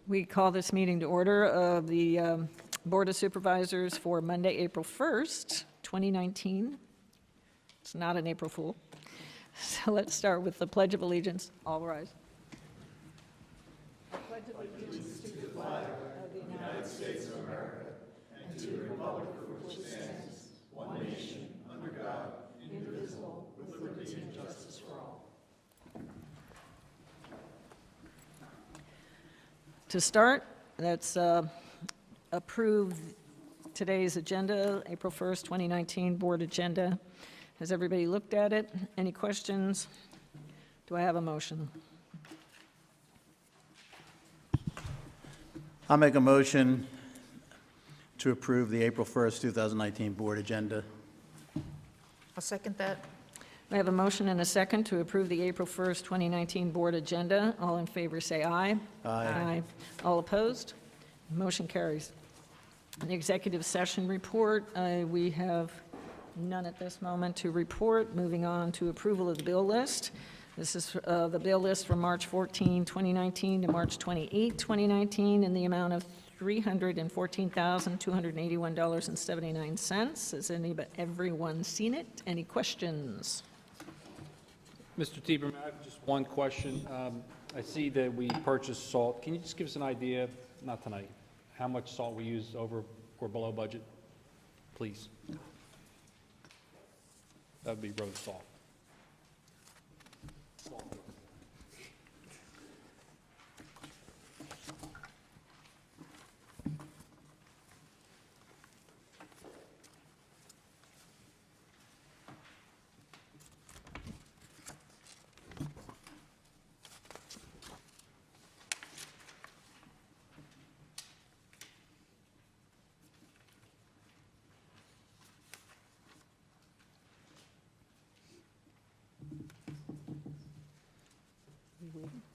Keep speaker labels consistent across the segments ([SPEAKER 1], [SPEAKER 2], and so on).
[SPEAKER 1] We call this meeting to order of the Board of Supervisors for Monday, April 1st, 2019. It's not an April Fool. So let's start with the Pledge of Allegiance. All rise. I pledge allegiance to the flag of the United States of America and to the republic for which it stands, one nation, under God, indivisible, with liberty and justice for all. To start, let's approve today's agenda, April 1st, 2019 board agenda. Has everybody looked at it? Any questions? Do I have a motion?
[SPEAKER 2] I'll make a motion to approve the April 1st, 2019 board agenda.
[SPEAKER 3] I'll second that.
[SPEAKER 1] I have a motion and a second to approve the April 1st, 2019 board agenda. All in favor say aye.
[SPEAKER 2] Aye.
[SPEAKER 1] All opposed? Motion carries. The executive session report, we have none at this moment to report. Moving on to approval of the bill list. This is the bill list from March 14, 2019 to March 28, 2019 in the amount of $314,281.79. Has everyone seen it? Any questions?
[SPEAKER 4] Mr. Tieberman, I have just one question. I see that we purchased salt. Can you just give us an idea, not tonight, how much salt we used over or below budget, please? That would be road salt.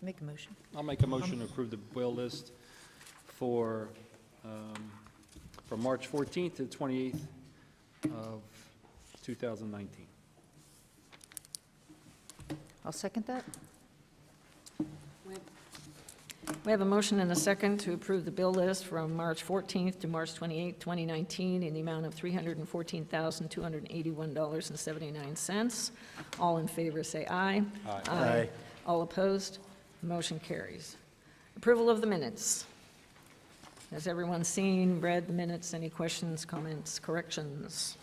[SPEAKER 3] Make a motion.
[SPEAKER 4] I'll make a motion to approve the bill list for from March 14th to 28th of 2019.
[SPEAKER 3] I'll second that.
[SPEAKER 1] We have a motion and a second to approve the bill list from March 14th to March 28th, 2019 in the amount of $314,281.79. All in favor say aye.
[SPEAKER 4] Aye.
[SPEAKER 2] Aye.
[SPEAKER 1] All opposed? Motion carries. Approval of the minutes. Has everyone seen, read the minutes? Any questions, comments, corrections?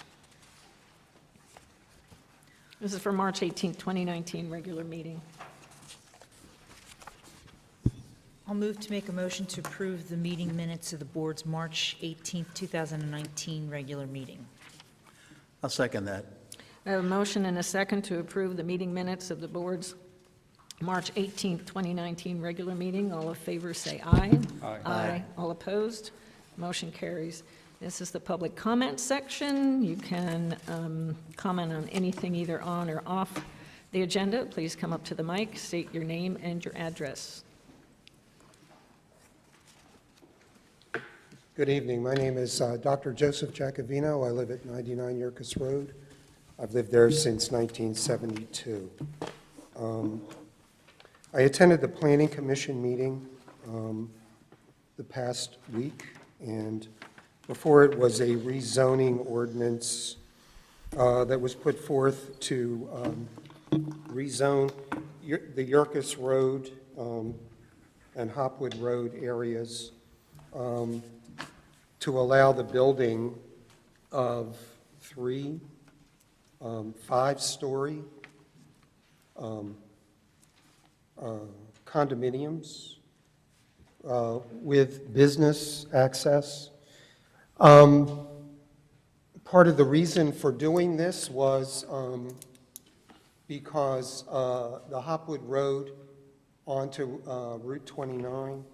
[SPEAKER 1] This is for March 18th, 2019, regular meeting.
[SPEAKER 3] I'll move to make a motion to approve the meeting minutes of the board's March 18th, 2019 regular meeting.
[SPEAKER 2] I'll second that.
[SPEAKER 1] I have a motion and a second to approve the meeting minutes of the board's March 18th, 2019 regular meeting. All in favor say aye.
[SPEAKER 4] Aye.
[SPEAKER 1] Aye. All opposed? Motion carries. This is the public comment section. You can comment on anything either on or off the agenda. Please come up to the mic, state your name and your address.
[SPEAKER 5] Good evening. My name is Dr. Joseph Giacovino. I live at 99 Yerkes Road. I've lived there since 1972. I attended the Planning Commission meeting the past week, and before it was a rezoning ordinance that was put forth to rezone the Yerkes Road and Hopwood Road areas to allow the building of 3 5-story condominiums with business access. Part of the reason for doing this was because the Hopwood Road onto Route 29,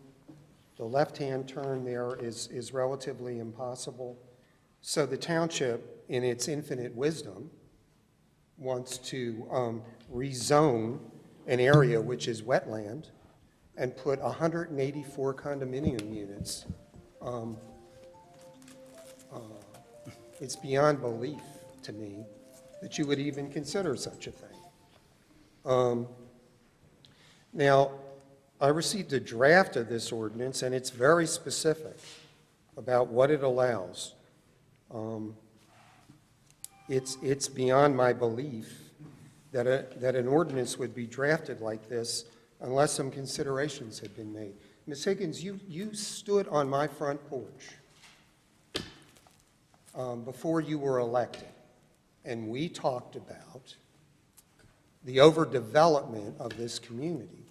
[SPEAKER 5] the left-hand turn there is relatively impossible. So the township, in its infinite wisdom, wants to rezone an area which is wetland and put 184 condominium units. It's beyond belief to me that you would even consider such a thing. Now, I received a draft of this ordinance, and it's very specific about what it allows. It's beyond my belief that an ordinance would be drafted like this unless some considerations had been made. Ms. Higgins, you stood on my front porch before you were elected, and we talked about the overdevelopment of this community,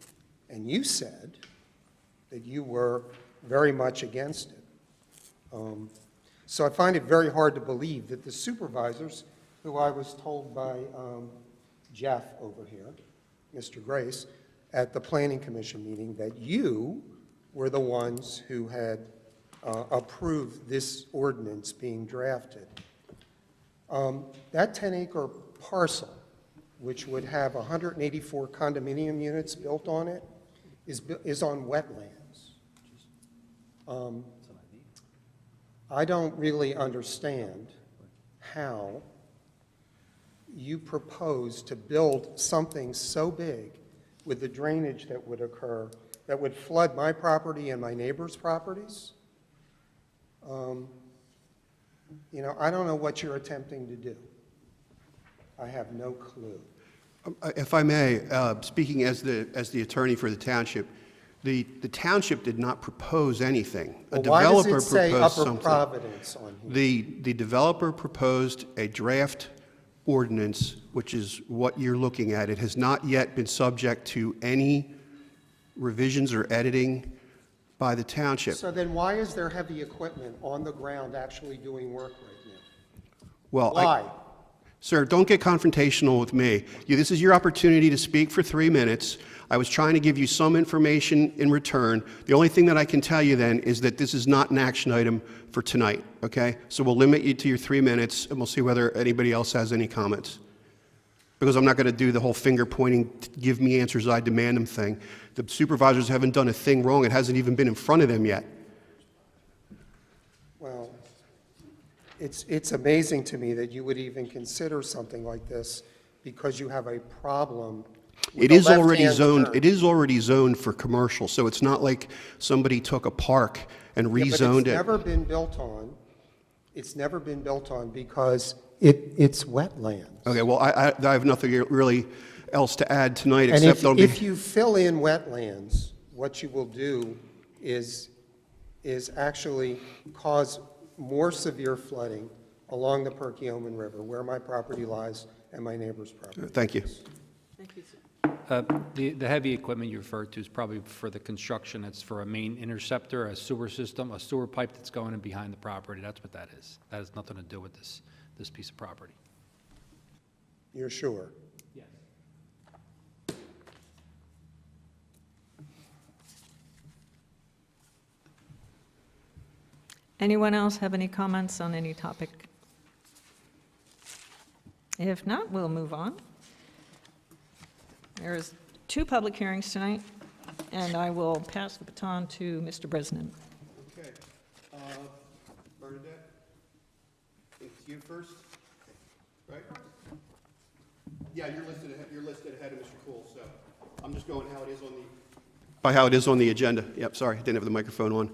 [SPEAKER 5] and you said that you were very much against it. So I find it very hard to believe that the supervisors, who I was told by Jeff over here, Mr. Grace, at the Planning Commission meeting, that you were the ones who had approved this ordinance being drafted. That 10-acre parcel, which would have 184 condominium units built on it, is on wetlands. I don't really understand how you propose to build something so big with the drainage that would occur, that would flood my property and my neighbors' properties. You know, I don't know what you're attempting to do. I have no clue.
[SPEAKER 6] If I may, speaking as the attorney for the township, the township did not propose anything.
[SPEAKER 5] Well, why does it say
[SPEAKER 6] proposed
[SPEAKER 5] Upper
[SPEAKER 6] something.
[SPEAKER 5] Providence on here?
[SPEAKER 6] The developer proposed a draft ordinance, which is what you're looking at. It has not yet been subject to any revisions or editing by the township.
[SPEAKER 5] So then why is there heavy equipment on the ground actually doing work right now?
[SPEAKER 6] Well,
[SPEAKER 5] Why?
[SPEAKER 6] Sir, don't get confrontational with me. This is your opportunity to speak for 3 minutes. I was trying to give you some information in return. The only thing that I can tell you then is that this is not an action item for tonight, okay? So we'll limit you to your 3 minutes, and we'll see whether anybody else has any comments. Because I'm not going to do the whole finger pointing, give me answers, I demand them thing. The supervisors haven't done a thing wrong. It hasn't even been in front of them yet.
[SPEAKER 5] Well, it's amazing to me that you would even consider something like this because you have a problem with
[SPEAKER 6] It
[SPEAKER 5] the
[SPEAKER 6] is already
[SPEAKER 5] left-hand
[SPEAKER 6] zoned.
[SPEAKER 5] turn.
[SPEAKER 6] It is already zoned for commercial, so it's not like somebody took a park and
[SPEAKER 5] Yeah, but
[SPEAKER 6] rezoned
[SPEAKER 5] it's
[SPEAKER 6] it.
[SPEAKER 5] never been built on. It's never been built on because it's wetlands.
[SPEAKER 6] Okay, well, I have nothing really else to add tonight,
[SPEAKER 5] And
[SPEAKER 6] except
[SPEAKER 5] if you fill in wetlands, what you will do is actually cause more severe flooding along the Perkiomen River, where my property lies and my neighbor's property.
[SPEAKER 6] Thank you.
[SPEAKER 4] The heavy equipment you referred to is probably for the construction. It's for a main interceptor, a sewer system, a sewer pipe that's going in behind the property. That's what that is. That has nothing to do with this piece of property.
[SPEAKER 5] You're sure?
[SPEAKER 4] Yes.
[SPEAKER 1] Anyone else have any comments on any topic? If not, we'll move on. There's 2 public hearings tonight, and I will pass the baton to Mr. Bresnan.
[SPEAKER 6] Okay. Bernadette, it's you first, right? Yeah, you're listed ahead of Mr. Cool, so I'm just going how it is on the... By how it is on the agenda. Yep, sorry, I didn't have the microphone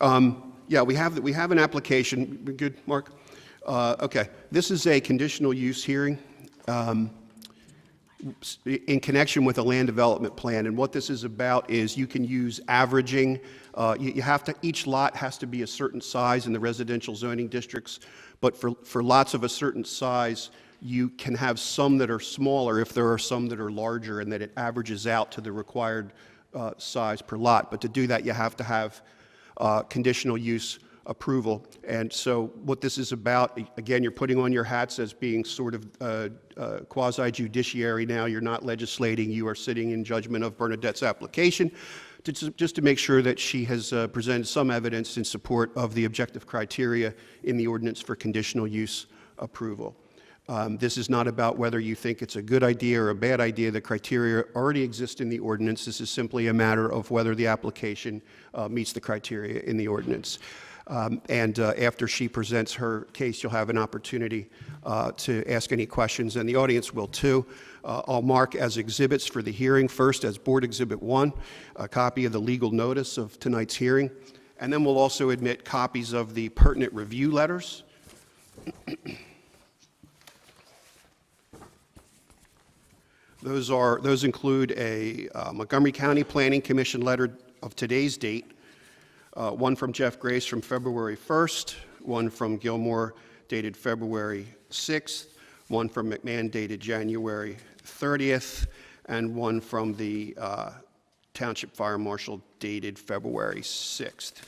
[SPEAKER 6] on. Yeah, we have an application. We good, Mark? Okay, this is a conditional use hearing in connection with a land development plan, and what this is about is you can use averaging. You have to, each lot has to be a certain size in the residential zoning districts, but for lots of a certain size, you can have some that are smaller if there are some that are larger, and that it averages out to the required size per lot. But to do that, you have to have conditional use approval. And so what this is about, again, you're putting on your hats as being sort of quasi-judiciary now. You're not legislating. You are sitting in judgment of Bernadette's application just to make sure that she has presented some evidence in support of the objective criteria in the ordinance for conditional use approval. This is not about whether you think it's a good idea or a bad idea. The criteria already exist in the ordinance. This is simply a matter of whether the application meets the criteria in the ordinance. And after she presents her case, you'll have an opportunity to ask any questions, and the audience will too. I'll mark as exhibits for the hearing, first as Board Exhibit 1, a copy of the legal notice of tonight's hearing, and then we'll also admit copies of the pertinent review letters. Those include a Montgomery County Planning Commission letter of today's date, one from Jeff Grace from February 1st, one from Gilmore dated February 6th, one from McMahon dated January 30th, and one from the Township Fire Marshal dated February 6th.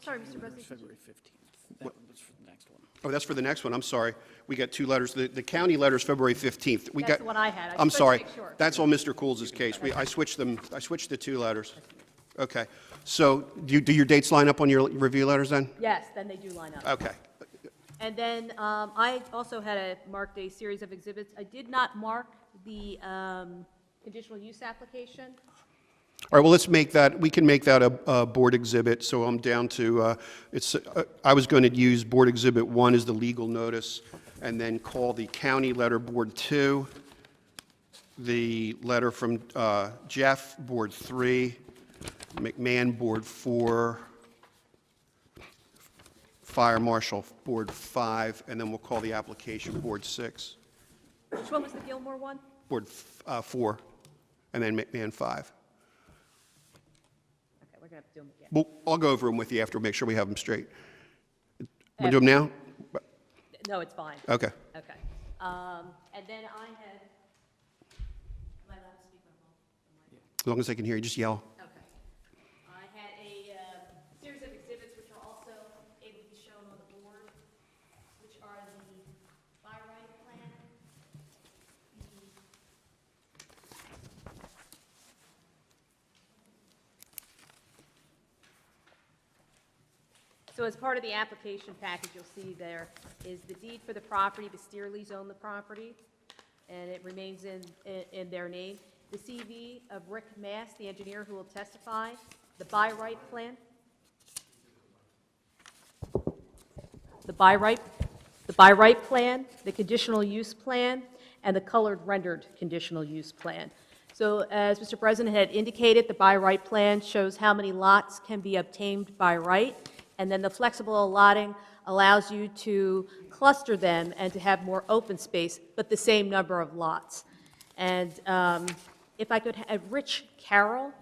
[SPEAKER 7] Sorry, Mr. President.
[SPEAKER 2] February 15th. That was for the next one.
[SPEAKER 6] Oh, that's for the next one, I'm sorry. We got two letters. The county letter's February 15th. We
[SPEAKER 7] That's
[SPEAKER 6] got.
[SPEAKER 7] the one I had. I
[SPEAKER 6] I'm
[SPEAKER 7] just wanted
[SPEAKER 6] sorry.
[SPEAKER 7] to make sure.
[SPEAKER 6] That's on Mr. Cools's case. I switched them, I switched the two letters. Okay. So do your dates line up on your review letters then?
[SPEAKER 7] Yes, then they do line up.
[SPEAKER 6] Okay.
[SPEAKER 7] And then I also had marked a series of exhibits. I did not mark the conditional use application.
[SPEAKER 6] All right, well, let's make that, we can make that a board exhibit, so I'm down to, I was going to use Board Exhibit 1 as the legal notice, and then call the county letter Board 2, the letter from Jeff, Board 3, McMahon, Board 4, Fire Marshal, Board 5, and then we'll call the application Board 6,
[SPEAKER 7] Which one was the Gilmore one?
[SPEAKER 6] Board 4, and then McMahon 5.
[SPEAKER 7] Okay, we're going to have to do them again.
[SPEAKER 6] Well, I'll go over them with you after, make sure we have them straight. Want to do them now?
[SPEAKER 7] No, it's fine.
[SPEAKER 6] Okay.
[SPEAKER 7] Okay. And then I had, am I allowed to speak on the
[SPEAKER 6] As long as I can hear you, just yell.
[SPEAKER 7] Okay. I had a series of exhibits which are also able to be shown on the board, which are the by right plan, So as part of the application package, you'll see there is the deed for the property, the Steerleys own the property, and it remains in their name. The CV of Rick Mass, the engineer who will testify, the by right plan. The by right plan, the conditional use plan, and the colored rendered conditional use plan. So as Mr. President had indicated, the by right plan shows how many lots can be obtained by right, and then the flexible allotting allows you to cluster them and to have more open space, but the same number of lots. And if I could have Rich Carroll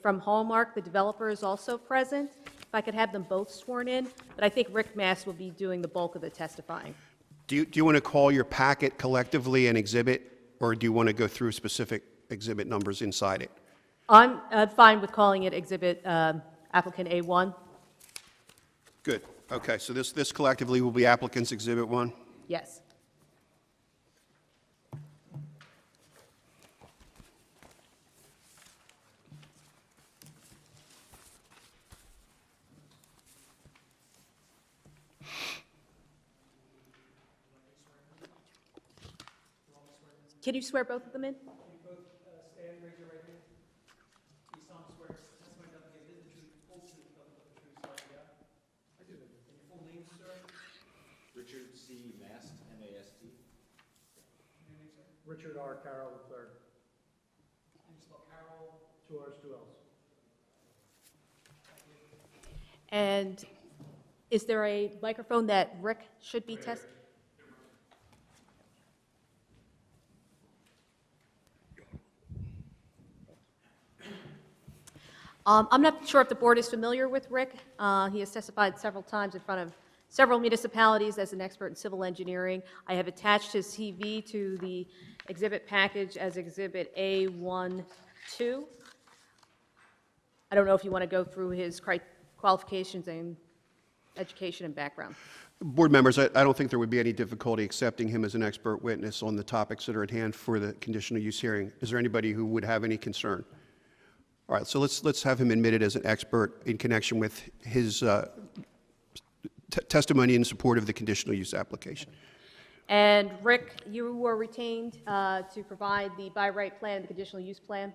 [SPEAKER 7] from Hallmark, the developer, is also present. If I could have them both sworn in, but I think Rick Mass will be doing the bulk of the testifying.
[SPEAKER 6] Do you want to call your packet collectively an exhibit, or do you want to go through specific exhibit numbers inside it?
[SPEAKER 7] I'm fine with calling it Exhibit Applicant A1.
[SPEAKER 6] Good. Okay, so this collectively will be applicant's Exhibit 1?
[SPEAKER 7] Yes. Can you swear both of them in?
[SPEAKER 8] Stand, raise your right hand. You solemnly swear testimony that you give is the truth, full truth, nothing but the truth, so help you God? I do. And your full name, sir?
[SPEAKER 9] Richard C. Mast, M-A-S-T.
[SPEAKER 8] Richard R. Carroll III. And you spell Carroll, 2 R's, 2 L's.
[SPEAKER 7] And is there a microphone that Rick should be testing? I'm not sure if the board is familiar with Rick. He has testified several times in front of several municipalities as an expert in civil engineering. I have attached his CV to the exhibit package as Exhibit A12. I don't know if you want to go through his qualifications and education and background.
[SPEAKER 6] Board members, I don't think there would be any difficulty accepting him as an expert witness on the topics that are at hand for the conditional use hearing. Is there anybody who would have any concern? All right, so let's have him admitted as an expert in connection with his testimony in support of the conditional use application.
[SPEAKER 7] And Rick, you were retained to provide the by right plan, the conditional use plan?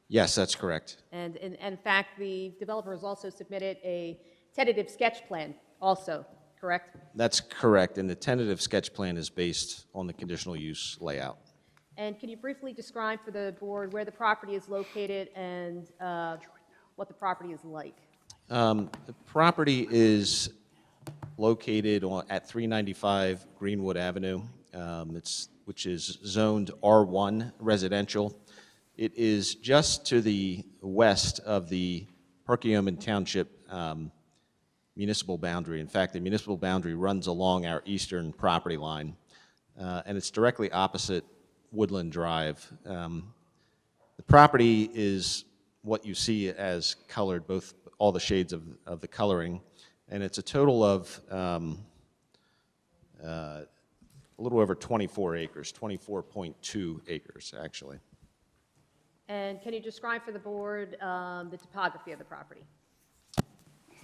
[SPEAKER 9] Yes, that's correct.
[SPEAKER 7] And in fact, the developer has also submitted a tentative sketch plan also, correct?
[SPEAKER 9] That's correct, and the tentative sketch plan is based on the conditional use layout.
[SPEAKER 7] And can you briefly describe for the board where the property is located and what the property is like?
[SPEAKER 9] The property is located at 395 Greenwood Avenue, which is zoned R1 residential. It is just to the west of the Perkiomen Township municipal boundary. In fact, the municipal boundary runs along our eastern property line, and it's directly opposite Woodland Drive. The property is what you see as colored, all the shades of the coloring, and it's a total of a little over 24 acres, 24.2 acres, actually.
[SPEAKER 7] And can you describe for the board the topography of the property?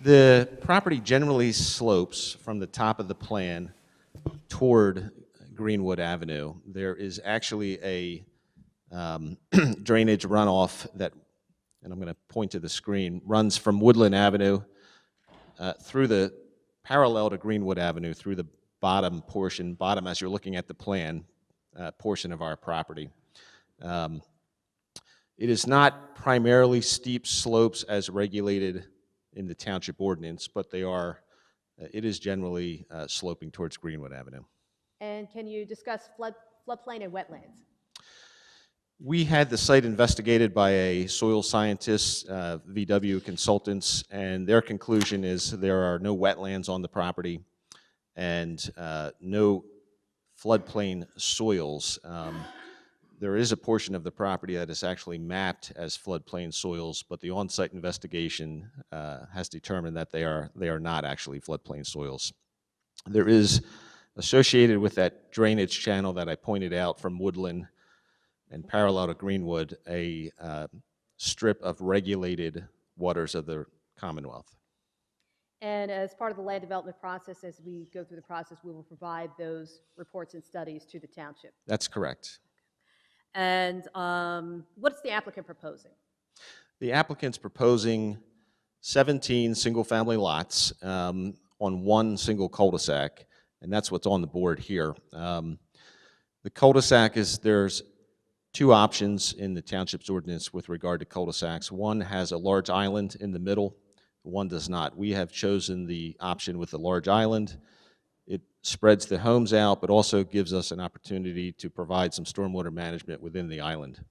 [SPEAKER 9] The property generally slopes from the top of the plan toward Greenwood Avenue. There is actually a drainage runoff that, and I'm going to point to the screen, runs from Woodland Avenue parallel to Greenwood Avenue through the bottom as you're looking at the plan, portion of our property. It is not primarily steep slopes as regulated in the township ordinance, but it is generally sloping towards Greenwood Avenue.
[SPEAKER 7] And can you discuss floodplain and wetlands?
[SPEAKER 9] We had the site investigated by a soil scientist, VW Consultants, and their conclusion is there are no wetlands on the property and no floodplain soils. There is a portion of the property that is actually mapped as floodplain soils, but the on-site investigation has determined that they are not actually floodplain soils. There is associated with that drainage channel that I pointed out from Woodland and parallel to Greenwood, a strip of regulated waters of the Commonwealth.
[SPEAKER 7] And as part of the land development process, as we go through the process, we will provide those reports and studies to the township.
[SPEAKER 9] That's correct.
[SPEAKER 7] And what is the applicant proposing?
[SPEAKER 9] The applicant's proposing 17 single-family lots on one single cul-de-sac, and that's what's on the board here. The cul-de-sac there's two options in the township's ordinance with regard to cul-de-sacs. One has a large island in the middle, one does not. We have chosen the option with the large island. It spreads the homes out, but also gives us an opportunity to provide some stormwater management within the island.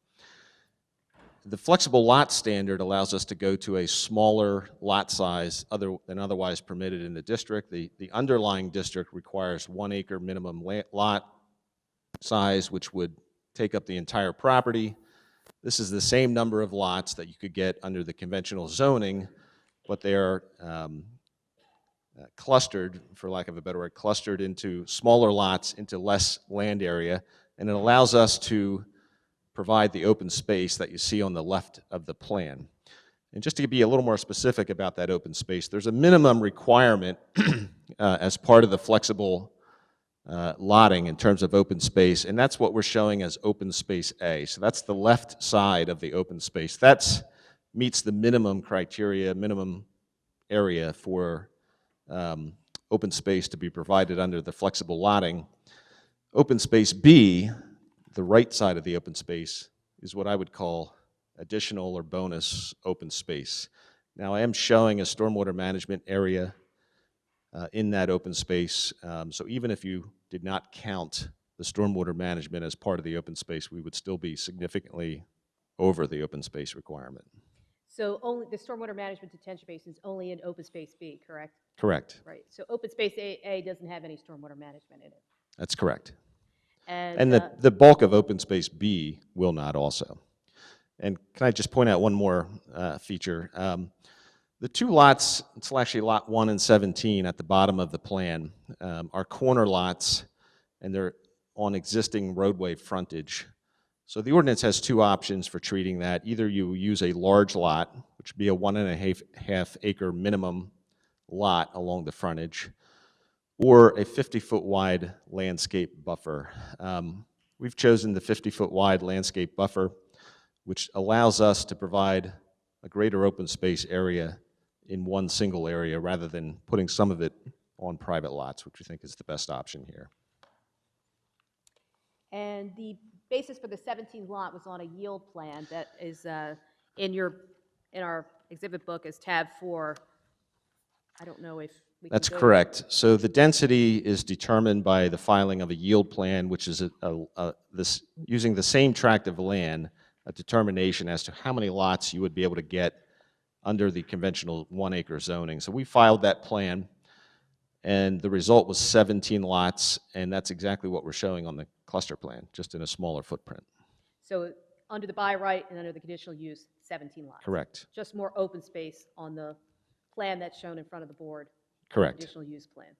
[SPEAKER 9] The flexible lot standard allows us to go to a smaller lot size than otherwise permitted in the district. The underlying district requires 1 acre minimum lot size, which would take up the entire property. This is the same number of lots that you could get under the conventional zoning, but they are clustered, for lack of a better word, clustered into smaller lots into less land area, and it allows us to provide the open space that you see on the left of the plan. And just to be a little more specific about that open space, there's a minimum requirement as part of the flexible lotting in terms of open space, and that's what we're showing as open space A. So that's the left side of the open space. That meets the minimum criteria, minimum area for open space to be provided under the flexible lotting. Open space B, the right side of the open space, is what I would call additional or bonus open space. Now I am showing a stormwater management area in that open space, so even if you did not count the stormwater management as part of the open space, we would still be significantly over the open space requirement.
[SPEAKER 7] So only the stormwater management detention basin is only in open space B, correct?
[SPEAKER 9] Correct.
[SPEAKER 7] Right. So open space A doesn't have any stormwater management in it.
[SPEAKER 9] That's correct.
[SPEAKER 7] And
[SPEAKER 9] the bulk of open space B will not also. And can I just point out one more feature? The two lots, it's actually lot 1 and 17 at the bottom of the plan, are corner lots, and they're on existing roadway frontage. So the ordinance has two options for treating that. Either you use a large lot, which would be a 1.5 acre minimum lot along the frontage, or a 50-foot wide landscape buffer. We've chosen the 50-foot wide landscape buffer, which allows us to provide a greater open space area in one single area rather than putting some of it on private lots, which we think is the best option here.
[SPEAKER 7] And the basis for the 17 lot was on a yield plan that is in our exhibit book as tab 4. I don't know if we can
[SPEAKER 9] That's
[SPEAKER 7] go-
[SPEAKER 9] correct. So the density is determined by the filing of a yield plan, which is using the same tract of land, a determination as to how many lots you would be able to get under the conventional 1-acre zoning. So we filed that plan, and the result was 17 lots, and that's exactly what we're showing on the cluster plan, just in a smaller footprint.
[SPEAKER 7] So under the by right and under the conditional use, 17 lots.
[SPEAKER 9] Correct.
[SPEAKER 7] Just more open space on the plan that's shown in front of the board.
[SPEAKER 9] Correct.
[SPEAKER 7] Conditional use plan.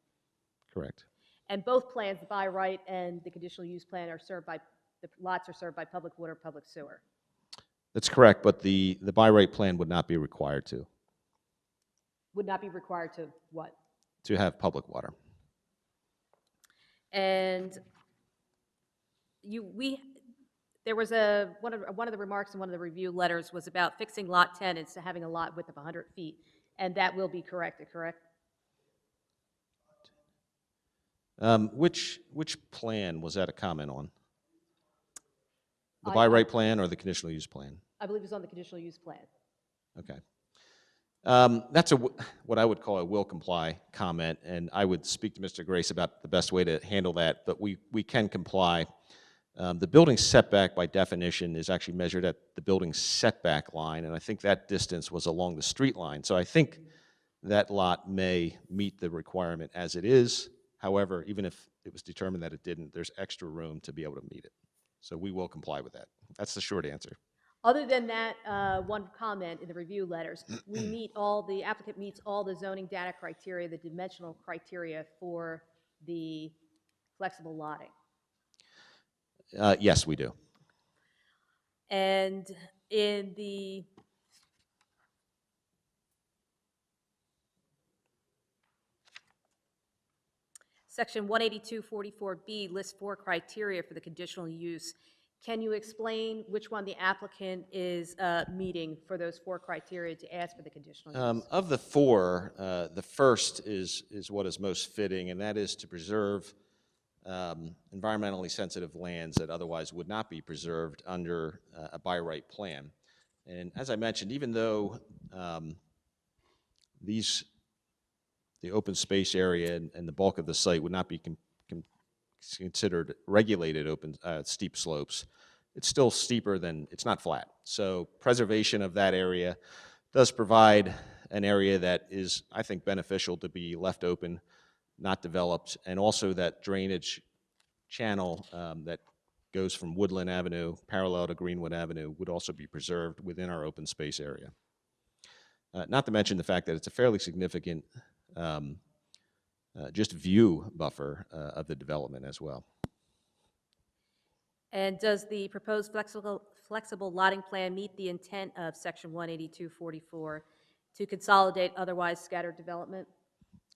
[SPEAKER 9] Correct.
[SPEAKER 7] And both plans, the by right and the conditional use plan, the lots are served by public water, public sewer.
[SPEAKER 9] That's correct, but the by right plan would not be required
[SPEAKER 7] Would not be required to what?
[SPEAKER 9] to have public water.
[SPEAKER 7] And there was one of the remarks in one of the review letters was about fixing lot 10 instead of having a lot width of 100 feet, and that will be corrected, correct?
[SPEAKER 9] Which plan was that a comment on? The
[SPEAKER 7] I-
[SPEAKER 9] by right plan or the conditional use plan?
[SPEAKER 7] I believe it was on the conditional use plan.
[SPEAKER 9] Okay. That's what I would call a will comply comment, and I would speak to Mr. Grace about the best way to handle that, but we can comply. The building setback by definition is actually measured at the building setback line, and I think that distance was along the street line. So I think that lot may meet the requirement as it is. However, even if it was determined that it didn't, there's extra room to be able to meet it. So we will comply with that. That's the short answer.
[SPEAKER 7] Other than that one comment in the review letters, the applicant meets all the zoning data criteria, the dimensional criteria for the flexible lotting.
[SPEAKER 9] Yes, we do.
[SPEAKER 7] And in the Section 18244B lists 4 criteria for the conditional use. Can you explain which one the applicant is meeting for those 4 criteria to ask for the conditional use?
[SPEAKER 9] Of the 4, the first is what is most fitting, and that is to preserve environmentally sensitive lands that otherwise would not be preserved under a by right plan. And as I mentioned, even though the open space area and the bulk of the site would not be considered regulated steep slopes, it's still steeper than, it's not flat. So preservation of that area does provide an area that is, I think, beneficial to be left open, not developed, and also that drainage channel that goes from Woodland Avenue parallel to Greenwood Avenue would also be preserved within our open space area. Not to mention the fact that it's a fairly significant just view buffer of the development as well.
[SPEAKER 7] And does the proposed flexible lotting plan meet the intent of Section 18244 to consolidate otherwise scattered development?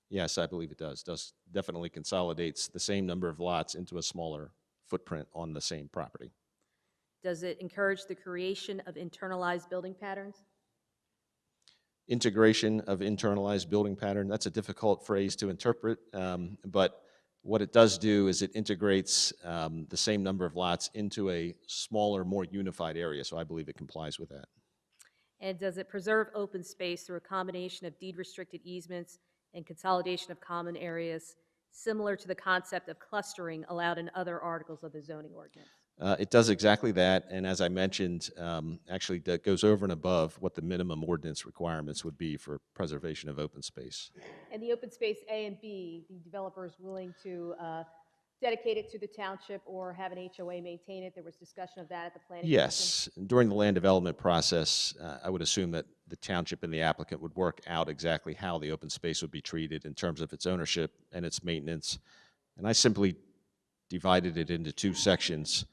[SPEAKER 9] Yes, I believe it does. Definitely consolidates the same number of lots into a smaller footprint on the same property.
[SPEAKER 7] Does it encourage the creation of internalized building patterns?
[SPEAKER 9] Integration of internalized building pattern, that's a difficult phrase to interpret, but what it does do is it integrates the same number of lots into a smaller, more unified area, so I believe it complies with that.
[SPEAKER 7] And does it preserve open space through a combination of deed-restricted easements and consolidation of common areas, similar to the concept of clustering allowed in other articles of the zoning ordinance?
[SPEAKER 9] It does exactly that, and as I mentioned, actually that goes over and above what the minimum ordinance requirements would be for preservation of open space.
[SPEAKER 7] And the open space A and B, the developer is willing to dedicate it to the township or have an HOA maintain it? There was discussion of that at the planning commission.
[SPEAKER 9] Yes, during the land development process, I would assume that the township and the applicant would work out exactly how the open space would be treated in terms of its ownership and its maintenance. And I simply divided it into 2 sections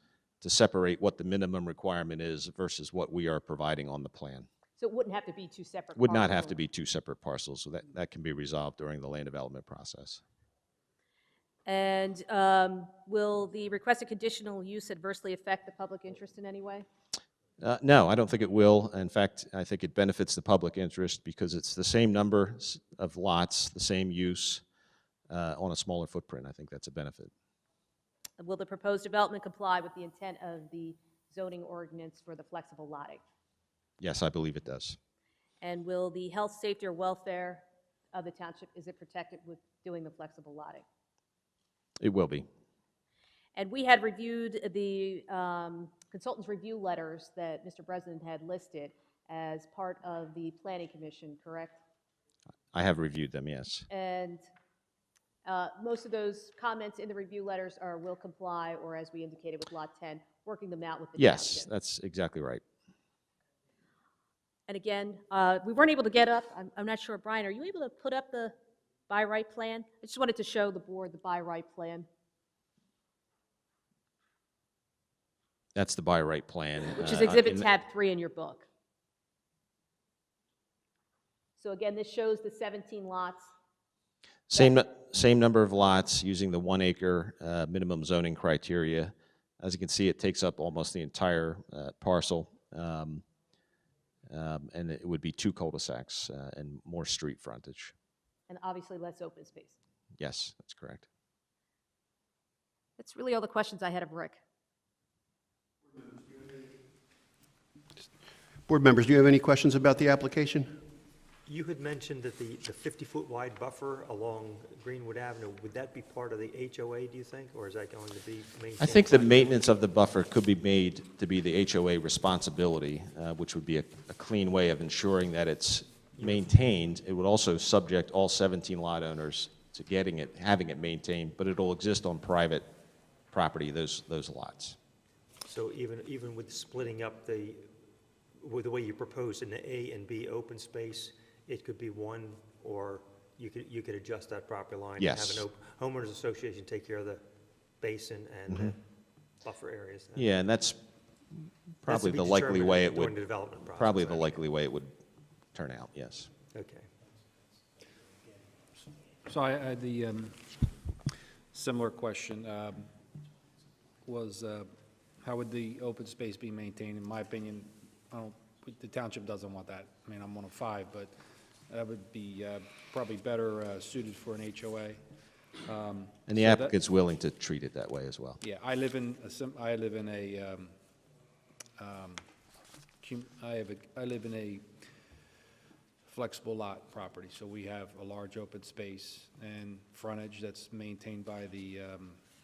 [SPEAKER 9] to separate what the minimum requirement is versus what we are providing on the plan.
[SPEAKER 7] So it wouldn't have to be 2 separate
[SPEAKER 9] Would not have
[SPEAKER 7] parcels.
[SPEAKER 9] to be 2 separate parcels, so that can be resolved during the land development process.
[SPEAKER 7] And will the requested conditional use adversely affect the public interest in any way?
[SPEAKER 9] No, I don't think it will. In fact, I think it benefits the public interest because it's the same number of lots, the same use on a smaller footprint. I think that's a benefit.
[SPEAKER 7] Will the proposed development comply with the intent of the zoning ordinance for the flexible lotting?
[SPEAKER 9] Yes, I believe it does.
[SPEAKER 7] And will the health, safety, or welfare of the township, is it protected with doing the flexible lotting?
[SPEAKER 9] It will be.
[SPEAKER 7] And we had reviewed the consultant's review letters that Mr. President had listed as part of the Planning Commission, correct?
[SPEAKER 9] I have reviewed them, yes.
[SPEAKER 7] And most of those comments in the review letters are will comply, or as we indicated with Lot 10, working them out with the
[SPEAKER 9] Yes,
[SPEAKER 7] township.
[SPEAKER 9] that's exactly right.
[SPEAKER 7] And again, we weren't able to get up, I'm not sure, Brian, are you able to put up the by right plan? I just wanted to show the board the by right plan.
[SPEAKER 9] That's the by right plan.
[SPEAKER 7] Which is
[SPEAKER 9] in
[SPEAKER 7] Exhibit
[SPEAKER 9] the-
[SPEAKER 7] Tab 3 in your book. So again, this shows the 17 lots.
[SPEAKER 9] Same number of lots using the 1 acre minimum zoning criteria. As you can see, it takes up almost the entire parcel. And it would be 2 cul-de-sacs and more street frontage.
[SPEAKER 7] And obviously less open space.
[SPEAKER 9] Yes, that's correct.
[SPEAKER 7] That's really all the questions I had of Rick.
[SPEAKER 6] Board members, do you have any questions about the application?
[SPEAKER 10] You had mentioned that the 50-foot wide buffer along Greenwood Avenue, would that be part of the HOA, do you think, or is that going to be maintained?
[SPEAKER 9] I think the maintenance of the buffer could be made to be the HOA responsibility, which would be a clean way of ensuring that it's maintained. It would also subject all 17 lot owners to having it maintained, but it'll exist on private property, those lots.
[SPEAKER 10] So even with splitting up with the way you proposed in the A and B open space, it could be one, or you could adjust that property line?
[SPEAKER 9] Yes.
[SPEAKER 10] And have an homeowners association take care of the basin and the buffer areas?
[SPEAKER 9] Yeah, and that's probably
[SPEAKER 10] be
[SPEAKER 9] the likely
[SPEAKER 10] determined
[SPEAKER 9] way it
[SPEAKER 10] during
[SPEAKER 9] would,
[SPEAKER 10] the development process,
[SPEAKER 9] probably the
[SPEAKER 10] right?
[SPEAKER 9] likely way it would turn out, yes.
[SPEAKER 10] Okay.
[SPEAKER 4] So I had the similar question, was how would the open space be maintained? In my opinion, the township doesn't want that. I mean, I'm one of 5, but that would be probably better suited for an HOA.
[SPEAKER 9] And the applicant's willing to treat it that way as well.
[SPEAKER 4] Yeah, I live in a flexible lot property, so we have a large open space and frontage that's maintained by the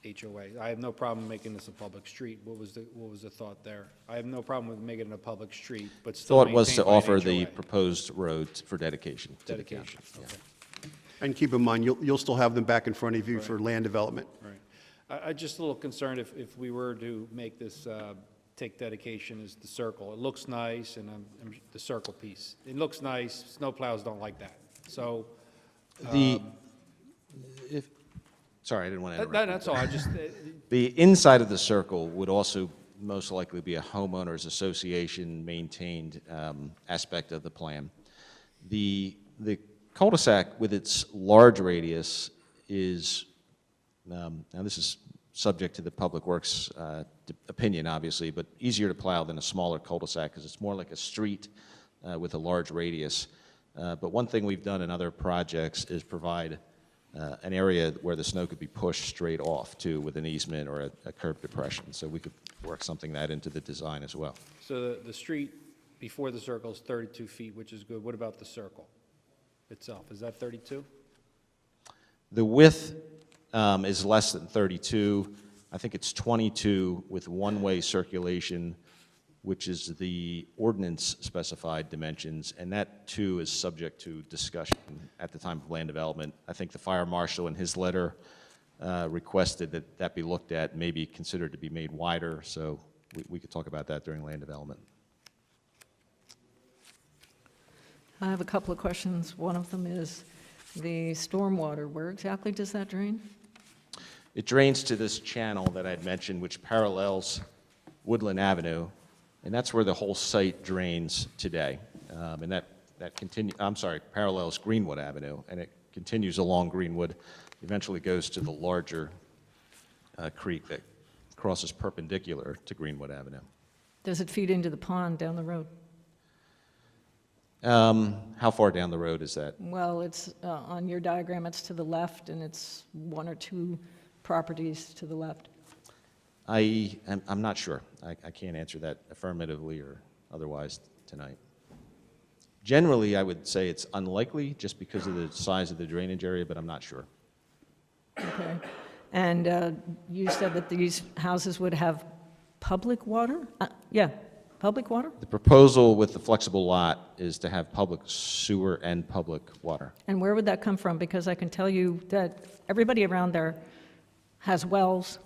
[SPEAKER 4] HOA. I have no problem making this a public street. What was the thought there? I have no problem with making it a public street, but still
[SPEAKER 9] Thought was to
[SPEAKER 4] maintained by an
[SPEAKER 9] offer the
[SPEAKER 4] HOA.
[SPEAKER 9] proposed road for dedication to the
[SPEAKER 4] Dedication,
[SPEAKER 9] township. Yeah.
[SPEAKER 4] okay.
[SPEAKER 6] And keep in mind, you'll still have them back in front of you for land development.
[SPEAKER 4] Right. I just a little concerned if we were to make this, take dedication as the circle. It looks nice, and the circle piece. It looks nice. Snowplows don't like that. So,
[SPEAKER 9] Sorry, I didn't want to interrupt.
[SPEAKER 4] that's all. I just,
[SPEAKER 9] The inside of the circle would also most likely be a homeowners association maintained aspect of the plan. The cul-de-sac with its large radius is, now this is subject to the Public Works opinion, obviously, but easier to plow than a smaller cul-de-sac because it's more like a street with a large radius. But one thing we've done in other projects is provide an area where the snow could be pushed straight off too with an easement or a curb depression. So we could work something that into the design as well.
[SPEAKER 4] so the street before the circle is 32 feet, which is good. What about the circle itself? Is that 32?
[SPEAKER 9] The width is less than 32. I think it's 22 with one-way circulation, which is the ordinance specified dimensions, and that too is subject to discussion at the time of land development. I think the fire marshal in his letter requested that that be looked at, maybe considered to be made wider, so we could talk about that during land development.
[SPEAKER 1] I have a couple of questions. One of them is the stormwater. Where exactly does that drain?
[SPEAKER 9] It drains to this channel that I'd mentioned, which parallels Woodland Avenue, and that's where the whole site drains today. And that parallels Greenwood Avenue, and it continues along Greenwood, eventually goes to the larger creek that crosses perpendicular to Greenwood Avenue.
[SPEAKER 1] Does it feed into the pond down the road?
[SPEAKER 9] How far down the road is that?
[SPEAKER 1] Well, it's on your diagram, it's to the left, and it's 1 or 2 properties to the left.
[SPEAKER 9] I'm not sure. I can't answer that affirmatively or otherwise tonight. Generally, I would say it's unlikely just because of the size of the drainage area, but I'm not sure.
[SPEAKER 1] Okay. And you said that these houses would have public water? Yeah, public water?
[SPEAKER 9] The proposal with the flexible lot is to have public sewer and public water.
[SPEAKER 1] And where would that come from? Because I can tell you that everybody around there has wells,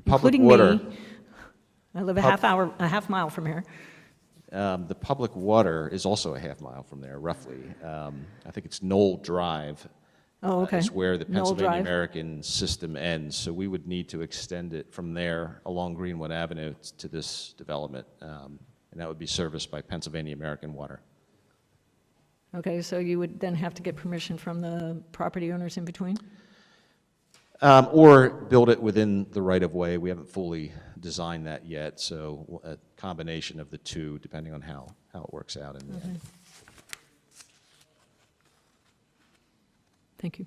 [SPEAKER 9] Public
[SPEAKER 1] including
[SPEAKER 9] water,
[SPEAKER 1] me. I live a half mile from here.
[SPEAKER 9] the public water is also a half mile from there, roughly. I think it's Knoll Drive.
[SPEAKER 1] Oh, okay.
[SPEAKER 9] Is where the
[SPEAKER 1] Knoll
[SPEAKER 9] Pennsylvania
[SPEAKER 1] Drive.
[SPEAKER 9] American system ends. So we would need to extend it from there along Greenwood Avenue to this development. And that would be serviced by Pennsylvania American Water.
[SPEAKER 1] Okay, so you would then have to get permission from the property owners in between?
[SPEAKER 9] Or build it within the right-of-way. We haven't fully designed that yet, so a combination of the two, depending on how it works out in the end.
[SPEAKER 1] Thank you.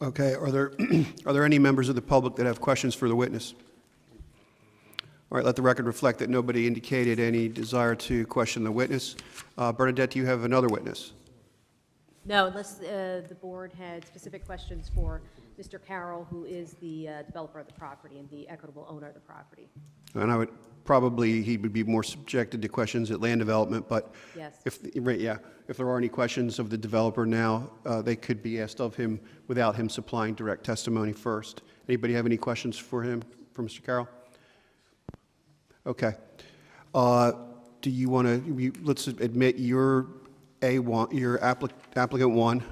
[SPEAKER 6] Okay, are there any members of the public that have questions for the witness? All right, let the record reflect that nobody indicated any desire to question the witness. Bernadette, do you have another witness?
[SPEAKER 7] No, unless the board had specific questions for Mr. Carroll, who is the developer of the property and the equitable owner of the property.
[SPEAKER 6] And he would be more subjected to questions at land development, but
[SPEAKER 7] Yes.
[SPEAKER 6] if there are any questions of the developer now, they could be asked of him without him supplying direct testimony first. Anybody have any questions for him, for Mr. Carroll? Okay. Do you want to, let's admit you're A1, you're applicant one.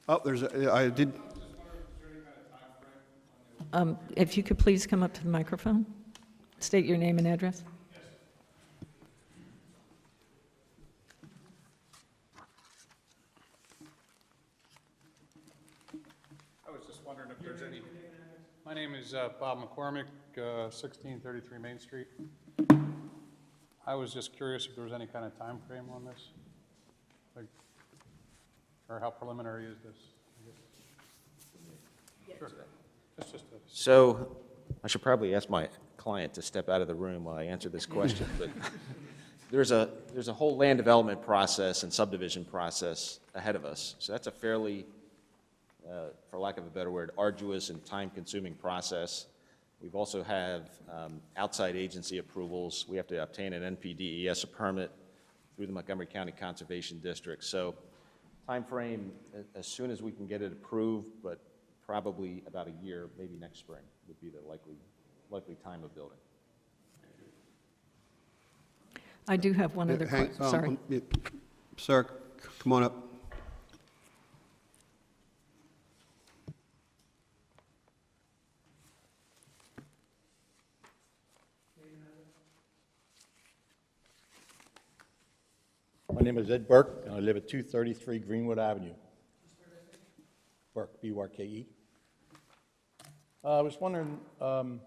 [SPEAKER 6] Oh, I did.
[SPEAKER 1] If you could please come up to the microphone, state your name and address.
[SPEAKER 11] I was just wondering if there's any, my name is Bob McCormick, 1633 Main Street. I was just curious if there was any kind of time frame on this, like, or how preliminary is this? Sure. It's just a,
[SPEAKER 9] So I should probably ask my client to step out of the room while I answer this question, but there's a whole land development process and subdivision process ahead of us. So that's a fairly, for lack of a better word, arduous and time-consuming process. We've also have outside agency approvals. We have to obtain an NPDES permit through the Montgomery County Conservation District. So time frame, as soon as we can get it approved, but probably about a year, maybe next spring, would be the likely time of building.
[SPEAKER 1] I do have one other question, sorry.
[SPEAKER 6] Sir, come on up.
[SPEAKER 12] My name is Ed Burke, and I live at 233 Greenwood Avenue. Burke, B-U-R-K-E. I was wondering, all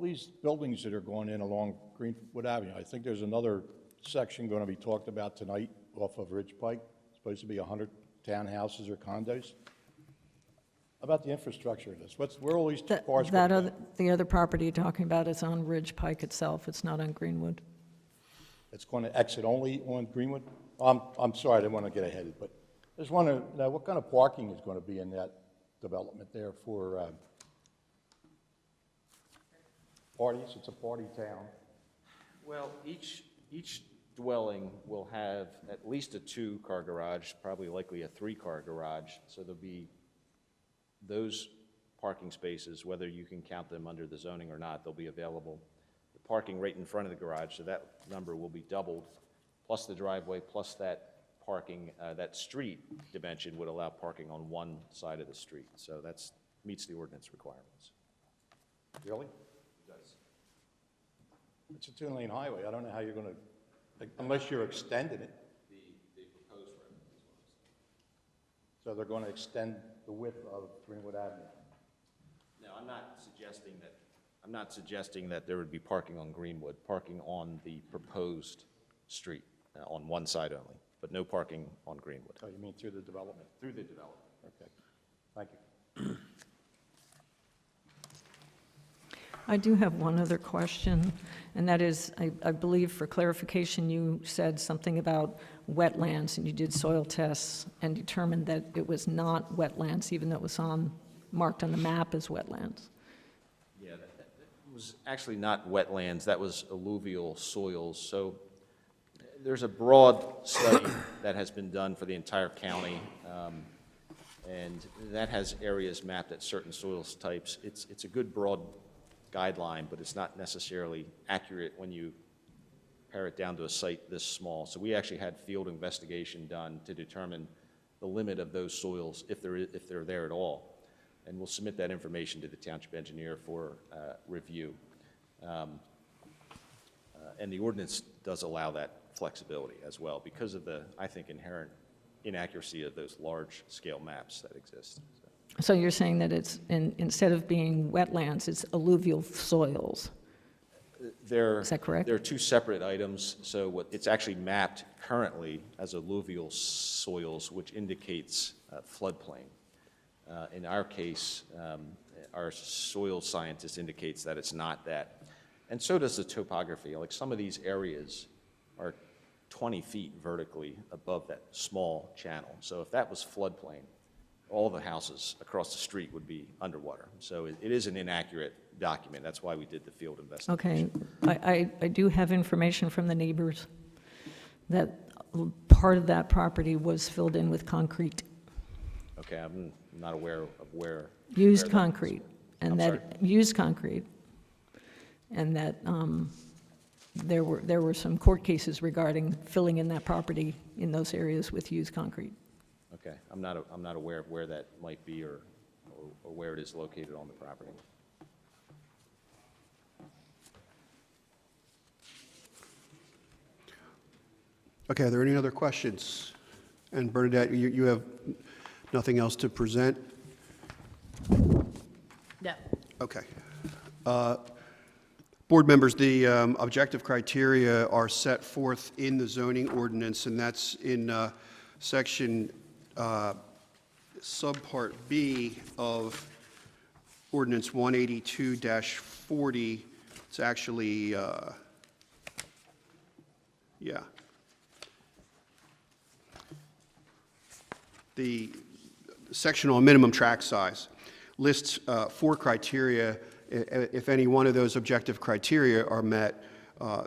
[SPEAKER 12] these buildings that are going in along Greenwood Avenue, I think there's another section going to be talked about tonight off of Ridge Pike. It's supposed to be 100 townhouses or condos. About the infrastructure of this, where are all these cars going to go?
[SPEAKER 1] The other property you're talking about is on Ridge Pike itself, it's not on Greenwood.
[SPEAKER 12] It's going to exit only on Greenwood? I'm sorry, I didn't want to get ahead, but I just wonder, now, what kind of parking is going to be in that development there for parties? It's a party town.
[SPEAKER 9] Well, each dwelling will have at least a 2-car garage, probably likely a 3-car garage. So there'll be those parking spaces, whether you can count them under the zoning or not, they'll be available. The parking right in front of the garage, so that number will be doubled, plus the driveway, plus that parking, that street dimension would allow parking on one side of the street. So that's meets the ordinance requirements.
[SPEAKER 12] Really? It does. It's a 2-lane highway. I don't know how you're going to, unless you're extending it.
[SPEAKER 9] The proposed road is what I'm saying.
[SPEAKER 12] So they're going to extend the width of Greenwood Avenue.
[SPEAKER 9] No, I'm not suggesting that there would be parking on Greenwood, parking on the proposed street, on one side only, but no parking on Greenwood.
[SPEAKER 12] Oh, you mean through the development?
[SPEAKER 9] Through the development.
[SPEAKER 12] Okay.
[SPEAKER 9] Thank you.
[SPEAKER 1] I do have one other question, and that is, I believe for clarification, you said something about wetlands, and you did soil tests and determined that it was not wetlands, even though it was marked on the map as wetlands.
[SPEAKER 9] Yeah, that was actually not wetlands, that was alluvial soils. So there's a broad study that has been done for the entire county, and that has areas mapped at certain soils types. It's a good broad guideline, but it's not necessarily accurate when you pare it down to a site this small. So we actually had field investigation done to determine the limit of those soils, if they're there at all. And we'll submit that information to the township engineer for review. And the ordinance does allow that flexibility as well because of the, I think, inherent inaccuracy of those large-scale maps that exist.
[SPEAKER 1] So you're saying that it's, instead of being wetlands, it's alluvial soils? Is that correct?
[SPEAKER 9] They're two separate items. So it's actually mapped currently as alluvial soils, which indicates floodplain. In our case, our soil scientist indicates that it's not that. And so does the topography. Like some of these areas are 20 feet vertically above that small channel. So if that was floodplain, all the houses across the street would be underwater. So it is an inaccurate document. That's why we did the field investigation.
[SPEAKER 1] Okay. I do have information from the neighbors that part of that property was filled in with concrete.
[SPEAKER 9] Okay, I'm not aware of where.
[SPEAKER 1] Used
[SPEAKER 9] where that
[SPEAKER 1] concrete.
[SPEAKER 9] is.
[SPEAKER 1] And
[SPEAKER 9] I'm
[SPEAKER 1] that, used concrete. And that there were some court cases regarding filling in that property in those areas with used concrete.
[SPEAKER 9] Okay, I'm not aware of where that might be or where it is located on the property.
[SPEAKER 6] Okay, are there any other questions? And Bernadette, you have nothing else to present?
[SPEAKER 7] No.
[SPEAKER 6] Okay. Board members, the objective criteria are set forth in the zoning ordinance, and that's in section subpart B of ordinance 182-40. It's actually, yeah. The section on minimum tract size lists 4 criteria. If any one of those objective criteria are met,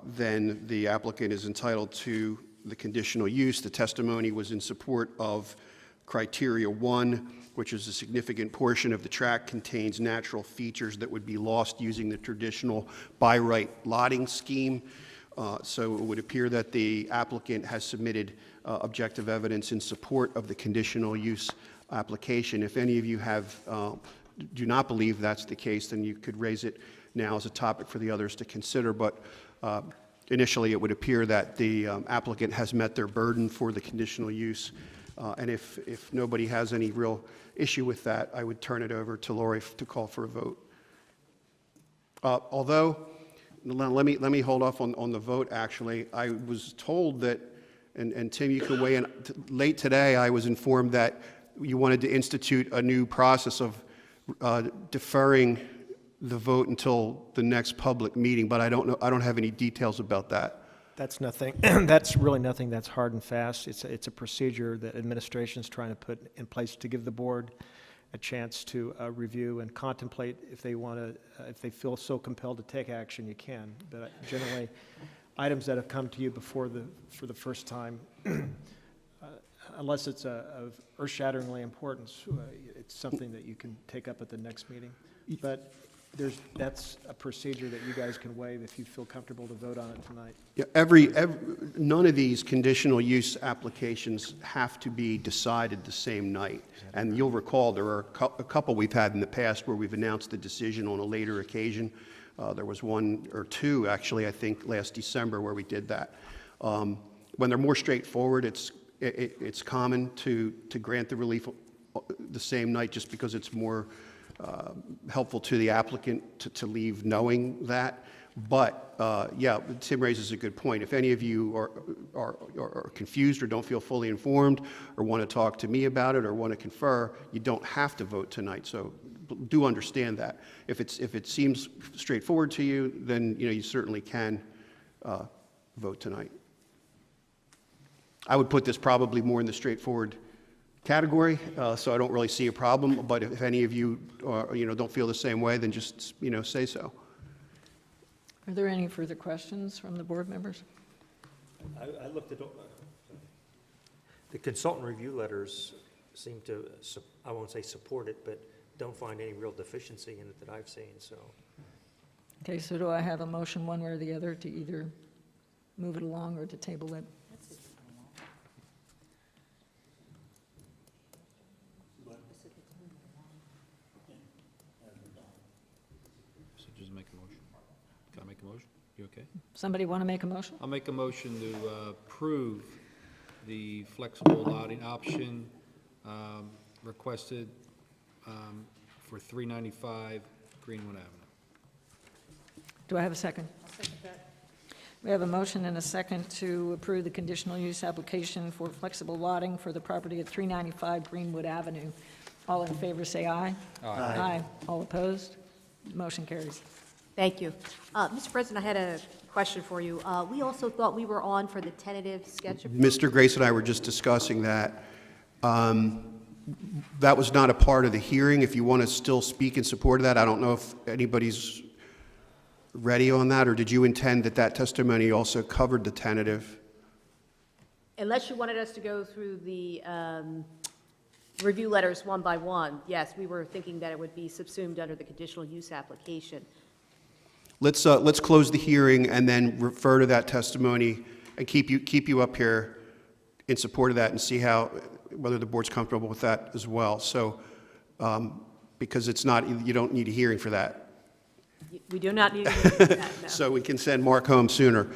[SPEAKER 6] then the applicant is entitled to the conditional use. The testimony was in support of criteria 1, which is a significant portion of the tract contains natural features that would be lost using the traditional by right lotting scheme. So it would appear that the applicant has submitted objective evidence in support of the conditional use application. If any of you do not believe that's the case, then you could raise it now as a topic for the others to consider. But initially, it would appear that the applicant has met their burden for the conditional use. And if nobody has any real issue with that, I would turn it over to Lori to call for a vote. Although, let me hold off on the vote, actually. I was told that, and Tim, you can weigh in, late today I was informed that you wanted to institute a new process of deferring the vote until the next public meeting, but I don't have any details about that.
[SPEAKER 8] That's nothing, that's really nothing that's hard and fast. It's a procedure that administration's trying to put in place to give the board a chance to review and contemplate if they want to, if they feel so compelled to take action, you can. But generally, items that have come to you for the first time, unless it's of earth-shatteringly importance, it's something that you can take up at the next meeting. But that's a procedure that you guys can waive if you feel comfortable to vote on it tonight.
[SPEAKER 6] Yeah, none of these conditional use applications have to be decided the same night. And you'll recall there are a couple we've had in the past where we've announced the decision on a later occasion. There was one or two, actually, I think last December where we did that. When they're more straightforward, it's common to grant the relief the same night just because it's more helpful to the applicant to leave knowing that. But, yeah, Tim raises a good point. If any of you are confused or don't feel fully informed or want to talk to me about it or want to confer, you don't have to vote tonight. So do understand that. If it seems straightforward to you, then, you certainly can vote tonight. I would put this probably more in the straightforward category, so I don't really see a problem. But if any of you, don't feel the same way, then just, say so.
[SPEAKER 1] Are there any further questions from the board members?
[SPEAKER 10] I looked at, the consultant review letters seem to, I won't say support it, but don't find any real deficiency in it that I've seen, so.
[SPEAKER 1] Okay, so do I have a motion one way or the other to either move it along or to table it?
[SPEAKER 4] So just make a motion. Can I make a motion? You okay?
[SPEAKER 1] Somebody want to make a motion?
[SPEAKER 4] I'll make a motion to approve the flexible lotting option requested for 395 Greenwood Avenue.
[SPEAKER 1] Do I have a second? I'll second that. We have a motion and a second to approve the conditional use application for flexible lotting for the property at 395 Greenwood Avenue. All in favor, say aye.
[SPEAKER 4] Aye.
[SPEAKER 1] Aye. All opposed? Motion carries.
[SPEAKER 7] Thank you. Mr. President, I had a question for you. We also thought we were on for the tentative sketch.
[SPEAKER 6] Mr. Grace and I were just discussing that. That was not a part of the hearing. If you want to still speak in support of that, I don't know if anybody's ready on that, or did you intend that testimony also covered the tentative?
[SPEAKER 7] Unless you wanted us to go through the review letters one by one, yes, we were thinking that it would be subsumed under the conditional use application.
[SPEAKER 6] Let's close the hearing and then refer to that testimony and keep you up here in support of that and see whether the board's comfortable with that as well. So, because you don't need a hearing for that.
[SPEAKER 7] We do not need to do that, no.
[SPEAKER 6] So we can send Mark home sooner.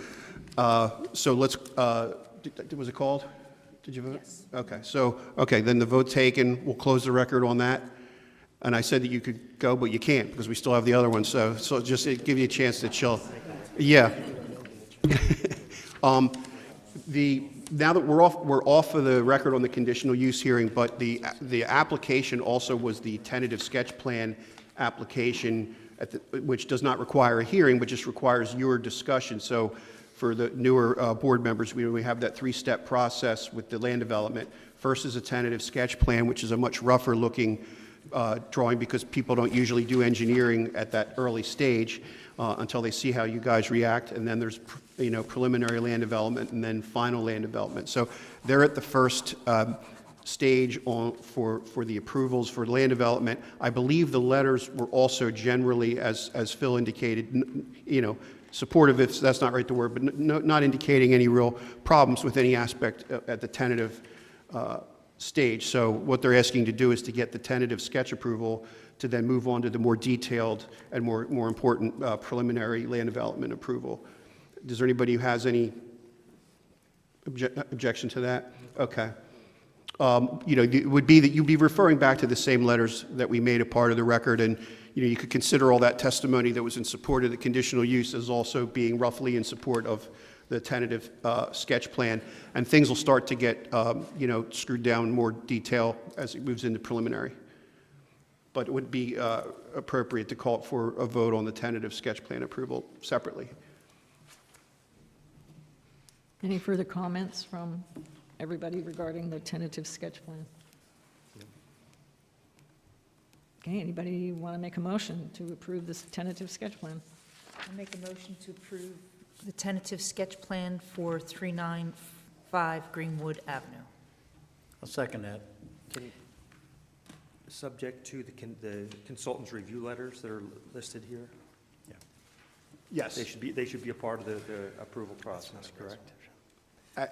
[SPEAKER 6] So let's, was it called? Did you vote?
[SPEAKER 7] Yes.
[SPEAKER 6] Okay, then the vote taken. We'll close the record on that. And I said that you could go, but you can't because we still have the other one. So just to give you a chance to chill. Yeah. Now that we're off of the record on the conditional use hearing, but the application also was the tentative sketch plan application, which does not require a hearing, but just requires your discussion. So for the newer board members, we have that three-step process with the land development. First is a tentative sketch plan, which is a much rougher looking drawing because people don't usually do engineering at that early stage until they see how you guys react. And then there's preliminary land development and then final land development. So they're at the first stage for the approvals for land development. I believe the letters were also generally, as Phil indicated, supportive, if that's not right the word, but not indicating any real problems with any aspect at the tentative stage. So what they're asking to do is to get the tentative sketch approval to then move on to the more detailed and more important preliminary land development approval. Is there anybody who has any objection to that? Okay. It would be that you'd be referring back to the same letters that we made a part of the record, and you could consider all that testimony that was in support of the conditional use as also being roughly in support of the tentative sketch plan, and things will start to get screwed down in more detail as it moves into preliminary. But it would be appropriate to call for a vote on the tentative sketch plan approval separately.
[SPEAKER 1] Any further comments from everybody regarding the tentative sketch plan? Okay, anybody want to make a motion to approve this tentative sketch plan?
[SPEAKER 3] I make a motion to approve the tentative sketch plan for 395 Greenwood Avenue.
[SPEAKER 2] I'll second that.
[SPEAKER 10] Subject to the consultant's review letters that are listed here?
[SPEAKER 6] Yes.
[SPEAKER 10] They should be a part of the approval process, correct?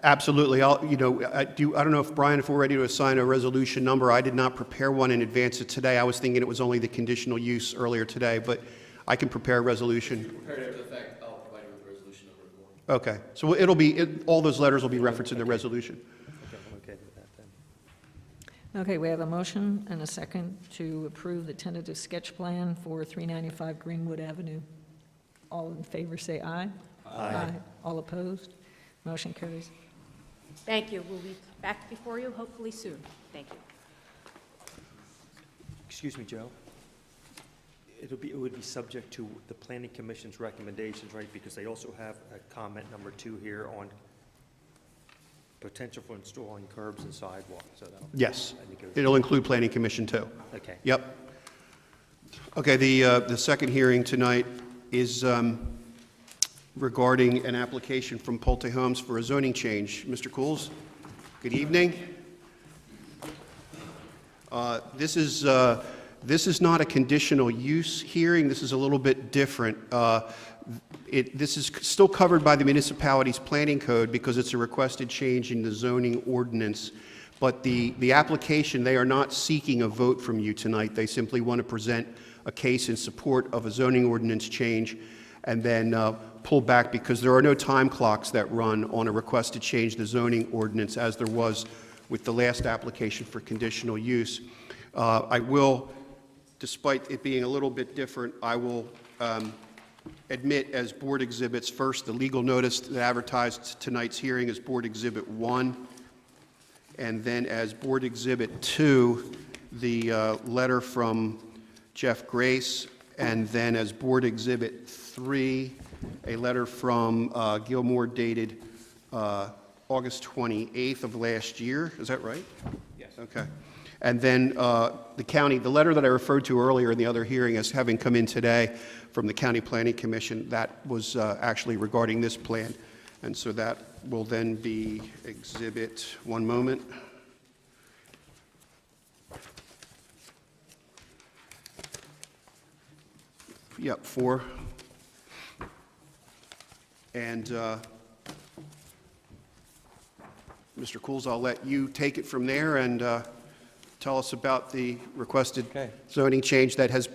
[SPEAKER 6] Absolutely. I don't know if, Brian, if we're ready to assign a resolution number. I did not prepare one in advance of today. I was thinking it was only the conditional use earlier today, but I can prepare a resolution.
[SPEAKER 13] Prepared after the fact, I'll provide you with the resolution number in the morning.
[SPEAKER 6] Okay. So all those letters will be referenced in the resolution.
[SPEAKER 10] Okay, I'm okay with that then.
[SPEAKER 1] Okay, we have a motion and a second to approve the tentative sketch plan for 395 Greenwood Avenue. All in favor, say aye. Aye. All opposed? Motion carries.
[SPEAKER 7] Thank you. We'll be back before you hopefully soon. Thank you.
[SPEAKER 10] Excuse me, Joe. It would be subject to the planning commission's recommendations, right? Because they also have a comment number 2 here on potential for installing curbs and sidewalks, so that'll.
[SPEAKER 6] Yes,
[SPEAKER 10] I think
[SPEAKER 6] it'll include Planning Commission too.
[SPEAKER 10] Okay.
[SPEAKER 6] Yep. Okay, the second hearing tonight is regarding an application from Pulte Homes for a zoning change. Mr. Cools, good evening. This is not a conditional use hearing. This is a little bit different. This is still covered by the municipality's planning code because it's a requested change in the zoning ordinance. But the application, they are not seeking a vote from you tonight. They simply want to present a case in support of a zoning ordinance change and then pull back because there are no time clocks that run on a request to change the zoning ordinance as there was with the last application for conditional use. I will, despite it being a little bit different, I will admit as board exhibits, first, the legal notice that advertised tonight's hearing is Board Exhibit 1, and then as Board Exhibit 2, the letter from Jeff Grace, and then as Board Exhibit 3, a letter from Gilmore dated August 28th of last year. Is that right?
[SPEAKER 10] Yes.
[SPEAKER 6] Okay. And then the letter that I referred to earlier in the other hearing as having come in today from the County Planning Commission, that was actually regarding this plan. And so that will then be exhibit, one moment. Yep, 4. And Mr. Cools, I'll let you take it from there and tell us about the requested zoning change that has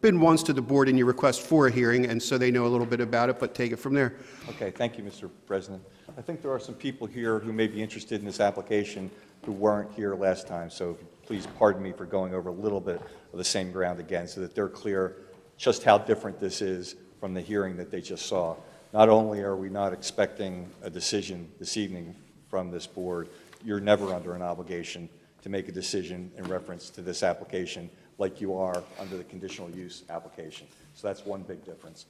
[SPEAKER 6] been once to the board in your request for a hearing, and so they know a little bit about it, but take it from there.
[SPEAKER 14] Okay, thank you, Mr. President. I think there are some people here who may be interested in this application who weren't here last time, so please pardon me for going over a little bit of the same ground again so that they're clear just how different this is from the hearing that they just saw. Not only are we not expecting a decision this evening from this board, you're never under an obligation to make a decision in reference to this application like you are under the conditional use application. So that's one big difference.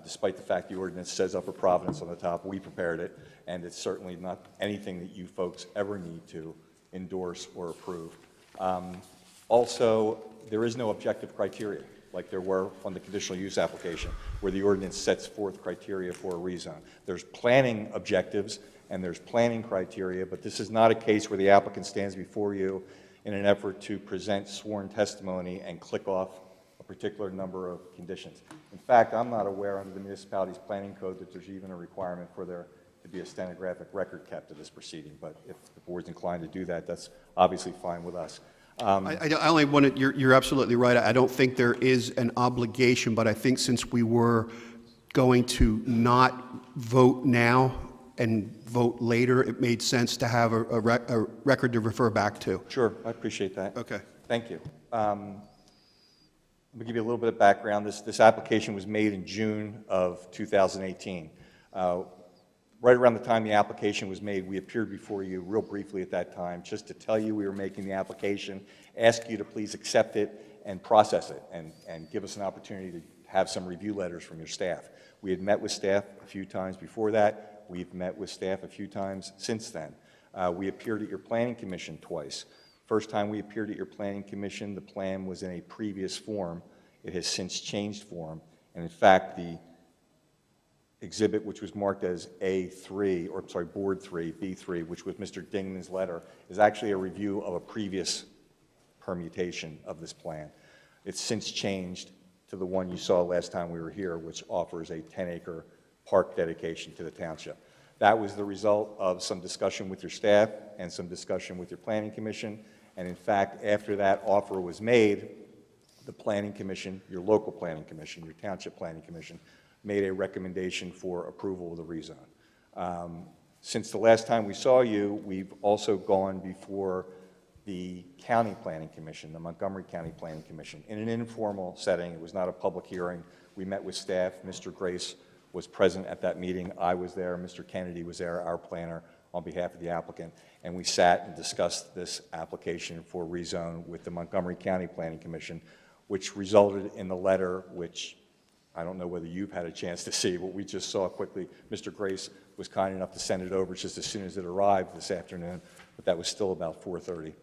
[SPEAKER 14] Despite the fact the ordinance says Upper Providence on the top, we prepared it, and it's certainly not anything that you folks ever need to endorse or approve. Also, there is no objective criteria like there were on the conditional use application, where the ordinance sets forth criteria for a rezone. There's planning objectives and there's planning criteria, but this is not a case where the applicant stands before you in an effort to present sworn testimony and click off a particular number of conditions. In fact, I'm not aware under the municipality's planning code that there's even a requirement for there to be a stenographic record kept of this proceeding, but if the board's inclined to do that, that's obviously fine with us.
[SPEAKER 6] I only wanted, you're absolutely right. I don't think there is an obligation, but I think since we were going to not vote now and vote later, it made sense to have a record to refer back to.
[SPEAKER 14] Sure, I appreciate that.
[SPEAKER 6] Okay.
[SPEAKER 14] Thank you. Let me give you a little bit of background. This application was made in June of 2018. Right around the time the application was made, we appeared before you real briefly at that time just to tell you we were making the application, ask you to please accept it and process it and give us an opportunity to have some review letters from your staff. We had met with staff a few times before that. We've met with staff a few times since then. We appeared at your planning commission twice. First time we appeared at your planning commission, the plan was in a previous form. It has since changed form. And in fact, the exhibit, which was marked as A3, or sorry, Board 3, B3, which was Mr. Dingman's letter, is actually a review of a previous permutation of this plan. It's since changed to the one you saw last time we were here, which offers a 10-acre park dedication to the township. That was the result of some discussion with your staff and some discussion with your planning commission. And in fact, after that offer was made, the planning commission, your local planning commission, your township planning commission, made a recommendation for approval of the rezone. Since the last time we saw you, we've also gone before the County Planning Commission, the Montgomery County Planning Commission, in an informal setting. It was not a public hearing. We met with staff. Mr. Grace was present at that meeting. I was there. Mr. Kennedy was there, our planner, on behalf of the applicant. And we sat and discussed this application for rezone with the Montgomery County Planning Commission, which resulted in the letter, which I don't know whether you've had a chance to see, but we just saw quickly. Mr. Grace was kind enough to send it over just as soon as it arrived this afternoon, but that was still about 4:30.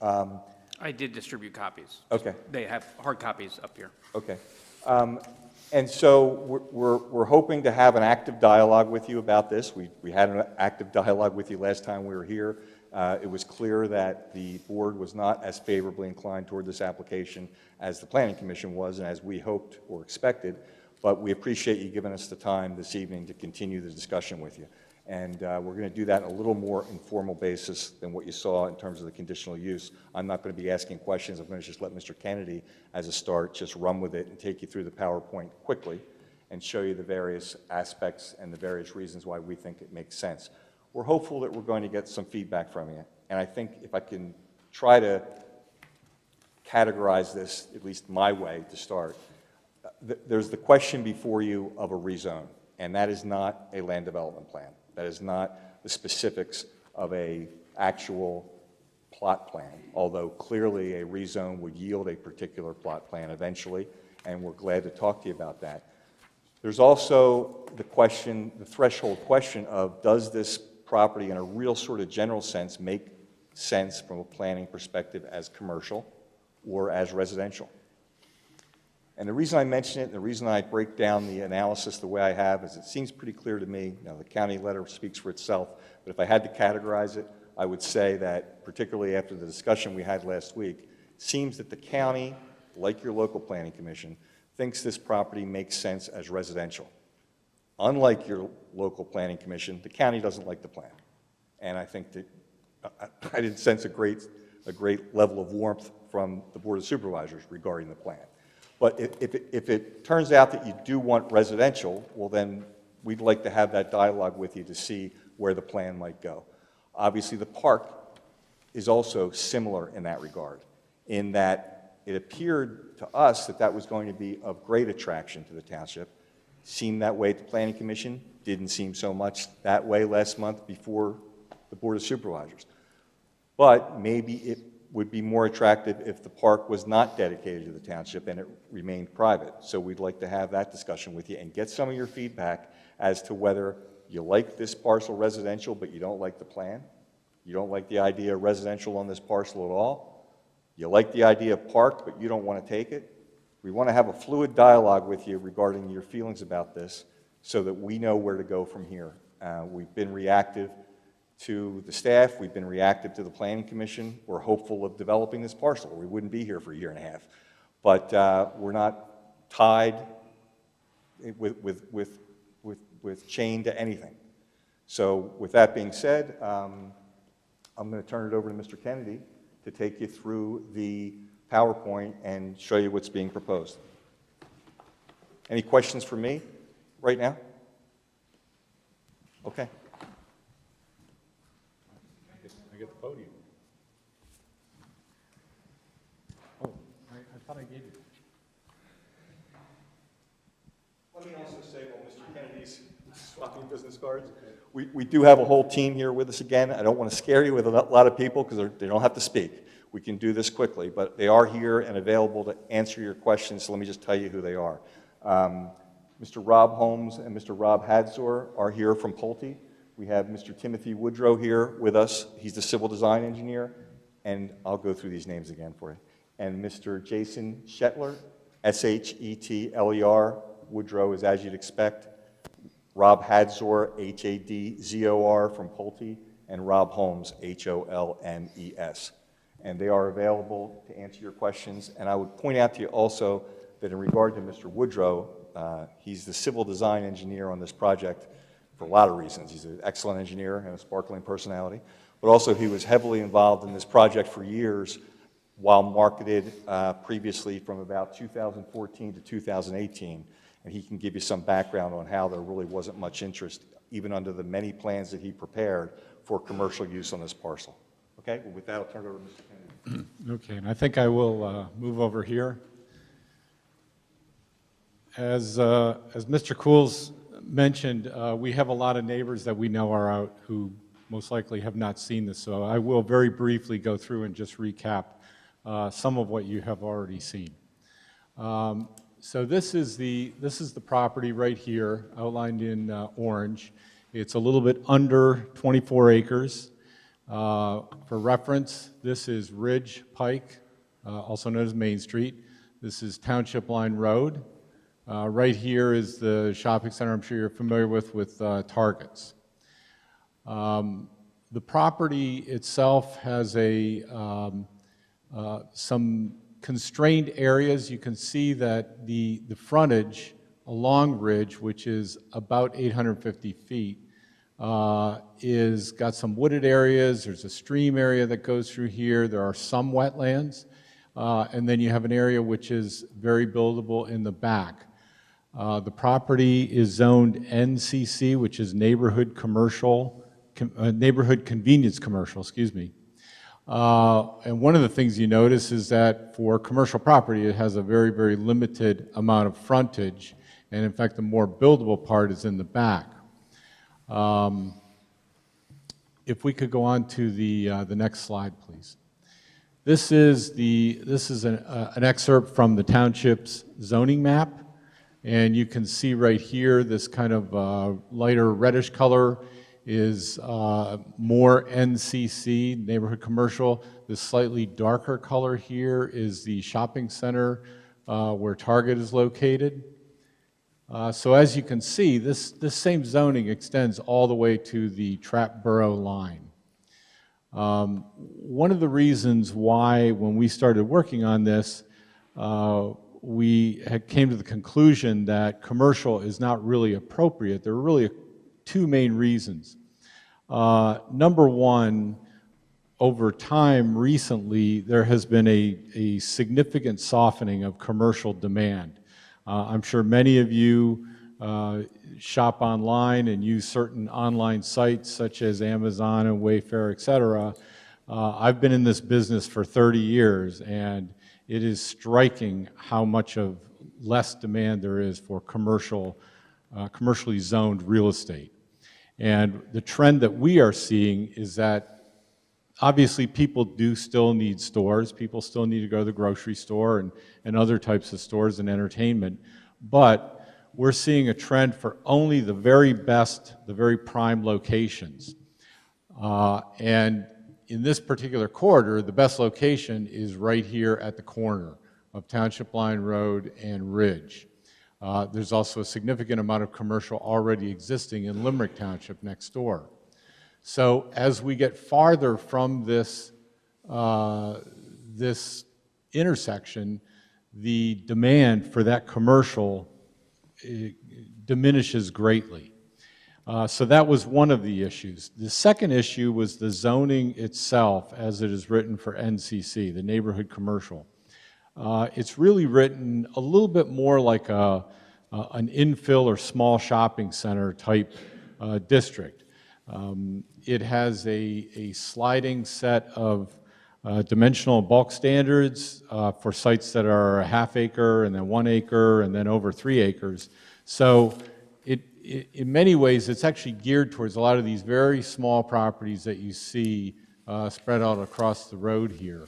[SPEAKER 15] I did distribute copies.
[SPEAKER 14] Okay.
[SPEAKER 15] They have hard copies up here.
[SPEAKER 14] Okay. And so we're hoping to have an active dialogue with you about this. We had an active dialogue with you last time we were here. It was clear that the board was not as favorably inclined toward this application as the Planning Commission was and as we hoped or expected, but we appreciate you giving us the time this evening to continue the discussion with you. And we're going to do that on a little more informal basis than what you saw in terms of the conditional use. I'm not going to be asking questions. I'm going to just let Mr. Kennedy, as a start, just run with it and take you through the PowerPoint quickly and show you the various aspects and the various reasons why we think it makes sense. We're hopeful that we're going to get some feedback from you. And I think if I can try to categorize this, at least my way to start, there's the question before you of a rezone, and that is not a land development plan. That is not the specifics of a actual plot plan, although clearly a rezone would yield a particular plot plan eventually, and we're glad to talk to you about that. There's also the question, the threshold question of, does this property in a real sort of general sense make sense from a planning perspective as commercial or as residential? And the reason I mention it, and the reason I break down the analysis the way I have, is it seems pretty clear to me. Now, the county letter speaks for itself, but if I had to categorize it, I would say that, particularly after the discussion we had last week, it seems that the county, like your local planning commission, thinks this property makes sense as residential. Unlike your local planning commission, the county doesn't like the plan. And I think that I didn't sense a great level of warmth from the Board of Supervisors regarding the plan. But if it turns out that you do want residential, well then we'd like to have that dialogue with you to see where the plan might go. Obviously the park is also similar in that regard, in that it appeared to us that that was going to be of great attraction to the township. Seemed that way at the Planning Commission, didn't seem so much that way last month before the Board of Supervisors. But maybe it would be more attractive if the park was not dedicated to the township and it remained private. So we'd like to have that discussion with you and get some of your feedback as to whether you like this parcel residential but you don't like the plan, you don't like the idea of residential on this parcel at all, you like the idea of park but you don't want to take it. We want to have a fluid dialogue with you regarding your feelings about this so that we know where to go from here. We've been reactive to the staff. We've been reactive to the Planning Commission. We're hopeful of developing this parcel. We wouldn't be here for a year and a half. But we're not tied with chain to anything. So with that being said, I'm going to turn it over to Mr. Kennedy to take you through the PowerPoint and show you what's being proposed. Any questions for me right now? Okay.
[SPEAKER 11] I get the podium. Oh, I thought I gave you.
[SPEAKER 14] Let me also say, while Mr. Kennedy's swapping business cards, we do have a whole team here with us again. I don't want to scare you with a lot of people because they don't have to speak. We can do this quickly, but they are here and available to answer your questions, so let me just tell you who they are. Mr. Rob Holmes and Mr. Rob Hadzor are here from Pulte. We have Mr. Timothy Woodrow here with us. He's the civil design engineer, and I'll go through these names again for you. And Mr. Jason Shetler, S-H-E-T-L-E-R. Woodrow is as you'd expect. Rob Hadzor, H-A-D-Z-O-R from Pulte, and Rob Holmes, H-O-L-M-E-S. And they are available to answer your questions. And I would point out to you also that in regard to Mr. Woodrow, he's the civil design engineer on this project for a lot of reasons. He's an excellent engineer and a sparkling personality, but also he was heavily involved in this project for years while marketed previously from about 2014 to 2018. And he can give you some background on how there really wasn't much interest, even under the many plans that he prepared, for commercial use on this parcel. Okay, well, with that, I'll turn it over to Mr. Kennedy.
[SPEAKER 11] Okay, and I think I will move over here. As Mr. Cools mentioned, we have a lot of neighbors that we know are out who most likely have not seen this, so I will very briefly go through and just recap some of what you have already seen. So this is the property right here, outlined in orange. It's a little bit under 24 acres. For reference, this is Ridge Pike, also known as Main Street. This is Township Line Road. Right here is the shopping center I'm sure you're familiar with Targets. The property itself has some constrained areas. You can see that the frontage along Ridge, which is about 850 feet, is got some wooded areas. There's a stream area that goes through here. There are some wetlands. And then you have an area which is very buildable in the back. The property is zoned NCC, which is neighborhood convenience commercial, excuse me. And one of the things you notice is that for commercial property, it has a very, very limited amount of frontage. And in fact, the more buildable part is in the back. If we could go on to the next slide, please. This is an excerpt from the township's zoning map. And you can see right here, this kind of lighter reddish color is more NCC, neighborhood commercial. This slightly darker color here is the shopping center where Target is located. So as you can see, this same zoning extends all the way to the Trap Borough line. One of the reasons why, when we started working on this, we came to the conclusion that commercial is not really appropriate. There are really two main reasons. Number one, over time recently, there has been a significant softening of commercial demand. I'm sure many of you shop online and use certain online sites such as Amazon and Wayfair, et cetera. I've been in this business for 30 years, and it is striking how much of less demand there is for commercially zoned real estate. And the trend that we are seeing is that obviously people do still need stores. People still need to go to the grocery store and other types of stores and entertainment. But we're seeing a trend for only the very best, the very prime locations. And in this particular corridor, the best location is right here at the corner of Township Line Road and Ridge. There's also a significant amount of commercial already existing in Limerick Township next door. So as we get farther from this intersection, the demand for that commercial diminishes greatly. So that was one of the issues. The second issue was the zoning itself as it is written for NCC, the neighborhood commercial. It's really written a little bit more like an infill or small shopping center type district. It has a sliding set of dimensional bulk standards for sites that are a half acre and then 1 acre and then over 3 acres. So in many ways, it's actually geared towards a lot of these very small properties that you see spread out across the road here.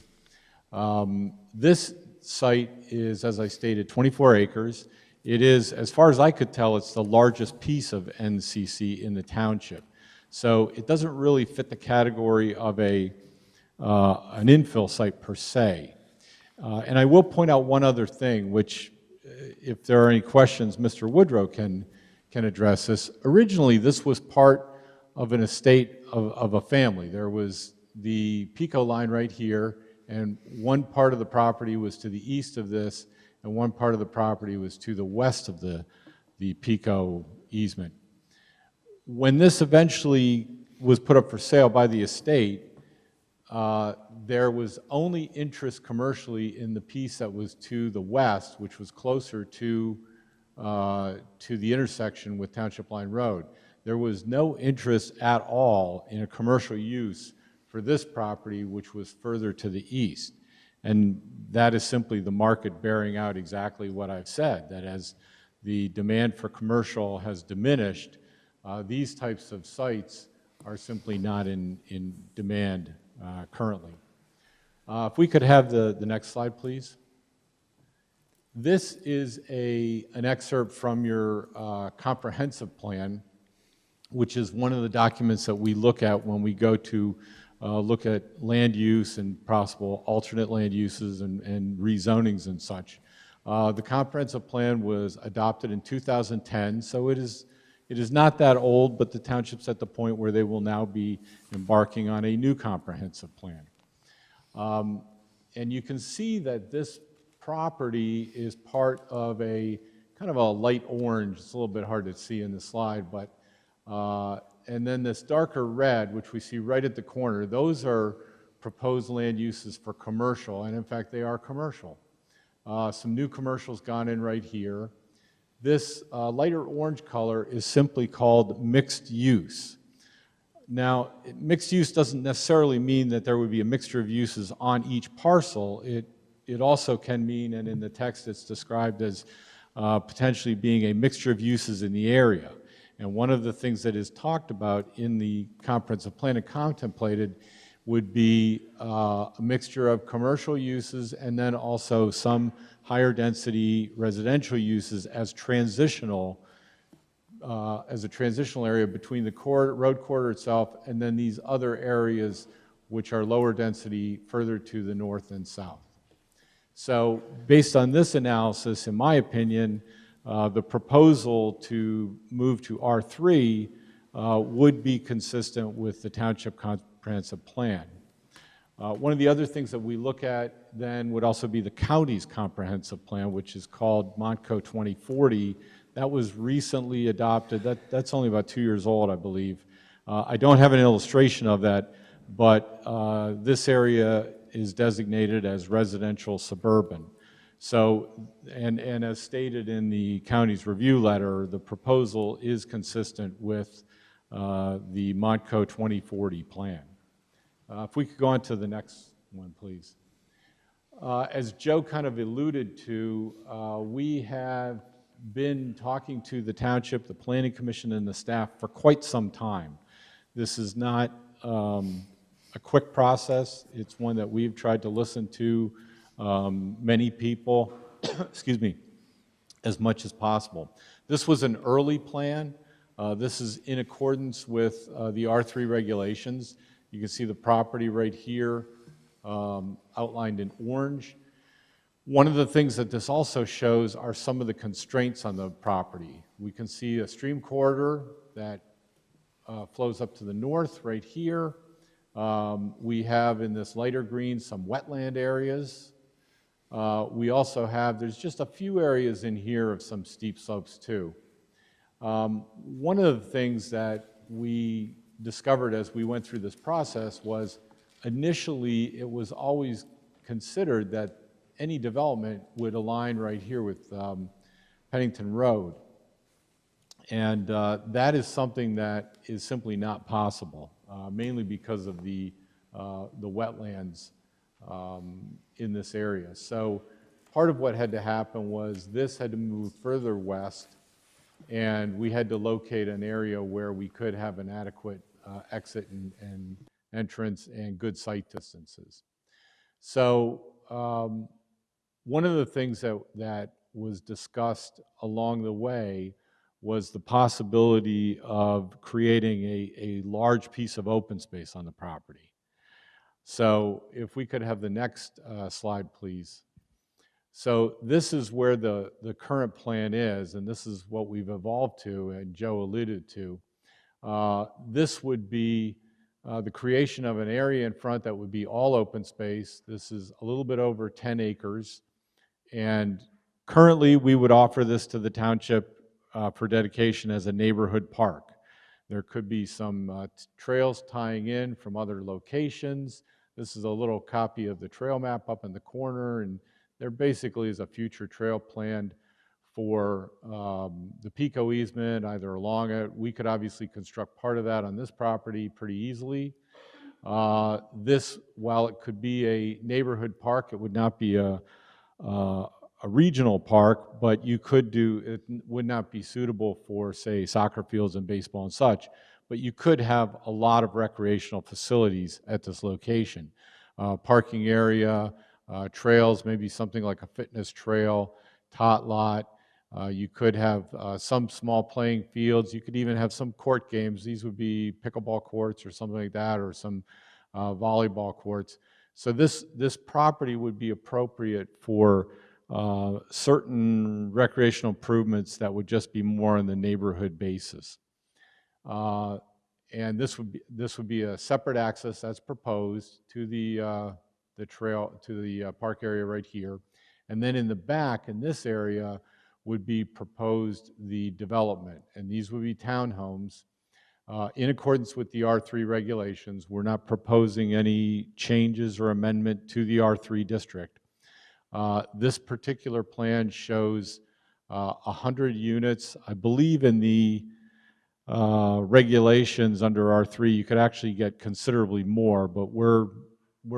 [SPEAKER 11] This site is, as I stated, 24 acres. It is, as far as I could tell, it's the largest piece of NCC in the township. So it doesn't really fit the category of an infill site per se. And I will point out one other thing, which, if there are any questions, Mr. Woodrow can address this. Originally, this was part of an estate of a family. There was the Pico line right here, and one part of the property was to the east of this, and one part of the property was to the west of the Pico easement. When this eventually was put up for sale by the estate, there was only interest commercially in the piece that was to the west, which was closer to the intersection with Township Line Road. There was no interest at all in a commercial use for this property, which was further to the east. And that is simply the market bearing out exactly what I've said, that as the demand for commercial has diminished, these types of sites are simply not in demand currently. If we could have the next slide, please. This is an excerpt from your comprehensive plan, which is one of the documents that we look at when we go to look at land use and possible alternate land uses and rezonings and such. The comprehensive plan was adopted in 2010, so it is not that old, but the township's at the point where they will now be embarking on a new comprehensive plan. And you can see that this property is part of a kind of a light orange. It's a little bit hard to see in the slide, but and then this darker red, which we see right at the corner, those are proposed land uses for commercial, and in fact they are commercial. Some new commercials gone in right here. This lighter orange color is simply called mixed use. Now, mixed use doesn't necessarily mean that there would be a mixture of uses on each parcel. It also can mean, and in the text it's described as potentially being a mixture of uses in the area. And one of the things that is talked about in the comprehensive plan and contemplated would be a mixture of commercial uses and then also some higher density residential uses as transitional, as a transitional area between the road corridor itself and then these other areas which are lower density further to the north and south. So based on this analysis, in my opinion, the proposal to move to R3 would be consistent with the township comprehensive plan. One of the other things that we look at then would also be the county's comprehensive plan, which is called Montco 2040. That was recently adopted. That's only about 2 years old, I believe. I don't have an illustration of that, but this area is designated as residential suburban. So, and as stated in the county's review letter, the proposal is consistent with the Montco 2040 plan. If we could go on to the next one, please. As Joe kind of alluded to, we have been talking to the township, the planning commission, and the staff for quite some time. This is not a quick process. It's one that we've tried to listen to many people, excuse me, as much as possible. This was an early plan. This is in accordance with the R3 regulations. You can see the property right here outlined in orange. One of the things that this also shows are some of the constraints on the property. We can see a stream corridor that flows up to the north right here. We have in this lighter green some wetland areas. We also have, there's just a few areas in here of some steep slopes too. One of the things that we discovered as we went through this process was initially it was always considered that any development would align right here with Pennington Road. And that is something that is simply not possible, mainly because of the wetlands in this area. So part of what had to happen was this had to move further west, and we had to locate an area where we could have an adequate exit and entrance and good sight distances. So one of the things that was discussed along the way was the possibility of creating a large piece of open space on the property. So if we could have the next slide, please. So this is where the current plan is, and this is what we've evolved to, and Joe alluded to. This would be the creation of an area in front that would be all open space. This is a little bit over 10 acres. And currently, we would offer this to the township for dedication as a neighborhood park. There could be some trails tying in from other locations. This is a little copy of the trail map up in the corner, and there basically is a future trail planned for the Pico easement, either along it. We could obviously construct part of that on this property pretty easily.
[SPEAKER 16] This, while it could be a neighborhood park, it would not be a regional park, but you could do, it would not be suitable for, say, soccer fields and baseball and such, but you could have a lot of recreational facilities at this location. Parking area, trails, maybe something like a fitness trail, tot lot. You could have some small playing fields. You could even have some court games. These would be pickleball courts or something like that, or some volleyball courts. So this property would be appropriate for certain recreational improvements that would just be more on the neighborhood basis. And this would be a separate access that's proposed to the trail, to the park area right here. And then in the back, in this area, would be proposed the development. And these would be townhomes. In accordance with the R3 regulations, we're not proposing any changes or amendment to the R3 district. This particular plan shows 100 units. I believe in the regulations under R3, you could actually get considerably more, but we're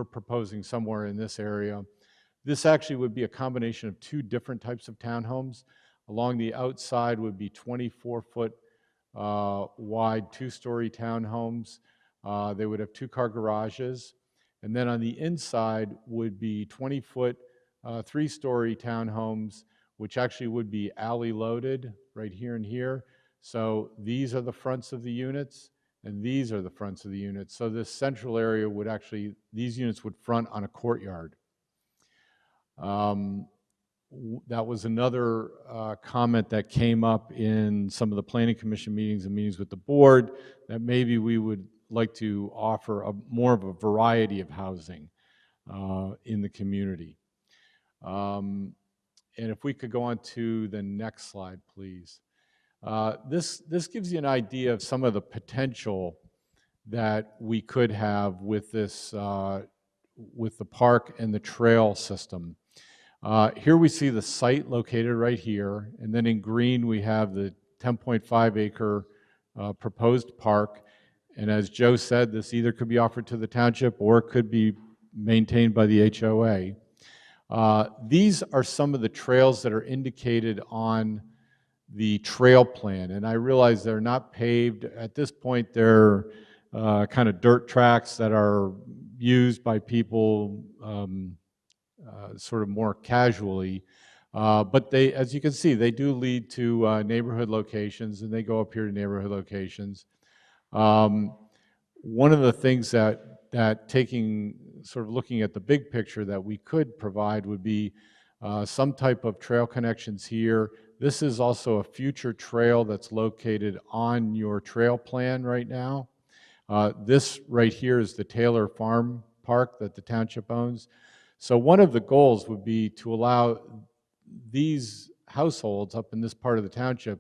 [SPEAKER 16] proposing somewhere in this area. This actually would be a combination of two different types of townhomes. Along the outside would be 24-foot wide two-story townhomes. They would have two-car garages. And then on the inside would be 20-foot three-story townhomes, which actually would be alley-loaded right here and here. So these are the fronts of the units, and these are the fronts of the units. So this central area would actually, these units would front on a courtyard. That was another comment that came up in some of the Planning Commission meetings and meetings with the board, that maybe we would like to offer more of a variety of housing in the community. And if we could go on to the next slide, please. This gives you an idea of some of the potential that we could have with this, with the park and the trail system. Here we see the site located right here, and then in green we have the 10.5 acre proposed park. And as Joe said, this either could be offered to the township or it could be maintained by the HOA. These are some of the trails that are indicated on the trail plan, and I realize they're not paved. At this point, they're kind of dirt tracks that are used by people sort of more casually. But they, as you can see, they do lead to neighborhood locations, and they go up here to neighborhood locations. One of the things that taking, sort of looking at the big picture that we could provide would be some type of trail connections here. This is also a future trail that's located on your trail plan right now. This right here is the Taylor Farm Park that the township owns. So one of the goals would be to allow these households up in this part of the township,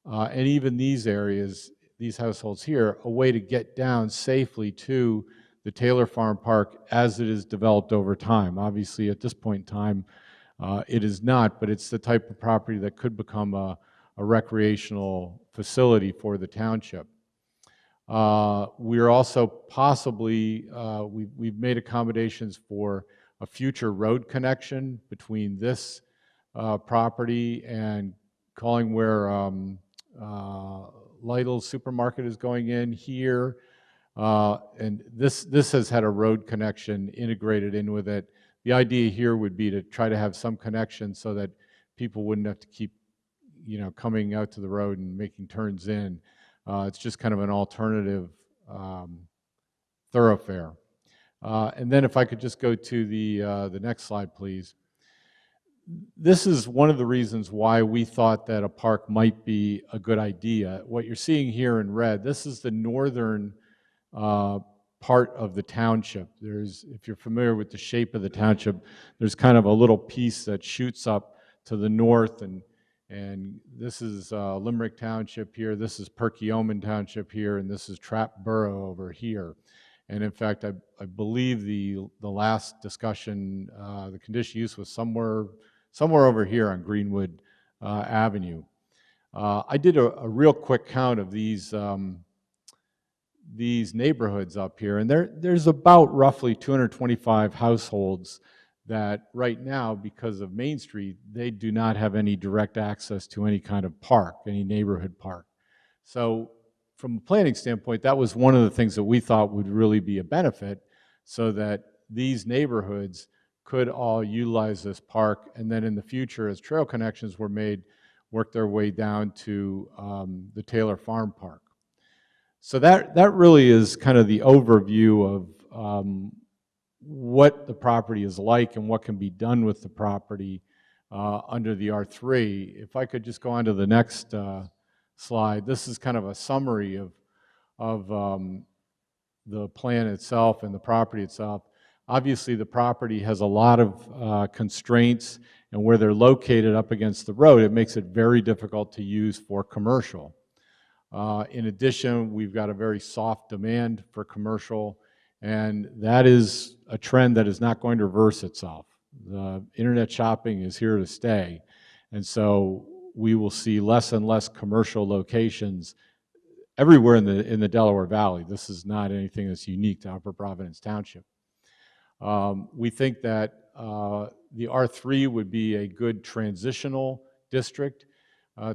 [SPEAKER 16] and even these areas, these households here, a way to get down safely to the Taylor Farm Park as it is developed over time. Obviously, at this point in time, it is not, but it's the type of property that could become a recreational facility for the township. We're also possibly, we've made accommodations for a future road connection between this property and calling where Lidl's supermarket is going in here. And this has had a road connection integrated in with it. The idea here would be to try to have some connection so that people wouldn't have to keep, coming out to the road and making turns in. It's just kind of an alternative thoroughfare. And then if I could just go to the next slide, please. This is one of the reasons why we thought that a park might be a good idea. What you're seeing here in red, this is the northern part of the township. There's, if you're familiar with the shape of the township, there's kind of a little piece that shoots up to the north, and this is Limerick Township here, this is Perkiomen Township here, and this is Trapp Borough over here. And in fact, I believe the last discussion, the conditional use was somewhere over here on Greenwood Avenue. I did a real quick count of these these neighborhoods up here, and there's about roughly 225 households that right now, because of Main Street, they do not have any direct access to any kind of park, any neighborhood park. So from a planning standpoint, that was one of the things that we thought would really be a benefit, so that these neighborhoods could all utilize this park, and then in the future, as trail connections were made, work their way down to the Taylor Farm Park. So that really is kind of the overview of what the property is like and what can be done with the property under the R3. If I could just go on to the next slide. This is kind of a summary of the plan itself and the property itself. Obviously, the property has a lot of constraints, and where they're located up against the road, it makes it very difficult to use for commercial. In addition, we've got a very soft demand for commercial, and that is a trend that is not going to reverse itself. The internet shopping is here to stay, and so we will see less and less commercial locations everywhere in the Delaware Valley. This is not anything that's unique to Upper Providence Township. We think that the R3 would be a good transitional district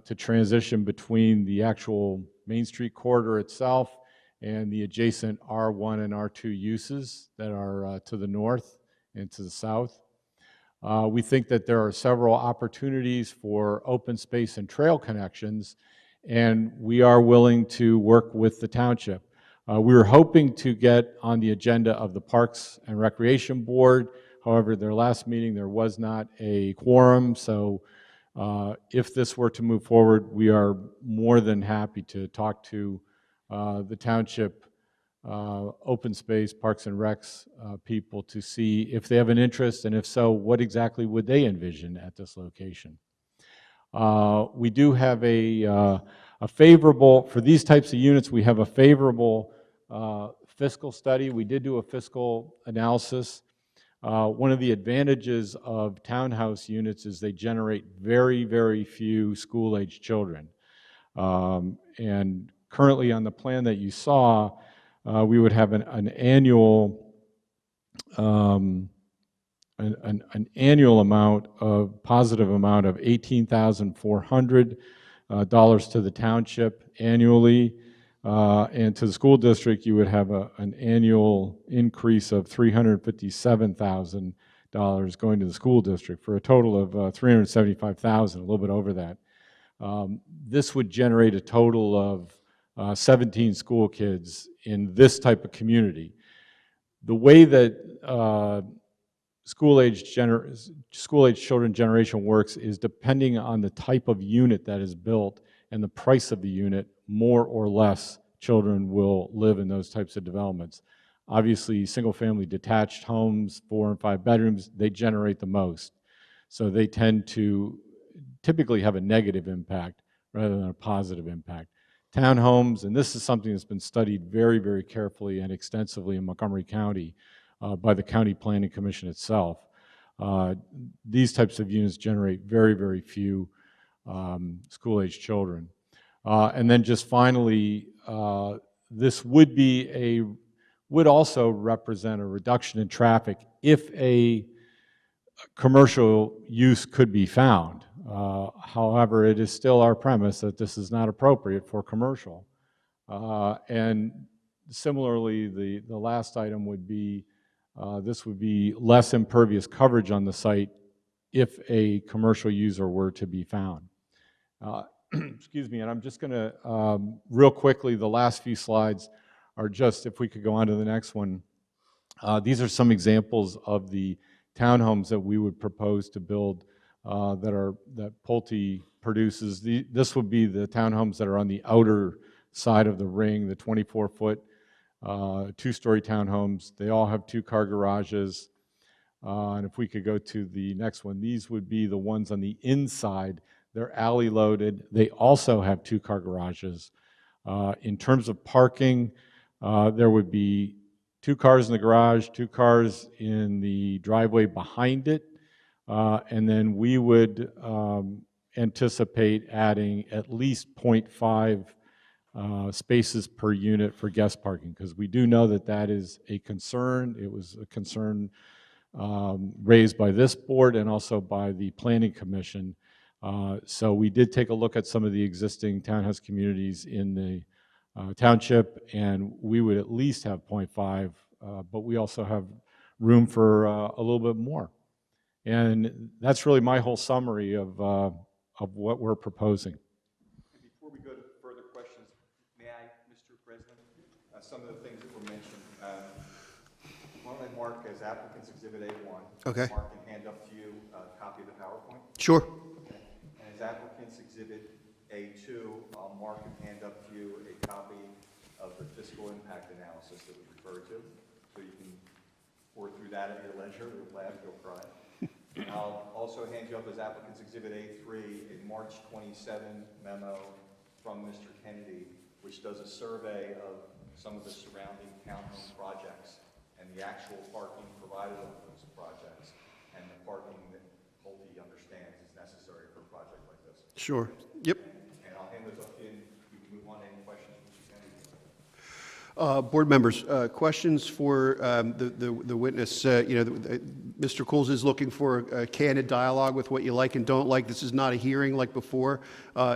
[SPEAKER 16] to transition between the actual Main Street corridor itself and the adjacent R1 and R2 uses that are to the north and to the south. We think that there are several opportunities for open space and trail connections, and we are willing to work with the township. We were hoping to get on the agenda of the Parks and Recreation Board. However, their last meeting, there was not a quorum, so if this were to move forward, we are more than happy to talk to the township open space, Parks and Recs people to see if they have an interest, and if so, what exactly would they envision at this location. We do have a favorable, for these types of units, we have a favorable fiscal study. We did do a fiscal analysis. One of the advantages of townhouse units is they generate very, very few school-age children. And currently on the plan that you saw, we would have an annual annual amount of, positive amount of $18,400 to the township annually, and to the school district you would have an annual increase of $357,000 going to the school district for a total of $375,000, a little bit over that. This would generate a total of 17 school kids in this type of community. The way that school-age children generation works is depending on the type of unit that is built and the price of the unit, more or less children will live in those types of developments. Obviously, single-family detached homes, 4 and 5 bedrooms, they generate the most. So they tend to typically have a negative impact rather than a positive impact. Townhomes, and this is something that's been studied very, very carefully and extensively in Montgomery County by the County Planning Commission itself. These types of units generate very, very few school-age children. And then just finally, this would also represent a reduction in traffic if a commercial use could be found. However, it is still our premise that this is not appropriate for commercial. And similarly, the last item would be, this would be less impervious coverage on the site if a commercial user were to be found. Excuse me, and I'm just going to, real quickly, the last few slides are just, if we could go on to the next one. These are some examples of the townhomes that we would propose to build that Pulte produces. This would be the townhomes that are on the outer side of the ring, the 24-foot, 2-story townhomes. They all have 2-car garages. And if we could go to the next one, these would be the ones on the inside. They're alley loaded. They also have 2-car garages. In terms of parking, there would be 2 cars in the garage, 2 cars in the driveway behind it, and then we would anticipate adding at least 0.5 spaces per unit for guest parking, because we do know that that is a concern. It was a concern raised by this board and also by the Planning Commission. So we did take a look at some of the existing townhouse communities in the township, and we would at least have 0.5, but we also have room for a little bit more. And that's really my whole summary of what we're proposing.
[SPEAKER 14] Before we go to further questions, may I, Mr. President, some of the things that were mentioned. Why don't I mark as applicants exhibit A1.
[SPEAKER 6] Okay.
[SPEAKER 14] Mark and hand up to you a copy of the PowerPoint.
[SPEAKER 6] Sure.
[SPEAKER 14] Okay. And as applicants exhibit A2, I'll mark and hand up to you a copy of the fiscal impact analysis that we referred to. So you can pour through that at your leisure, or laugh, you'll cry. And I'll also hand you up as applicants exhibit A3 a March 27 memo from Mr. Kennedy, which does a survey of some of the surrounding townhome projects and the actual parking provided on those projects and the parking that Pulte understands is necessary for a project like this.
[SPEAKER 6] Sure. Yep.
[SPEAKER 14] And I'll hand those up to you, and you can move on to any questions Mr. Kennedy.
[SPEAKER 6] Board members, questions for the witness. Mr. Coles is looking for a candid dialogue with what you like and don't like. This is not a hearing like before.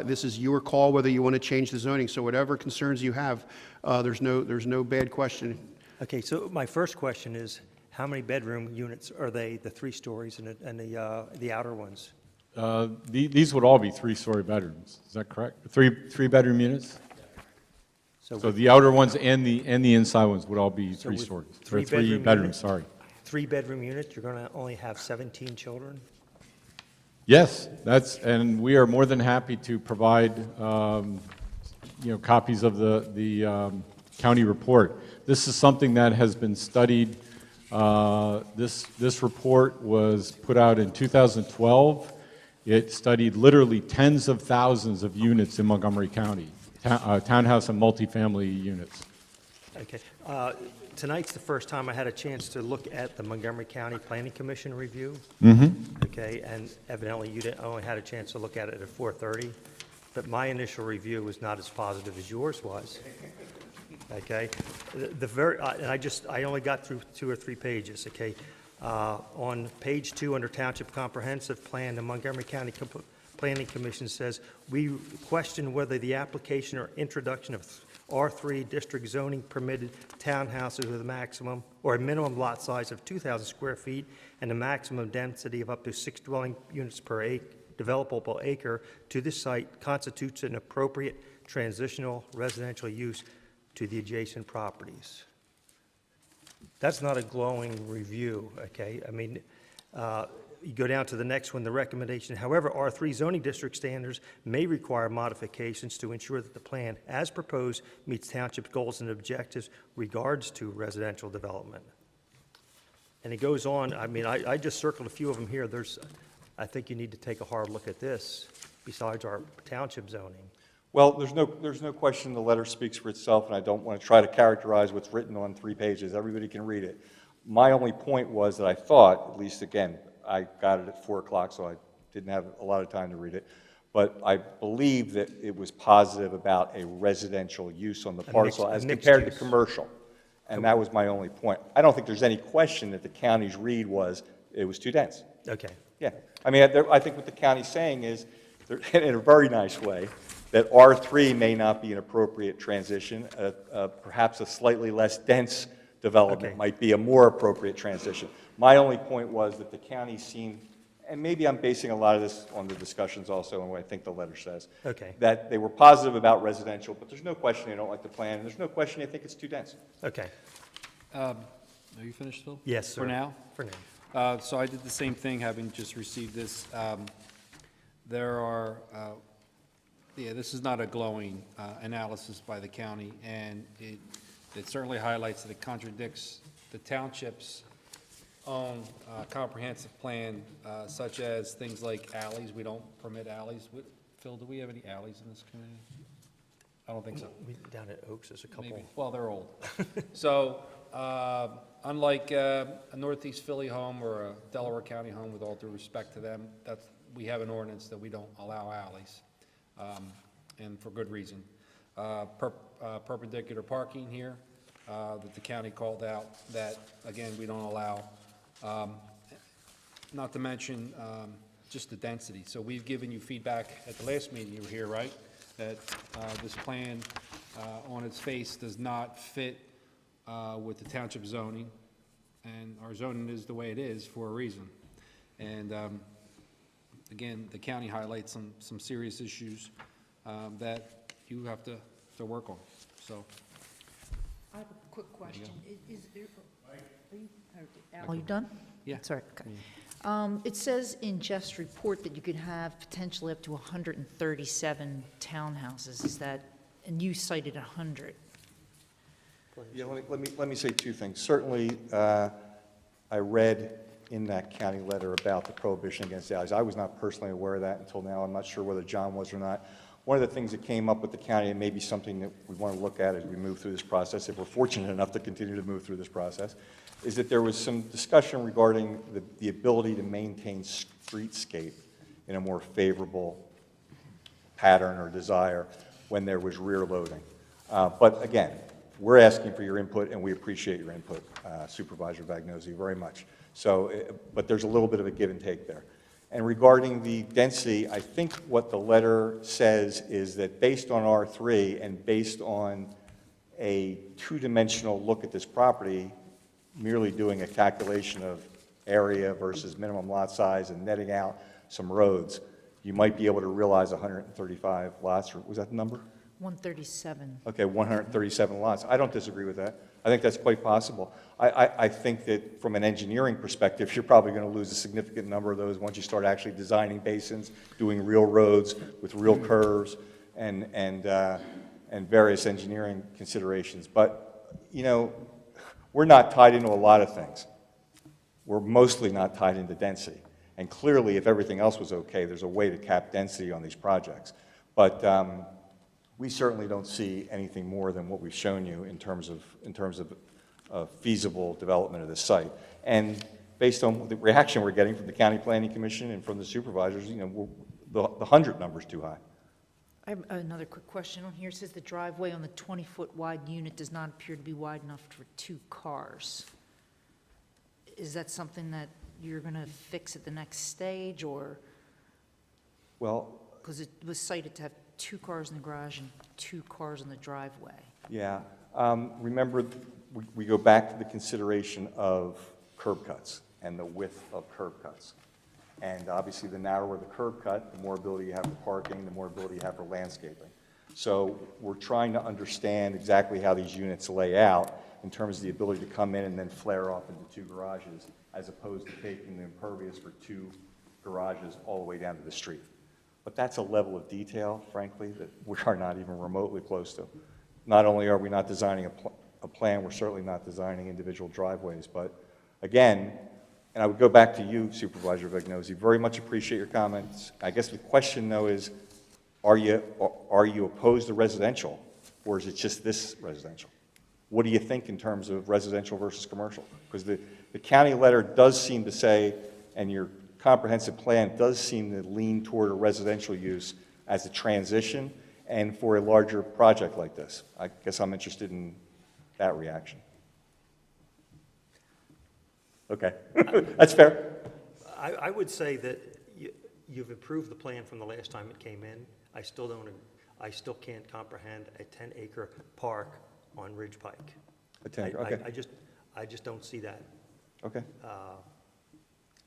[SPEAKER 6] This is your call whether you want to change the zoning. So whatever concerns you have, there's no bad question.
[SPEAKER 10] Okay, so my first question is, how many bedroom units are they, the 3 stories and the outer ones?
[SPEAKER 16] These would all be 3-story bedrooms. Is that correct? Three-bedroom units? So the outer ones and the inside ones would all be 3 stories. Or 3 bedrooms, sorry.
[SPEAKER 10] 3-bedroom units, you're going to only have 17 children?
[SPEAKER 16] Yes, and we are more than happy to provide, copies of the county report. This is something that has been studied. This report was put out in 2012. It studied literally tens of thousands of units in Montgomery County, townhouse and multifamily units.
[SPEAKER 10] Okay. Tonight's the first time I had a chance to look at the Montgomery County Planning Commission review.
[SPEAKER 16] Mm-hmm.
[SPEAKER 10] Okay, and evidently you only had a chance to look at it at 4:30, but my initial review was not as positive as yours was. Okay, I only got through 2 or 3 pages. Okay, on page 2 under Township Comprehensive Plan, the Montgomery County Planning Commission says we question whether the application or introduction of R3 district zoning permitted townhouses with a maximum or a minimum lot size of 2,000 square feet and a maximum density of up to 6 dwelling units per developable acre to this site constitutes an appropriate transitional residential use to the adjacent properties. That's not a glowing review, okay? I mean, you go down to the next one, the recommendation. However, R3 zoning district standards may require modifications to ensure that the plan, as proposed, meets township goals and objectives regards to residential development. And it goes on. I mean, I just circled a few of them here. I think you need to take a hard look at this besides our township zoning.
[SPEAKER 14] Well, there's no question the letter speaks for itself, and I don't want to try to characterize what's written on 3 pages. Everybody can read it. My only point was that I thought, at least again, I got it at 4 o'clock, so I didn't have a lot of time to read it, but I believe that it was positive about a residential use on the parcel as compared to commercial, and that was my only point. I don't think there's any question that the county's read was it was too dense.
[SPEAKER 10] Okay.
[SPEAKER 14] Yeah. I mean, I think what the county's saying is, in a very nice way, that R3 may not be an appropriate transition. Perhaps a slightly less dense development might be a more appropriate transition. My only point was that the county seemed, and maybe I'm basing a lot of this on the discussions also and what I think the letter says, that they were positive about residential, but there's no question they don't like the plan, and there's no question they think it's too dense.
[SPEAKER 10] Okay.
[SPEAKER 4] Are you finished, Phil?
[SPEAKER 10] Yes, sir.
[SPEAKER 4] For now?
[SPEAKER 10] For now.
[SPEAKER 4] So I did the same thing, having just received this. There are, this is not a glowing analysis by the county, and it certainly highlights that it contradicts the township's own comprehensive plan, such as things like alleys. We don't permit alleys. Phil, do we have any alleys in this community? I don't think so.
[SPEAKER 10] Down at Oaks, there's a couple.
[SPEAKER 4] Maybe. Well, they're old. So unlike a Northeast Philly home or a Delaware County home, with all due respect to them, we have an ordinance that we don't allow alleys, and for good reason. perpendicular parking here that the county called out that, again, we don't allow. Not to mention just the density. So we've given you feedback at the last meeting you were here, right? That this plan on its face does not fit with the township zoning, and our zoning is the way it is for a reason. And again, the county highlights some serious issues that you have to work on. So.
[SPEAKER 3] I have a quick question. Are you done?
[SPEAKER 4] Yeah.
[SPEAKER 3] Sorry. Okay. It says in Jeff's report that you could have potentially up to 137 townhouses. Is that, and you cited 100.
[SPEAKER 14] Yeah, let me say two things. Certainly, I read in that county letter about the prohibition against alleys. I was not personally aware of that until now. I'm not sure whether John was or not. One of the things that came up with the county, and maybe something that we want to look at as we move through this process, if we're fortunate enough to continue to move through this process, is that there was some discussion regarding the ability to maintain streetscape in a more favorable pattern or desire when there was rear loading. But again, we're asking for your input, and we appreciate your input, Supervisor Vagnozzi, very much. So, but there's a little bit of a give and take there. And regarding the density, I think what the letter says is that based on R3 and based on a two-dimensional look at this property, merely doing a calculation of area versus minimum lot size and netting out some roads, you might be able to realize 135 lots, or was that the number?
[SPEAKER 3] 137.
[SPEAKER 14] Okay, 137 lots. I don't disagree with that. I think that's quite possible. I think that from an engineering perspective, you're probably going to lose a significant number of those once you start actually designing basins, doing real roads with real curves and various engineering considerations. But, you know, we're not tied into a lot of things. We're mostly not tied into density. And clearly, if everything else was okay, there's a way to cap density on these projects. But we certainly don't see anything more than what we've shown you in terms of feasible development of this site. And based on the reaction we're getting from the County Planning Commission and from the supervisors, you know, the 100 number is too high.
[SPEAKER 3] I have another quick question on here. It says the driveway on the 20-foot wide unit does not appear to be wide enough for 2 cars. Is that something that you're going to fix at the next stage, or?
[SPEAKER 14] Well,
[SPEAKER 3] because it was cited to have 2 cars in the garage and 2 cars in the driveway.
[SPEAKER 14] yeah. Remember, we go back to the consideration of curb cuts and the width of curb cuts. And obviously, the narrower the curb cut, the more ability you have for parking, the more ability you have for landscaping. So we're trying to understand exactly how these units lay out in terms of the ability to come in and then flare off into 2 garages, as opposed to taking the impervious for 2 garages all the way down to the street. But that's a level of detail, frankly, that we are not even remotely close to. Not only are we not designing a plan, we're certainly not designing individual driveways. But again, and I would go back to you, Supervisor Vagnozzi, very much appreciate your comments. I guess the question, though, is are you opposed to residential, or is it just this residential? What do you think in terms of residential versus commercial? Because the county letter does seem to say, and your comprehensive plan does seem to lean toward a residential use as a transition and for a larger project like this. I guess I'm interested in that reaction. Okay, that's fair.
[SPEAKER 10] I would say that you've improved the plan from the last time it came in. I still can't comprehend a 10-acre park on Ridge Pike.
[SPEAKER 14] A 10-acre, okay.
[SPEAKER 10] I just don't see that.
[SPEAKER 14] Okay.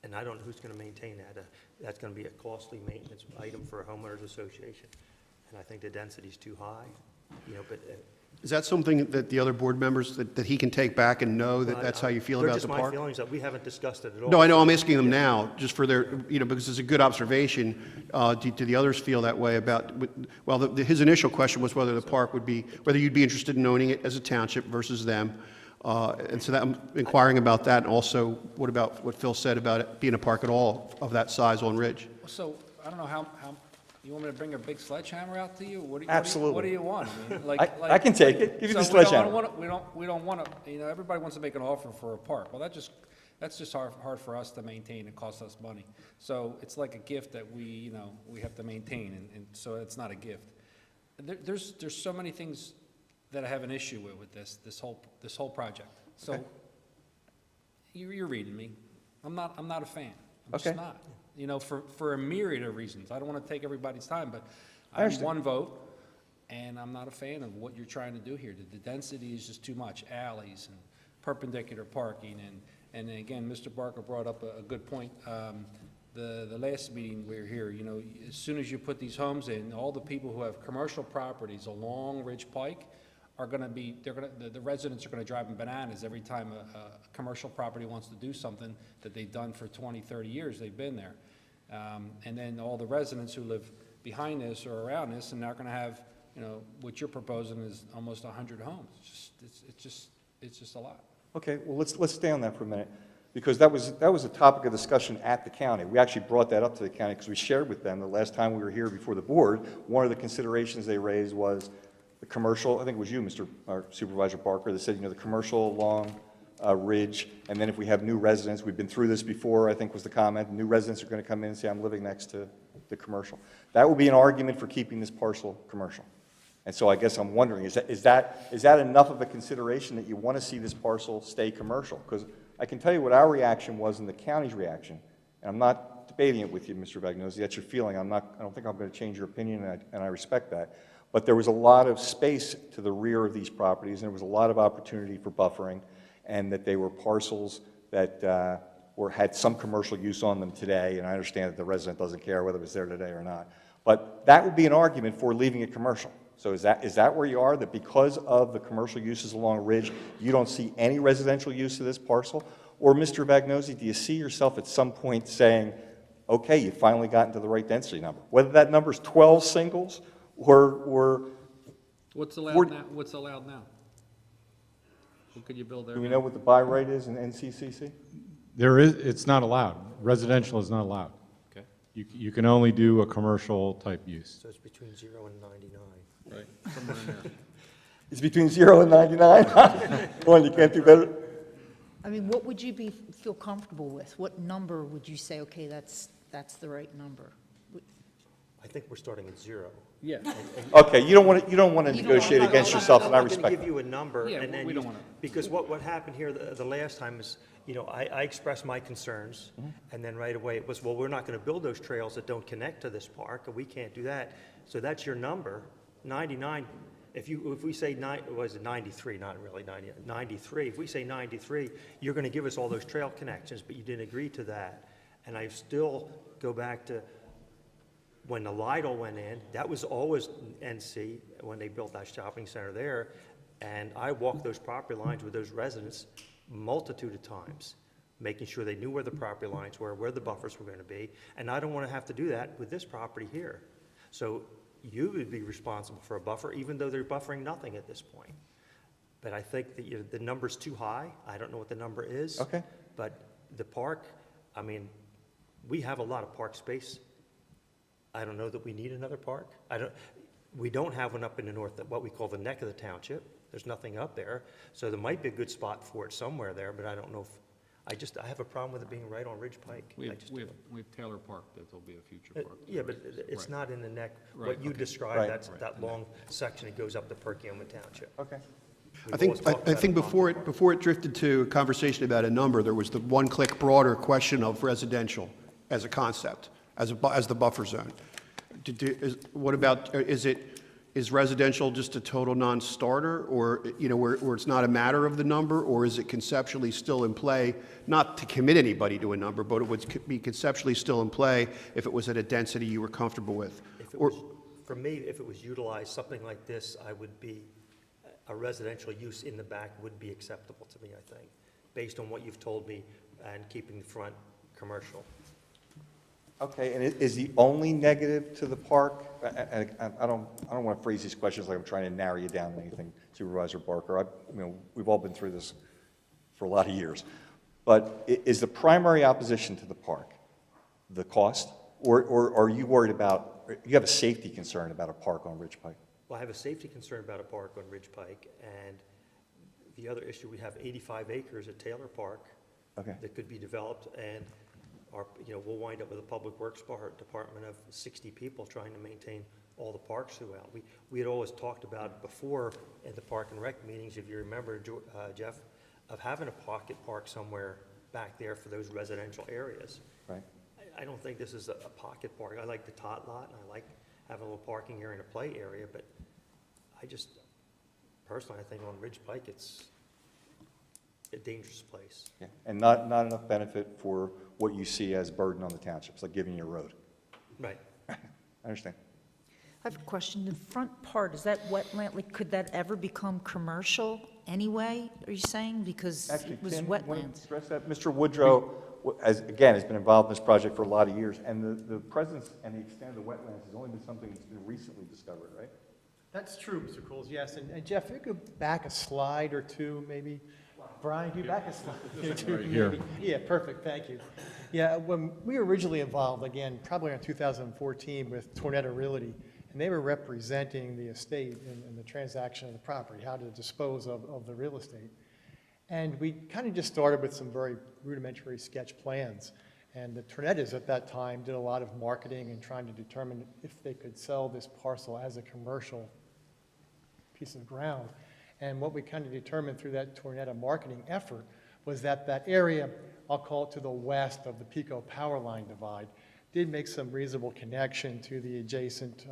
[SPEAKER 10] And I don't know who's going to maintain that. That's going to be a costly maintenance item for a homeowners association. And I think the density's too high, you know, but.
[SPEAKER 6] Is that something that the other board members, that he can take back and know that that's how you feel about the
[SPEAKER 10] They're just my
[SPEAKER 6] park?
[SPEAKER 10] feelings that we haven't discussed it at all.
[SPEAKER 6] No, I know, I'm asking them now, just for their, you know, because it's a good observation. Do the others feel that way about, well, his initial question was whether the park would be, whether you'd be interested in owning it as a township versus them. And so that, I'm inquiring about that, and also, what about what Phil said about it being a park at all of that size on Ridge?
[SPEAKER 4] So, I don't know how you want me to bring a big sledgehammer out to you?
[SPEAKER 14] Absolutely.
[SPEAKER 4] What do you want? I mean,
[SPEAKER 14] I can take it. Give you the sledgehammer.
[SPEAKER 4] We don't want to, you know, everybody wants to make an offer for a park. Well, that's just hard for us to maintain. It costs us money. So it's like a gift that we have to maintain, and so it's not a gift. there's so many things that I have an issue with this whole project. So,
[SPEAKER 14] Okay.
[SPEAKER 4] you're reading me. I'm not a fan. I'm
[SPEAKER 14] Okay.
[SPEAKER 4] just not. You know, for a myriad of reasons. I don't want to take everybody's time, but
[SPEAKER 14] I
[SPEAKER 4] I have
[SPEAKER 14] understand.
[SPEAKER 4] one vote, and I'm not a fan of what you're trying to do here. The density is just too much, alleys and perpendicular parking, and again, Mr. Barker brought up a good point. The last meeting we were here, you know, as soon as you put these homes in, all the people who have commercial properties along Ridge Pike are gonna be, the residents are gonna drive them bananas every time a commercial property wants to do something that they've done for 20, 30 years, they've been there. And then all the residents who live behind this or around this, and they're gonna have, you know, what you're proposing is almost 100 homes. It's just a lot.
[SPEAKER 14] Okay, well, let's stay on that for a minute, because that was a topic of discussion at the county. We actually brought that up to the county because we shared with them the last time we were here before the board. One of the considerations they raised was the commercial, I think it was you, Mr. or Supervisor Barker, that said, you know, the commercial along Ridge, and then if we have new residents, we've been through this before, I think was the comment, new residents are going to come in and say, I'm living next to the commercial. That would be an argument for keeping this parcel commercial. And so I guess I'm wondering, is that enough of a consideration that you want to see this parcel stay commercial? Because I can tell you what our reaction was and the county's reaction, and I'm not debating it with you, Mr. Vagnozzi, that's your feeling. I don't think I'm going to change your opinion, and I respect that. But there was a lot of space to the rear of these properties, and there was a lot of opportunity for buffering, and that they were parcels that had some commercial use on them today, and I understand that the resident doesn't care whether it's there today or not. But that would be an argument for leaving it commercial. So is that where you are, that because of the commercial uses along Ridge, you don't see any residential use of this parcel? Or, Mr. Vagnozzi, do you see yourself at some point saying, okay, you finally got into the right density number? Whether that number is 12 singles or
[SPEAKER 4] What's allowed now? What's allowed now? What could you build there?
[SPEAKER 14] do we
[SPEAKER 4] now?
[SPEAKER 14] know what the buy rate is in NCCC?
[SPEAKER 16] It's not allowed. Residential is not allowed.
[SPEAKER 4] Okay.
[SPEAKER 16] You can only do a commercial type use.
[SPEAKER 10] So it's between 0 and 99.
[SPEAKER 4] Right, somewhere in there.
[SPEAKER 14] It's between 0 and 99? Come on, you can't do better?
[SPEAKER 3] I mean, what would you feel comfortable with? What number would you say, okay, that's the right number?
[SPEAKER 10] I think we're starting at 0.
[SPEAKER 4] Yeah.
[SPEAKER 14] Okay, you don't want to
[SPEAKER 3] You don't
[SPEAKER 14] negotiate
[SPEAKER 3] wanna-
[SPEAKER 14] against yourself, and I
[SPEAKER 10] I'm not going
[SPEAKER 14] respect
[SPEAKER 10] to give
[SPEAKER 14] that.
[SPEAKER 10] you a number,
[SPEAKER 4] Yeah,
[SPEAKER 10] and then
[SPEAKER 4] we don't wanna-
[SPEAKER 10] because what happened here the last time is, you know, I expressed my concerns, and then right away it was, well, we're not going to build those trails that don't connect to this park, and we can't do that. So that's your number, 99. If we say 93, not really 90, 93. If we say 93, you're going to give us all those trail connections, but you didn't agree to that. And I still go back to when the Lidl went in, that was always NC when they built that shopping center there. And I walked those property lines with those residents multitude of times, making sure they knew where the property lines were, where the buffers were going to be. And I don't want to have to do that with this property here. So you would be responsible for a buffer, even though they're buffering nothing at this point. But I think that the number's too high. I don't know what the number is.
[SPEAKER 14] Okay.
[SPEAKER 10] But the park, I mean, we have a lot of park space. I don't know that we need another park. We don't have one up in the north, what we call the neck of the township. There's nothing up there. So there might be a good spot for it somewhere there, but I don't know if, I have a problem with it being right on Ridge Pike.
[SPEAKER 4] We
[SPEAKER 10] I
[SPEAKER 4] have
[SPEAKER 10] just do.
[SPEAKER 4] Taylor Park, that'll be a future park.
[SPEAKER 10] Yeah, but it's
[SPEAKER 4] Right.
[SPEAKER 10] not in the neck.
[SPEAKER 4] Right,
[SPEAKER 10] What you
[SPEAKER 4] okay.
[SPEAKER 10] described,
[SPEAKER 14] Right.
[SPEAKER 10] that's that long section that goes up to Perkiomen Township.
[SPEAKER 14] Okay.
[SPEAKER 6] I think before it drifted to a conversation about a number, there was the one-click broader question of residential as a concept, as the buffer zone. What about, is residential just a total non-starter, or, you know, where it's not a matter of the number, or is it conceptually still in play, not to commit anybody to a number, but it would be conceptually still in play if it was at a density you were comfortable with?
[SPEAKER 10] For me, if it was utilized, something like this, a residential use in the back would be acceptable to me, I think, based on what you've told me, and keeping the front commercial.
[SPEAKER 14] Okay, and is the only negative to the park, and I don't want to phrase these questions like I'm trying to narrow you down to anything, Supervisor Barker. We've all been through this for a lot of years. But is the primary opposition to the park the cost, or are you worried about, you have a safety concern about a park on Ridge Pike?
[SPEAKER 10] Well, I have a safety concern about a park on Ridge Pike, and the other issue, we have 85 acres at Taylor Park that could be developed, and we'll wind up with a public works department of 60 people trying to maintain all the parks throughout. We had always talked about before in the Park and Rec meetings, if you remember, Jeff, of having a pocket park somewhere back there for those residential areas.
[SPEAKER 14] Right.
[SPEAKER 10] I don't think this is a pocket park. I like the tot lot, and I like having a little parking area and a play area, but I just, personally, I think on Ridge Pike, it's a dangerous place.
[SPEAKER 14] Yeah, and not enough benefit for what you see as burden on the townships, like giving you a road.
[SPEAKER 10] Right.
[SPEAKER 14] I understand.
[SPEAKER 3] I have a question. The front part, is that wetland, like, could that ever become commercial anyway, are you saying? Because
[SPEAKER 14] Actually,
[SPEAKER 3] it was
[SPEAKER 14] Tim, want to
[SPEAKER 3] wetlands.
[SPEAKER 14] address that? Mr. Woodrow, again, has been involved in this project for a lot of years, and the presence and the extent of the wetlands has only been something that's been recently discovered, right?
[SPEAKER 8] That's true, Mr. Coles, yes. And Jeff, if you go back a slide or two, maybe. Brian, can you back a slide or two?
[SPEAKER 16] Right here.
[SPEAKER 8] maybe? Yeah, perfect, thank you. Yeah, when we were originally involved, again, probably in 2014 with Tornado Realty, and they were representing the estate in the transaction of the property, how to dispose of the real estate. And we kind of just started with some very rudimentary sketch plans. And the Tornados at that time did a lot of marketing and trying to determine if they could sell this parcel as a commercial piece of ground. And what we kind of determined through that Tornado marketing effort was that that area, I'll call it to the west of the Pico power line divide, did make some reasonable connection to the adjacent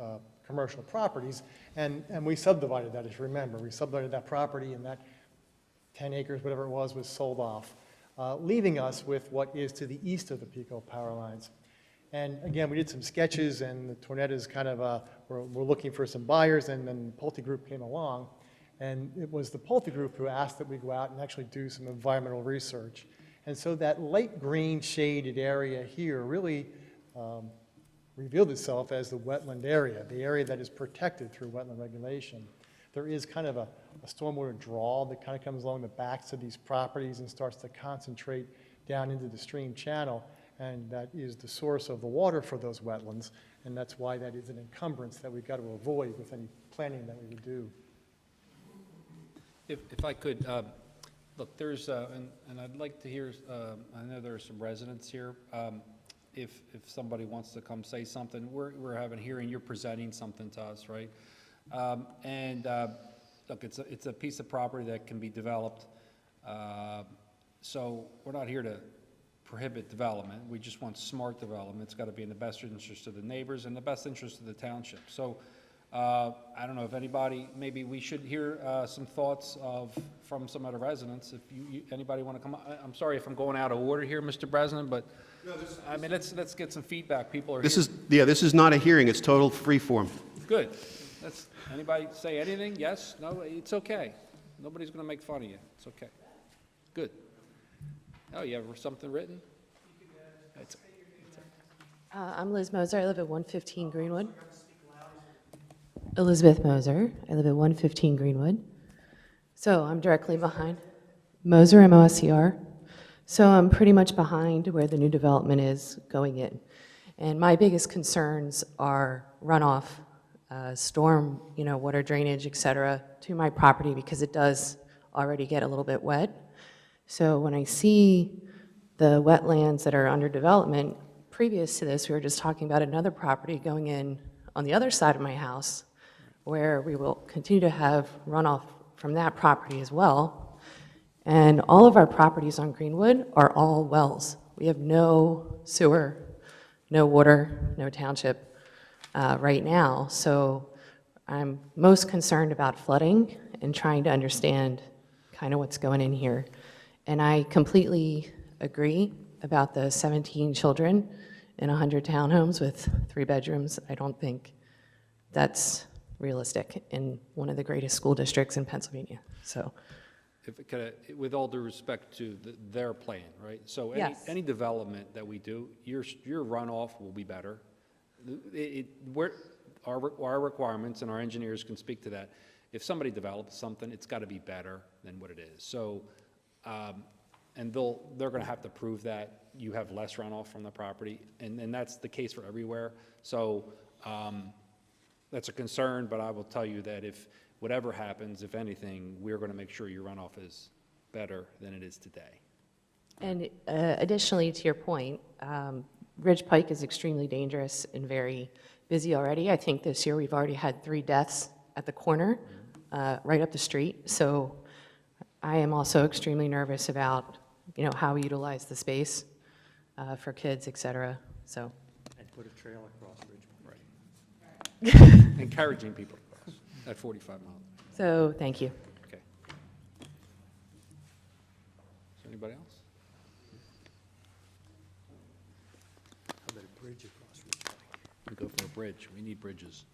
[SPEAKER 8] commercial properties. And we subdivided that, if you remember. We subdivided that property, and that 10 acres, whatever it was sold off, leaving us with what is to the east of the Pico power lines. And again, we did some sketches, and the Tornados kind of were looking for some buyers, and then the Pulte Group came along. And it was the Pulte Group who asked that we go out and actually do some environmental research. And so that light green shaded area here really revealed itself as the wetland area, the area that is protected through wetland regulation. There is kind of a stormwater draw that kind of comes along the backs of these properties and starts to concentrate down into the stream channel, and that is the source of the water for those wetlands, and that's why that is an encumbrance that we've got to avoid with any planning that we would do.
[SPEAKER 4] If I could, look, there's, and I'd like to hear, I know there are some residents here. If somebody wants to come say something, we're having a hearing, you're presenting something to us, right? Look, it's a piece of property that can be developed. So we're not here to prohibit development. We just want smart development. It's got to be in the best interest of the neighbors and the best interest of the township. So I don't know if anybody, maybe we should hear some thoughts from some of the residents. If anybody want to come, I'm sorry if I'm going out of order here, Mr. President, but I mean, let's get some feedback. People are here.
[SPEAKER 6] This is not a hearing, it's total free form.
[SPEAKER 4] Good. Anybody say anything? Yes? No? It's okay. Nobody's going to make fun of you. It's okay. Good. Oh, you have something written?
[SPEAKER 17] I'm Liz Moser. I live at 115 Greenwood. Elizabeth Moser. I live at 115 Greenwood. So I'm directly behind. Moser, M-O-S-E-R. So I'm pretty much behind where the new development is going in. And my biggest concerns are runoff, storm, water drainage, et cetera, to my property because it does already get a little bit wet. So when I see the wetlands that are under development, previous to this, we were just talking about another property going in on the other side of my house, where we will continue to have runoff from that property as well. And all of our properties on Greenwood are all wells. We have no sewer, no water, no township right now. So I'm most concerned about flooding and trying to understand kind of what's going in here. And I completely agree about the 17 children in 100 townhomes with 3 bedrooms. I don't think that's realistic in one of the greatest school districts in Pennsylvania. So,
[SPEAKER 4] If it could, with all due respect to their plan, right? So any development that we do, your runoff will be better. Our requirements, and our engineers can speak to that. If somebody develops something, it's got to be better than what it is. So, and they're going to have to prove that you have less runoff from the property, and that's the case for everywhere. So that's a concern, but I will tell you that if whatever happens, if anything, we're going to make sure your runoff is better than it is today.
[SPEAKER 17] and additionally to your point, Ridge Pike is extremely dangerous and very busy already. I think this year we've already had 3 deaths at the corner, right up the street. So I am also extremely nervous about, how we utilize the space for kids, et cetera. So.
[SPEAKER 10] And put a trail across Ridge Point.
[SPEAKER 4] Encouraging people at 45 miles.
[SPEAKER 17] So, thank you.
[SPEAKER 4] Okay. Is there anybody else?
[SPEAKER 10] How about a bridge across Ridge Point?
[SPEAKER 4] We go for a bridge. We need bridges.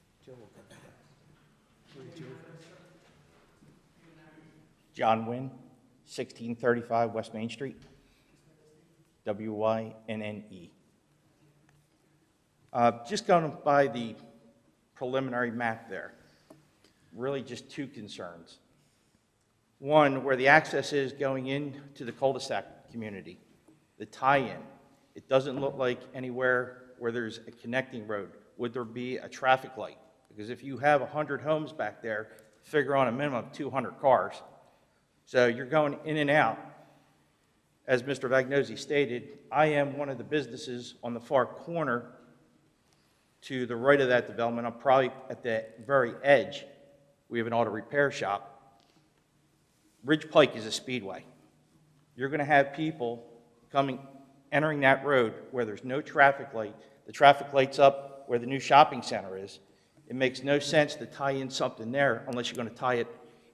[SPEAKER 18] John Wynn, 1635 West Main Street, WYNNE. Just going by the preliminary map there, really just 2 concerns. One, where the access is going into the cul-de-sac community, the tie-in. It doesn't look like anywhere where there's a connecting road. Would there be a traffic light? Because if you have 100 homes back there, figure on a minimum of 200 cars. So you're going in and out. As Mr. Vagnozzi stated, I am one of the businesses on the far corner to the right of that development. I'm probably at the very edge. We have an auto repair shop. Ridge Pike is a speedway. You're going to have people entering that road where there's no traffic light. The traffic light's up where the new shopping center is. It makes no sense to tie in something there unless you're going to tie it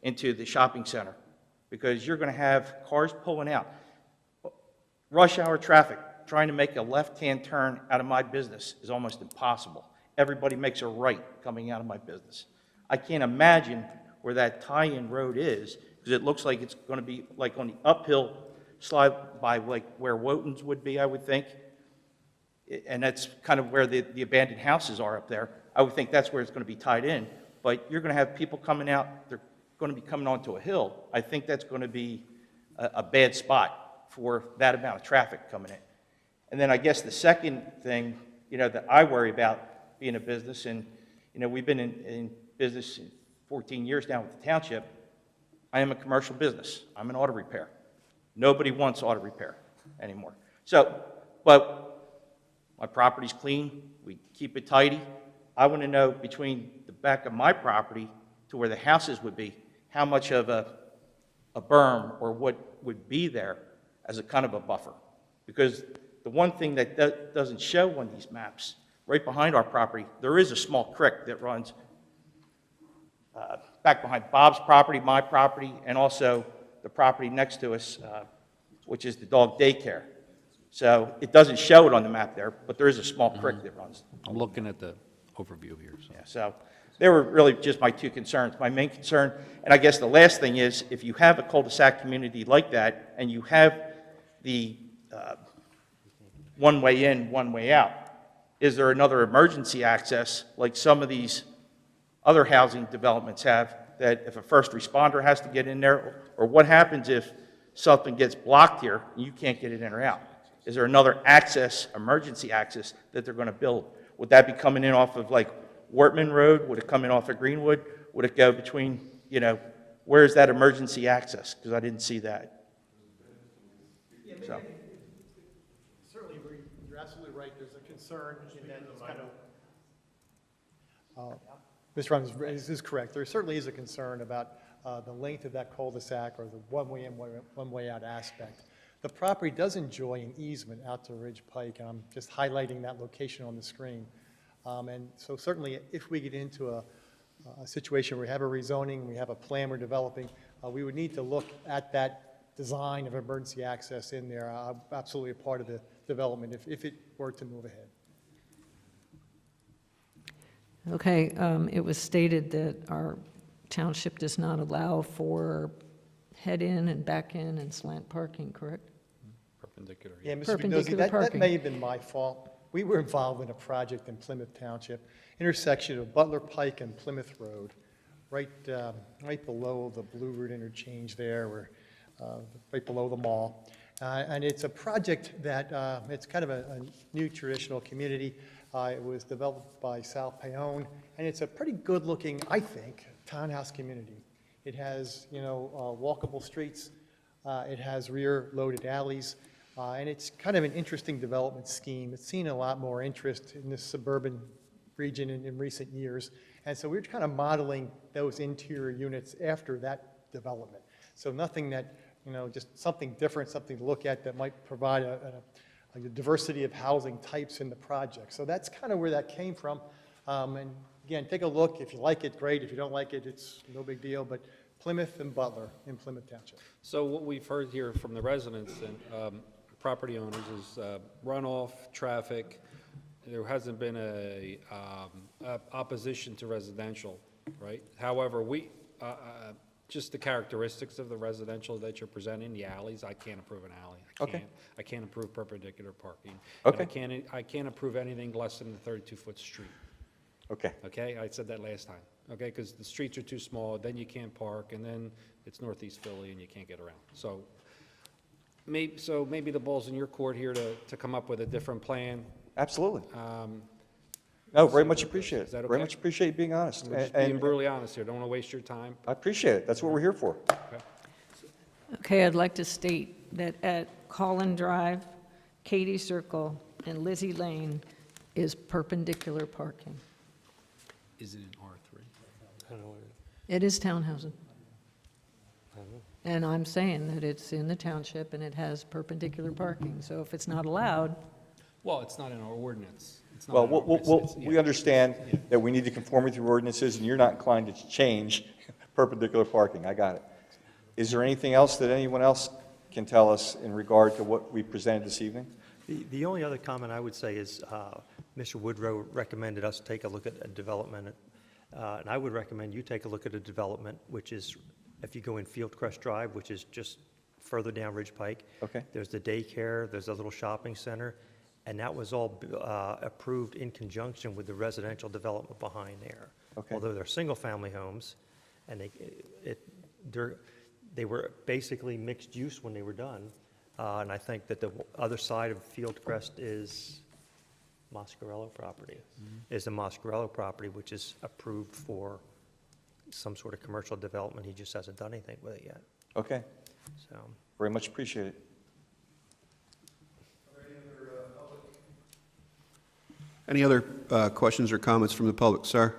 [SPEAKER 18] into the shopping center, because you're going to have cars pulling out. Rush hour traffic, trying to make a left-hand turn out of my business is almost impossible. Everybody makes a right coming out of my business. I can't imagine where that tie-in road is, because it looks like it's going to be like on the uphill slide by like where Wotan's would be, I would think. And that's kind of where the abandoned houses are up there. I would think that's where it's going to be tied in. But you're going to have people coming out, they're going to be coming onto a hill. I think that's going to be a bad spot for that amount of traffic coming in. And then I guess the second thing, that I worry about being a business, and, we've been in business 14 years now with the township. I am a commercial business. I'm an auto repair. Nobody wants auto repair anymore. So, but my property's clean. We keep it tidy. I want to know between the back of my property to where the houses would be, how much of a berm or what would be there as a kind of a buffer. Because the one thing that doesn't show on these maps, right behind our property, there is a small creek that runs back behind Bob's property, my property, and also the property next to us, which is the dog daycare. So it doesn't show it on the map there, but there is a small creek that runs.
[SPEAKER 4] I'm looking at the overview here. So.
[SPEAKER 18] Yeah, so they were really just my 2 concerns. My main concern, and I guess the last thing is, if you have a cul-de-sac community like that, and you have the one way in, one way out, is there another emergency access like some of these other housing developments have, that if a first responder has to get in there, or what happens if something gets blocked here and you can't get it in or out? Is there another access, emergency access, that they're going to build? Would that be coming in off of like Wortman Road? Would it come in off of Greenwood? Would it go between, where's that emergency access? Because I didn't see that. So.
[SPEAKER 8] Certainly, you're absolutely right. There's a concern in that it's kind of... Mr. Robbins is correct. There certainly is a concern about the length of that cul-de-sac or the one-way in, one-way out aspect. The property does enjoy an easement out to Ridge Pike, and I'm just highlighting that location on the screen. And so certainly, if we get into a situation where we have a rezoning, we have a plan we're developing, we would need to look at that design of emergency access in there. Absolutely a part of the development if it were to move ahead.
[SPEAKER 1] Okay, it was stated that our township does not allow for head-in and back-in and slant parking, correct?
[SPEAKER 4] Perpendicular.
[SPEAKER 8] Yeah, Mr.
[SPEAKER 1] Perpendicular
[SPEAKER 8] Vignosi, that
[SPEAKER 1] parking.
[SPEAKER 8] may have been my fault. We were involved in a project in Plymouth Township, intersection of Butler Pike and Plymouth Road, right below the Blue Route interchange there, right below the mall. And it's a project that, it's kind of a new traditional community. It was developed by Sal Paone, and it's a pretty good-looking, I think, townhouse community. It has, walkable streets. It has rear-loaded alleys, and it's kind of an interesting development scheme. It's seen a lot more interest in this suburban
[SPEAKER 19] region in recent years. And so we're kind of modeling those interior units after that development. So nothing that, just something different, something to look at that might provide a diversity of housing types in the project. So that's kind of where that came from. And again, take a look. If you like it, great. If you don't like it, it's no big deal. But Plymouth and Butler in Plymouth Township.
[SPEAKER 4] So what we've heard here from the residents and property owners is runoff, traffic. There hasn't been a opposition to residential, right? However, just the characteristics of the residential that you're presenting, the alleys, I can't approve an alley. I can't approve perpendicular parking.
[SPEAKER 14] Okay.
[SPEAKER 4] And I can't approve anything less than the 32-foot street.
[SPEAKER 14] Okay.
[SPEAKER 4] Okay, I said that last time, okay, because the streets are too small, then you can't park, and then it's Northeast Philly and you can't get around. So maybe the ball's in your court here to come up with a different plan.
[SPEAKER 14] Absolutely. No, very much
[SPEAKER 4] Is
[SPEAKER 14] appreciate it.
[SPEAKER 4] that okay?
[SPEAKER 14] Very much appreciate you being honest.
[SPEAKER 4] We're just being brutally honest here, don't want to waste your time.
[SPEAKER 14] I appreciate it. That's what we're here for.
[SPEAKER 1] Okay, I'd like to state that at Collin Drive, Katy Circle, and Lizzie Lane is perpendicular parking.
[SPEAKER 4] Is it in R3?
[SPEAKER 1] It is townhousing. And I'm saying that it's in the township and it has perpendicular parking. So if it's not allowed,
[SPEAKER 4] Well, it's not in our ordinance. It's not
[SPEAKER 14] Well,
[SPEAKER 4] in our-
[SPEAKER 14] we understand that we need to conform with your ordinances, and you're not inclined to change perpendicular parking. I got it. Is there anything else that anyone else can tell us in regard to what we presented this evening?
[SPEAKER 10] The only other comment I would say is Mr. Woodrow recommended us take a look at a development, and I would recommend you take a look at a development, which is, if you go in Fieldcrest Drive, which is just further down Ridge Pike.
[SPEAKER 14] Okay.
[SPEAKER 10] There's the daycare, there's a little shopping center, and that was all approved in conjunction with the residential development behind there.
[SPEAKER 14] Okay.
[SPEAKER 10] Although they're single-family homes, and they were basically mixed use when they were done. And I think that the other side of Fieldcrest is Moscarello property, is the Moscarello property, which is approved for some sort of commercial development. He just hasn't done anything with it yet.
[SPEAKER 14] Okay.
[SPEAKER 10] So,
[SPEAKER 14] Very much appreciate it.
[SPEAKER 6] Any other questions or comments from the public, sir?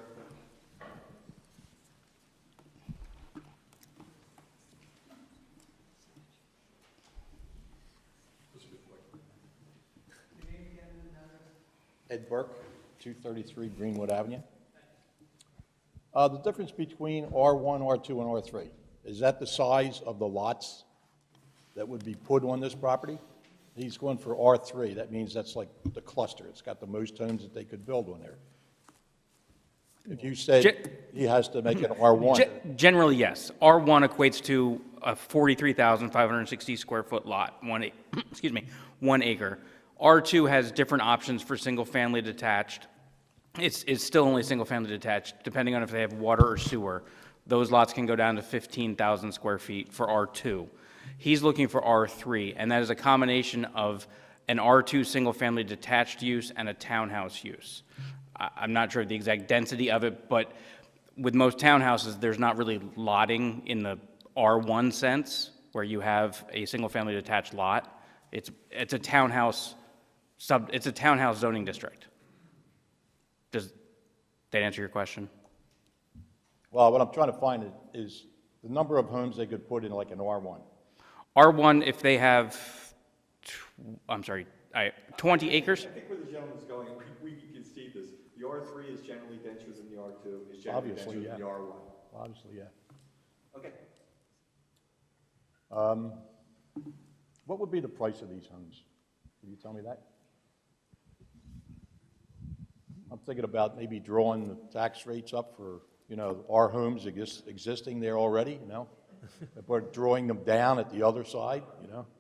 [SPEAKER 12] Ed Burke, 233 Greenwood Avenue. The difference between R1, R2, and R3, is that the size of the lots that would be put on this property? He's going for R3. That means that's like the cluster. It's got the most homes that they could build on there. If you said he has to make an R1.
[SPEAKER 15] Generally, yes. R1 equates to a 43,560 square foot lot, excuse me, 1 acre. R2 has different options for single-family detached. It's still only single-family detached, depending on if they have water or sewer. Those lots can go down to 15,000 square feet for R2. He's looking for R3, and that is a combination of an R2 single-family detached use and a townhouse use. I'm not sure the exact density of it, but with most townhouses, there's not really lotting in the R1 sense, where you have a single-family detached lot. It's a townhouse zoning district. Does that answer your question?
[SPEAKER 12] Well, what I'm trying to find is the number of homes they could put in like an R1.
[SPEAKER 15] R1, if they have, 20 acres?
[SPEAKER 14] I think where the gentleman's going, we can see this. The R3 is generally denser than the R2, is generally denser
[SPEAKER 12] Obviously,
[SPEAKER 14] than the
[SPEAKER 12] yeah.
[SPEAKER 14] R1.
[SPEAKER 12] Obviously, yeah.
[SPEAKER 14] Okay.
[SPEAKER 12] What would be the price of these homes? Can you tell me that? I'm thinking about maybe drawing the tax rates up for, our homes existing there already, If we're drawing them down at the other side,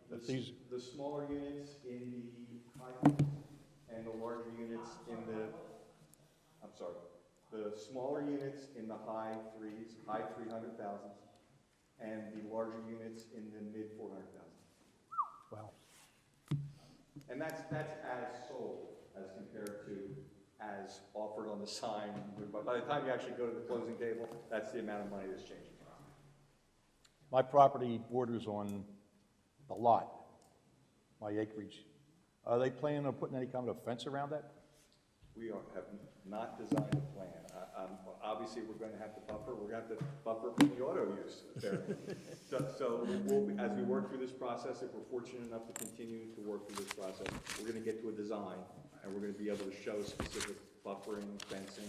[SPEAKER 14] The smaller units in the high, and the larger units in the smaller units in the high 300,000s, and the larger units in the mid 400,000.
[SPEAKER 12] Wow.
[SPEAKER 14] And that's as sold as compared to as offered on the sign. But by the time you actually go to the closing table, that's the amount of money that's changing.
[SPEAKER 12] My property borders on the lot, my acreage. Are they planning on putting any kind of fence around that?
[SPEAKER 14] have not designed a plan. Obviously, we're going to have to buffer. We're going to have to buffer from the auto use there. So as we work through this process, if we're fortunate enough to continue to work through this process, we're going to get to a design, and we're going to be able to show specific buffering, fencing,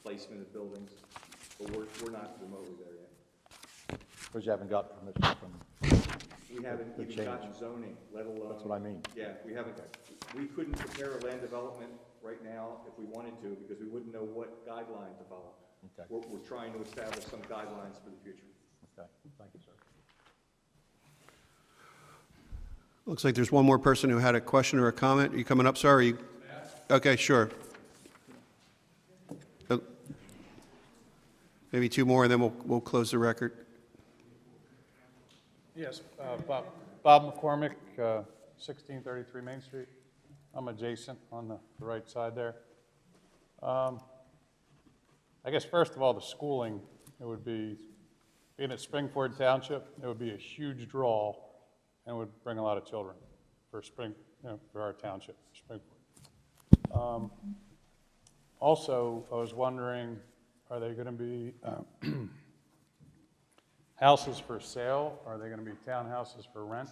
[SPEAKER 14] placement of buildings. But we're not remotely there yet.
[SPEAKER 12] Because you haven't got permission from.
[SPEAKER 14] We haven't
[SPEAKER 12] the
[SPEAKER 14] even
[SPEAKER 12] change.
[SPEAKER 14] gotten zoning, let alone.
[SPEAKER 12] That's what I mean.
[SPEAKER 14] Yeah, we haven't. We couldn't prepare a land development right now if we wanted to, because we wouldn't know what guideline to follow.
[SPEAKER 12] Okay.
[SPEAKER 14] We're trying to establish some guidelines for the future.
[SPEAKER 12] Okay, thank you, sir.
[SPEAKER 6] Looks like there's one more person who had a question or a comment. Are you coming up, sir? Are you? Okay, sure. Maybe two more, and then we'll close the record.
[SPEAKER 11] Yes, Bob McCormick, 1633 Main Street. I'm adjacent on the right side there. I guess first of all, the schooling, it would be, being at Springford Township, it would be a huge draw and would bring a lot of children for for our township, Springford. Also, I was wondering, are they going to be houses for sale? Are they going to be townhouses for rent?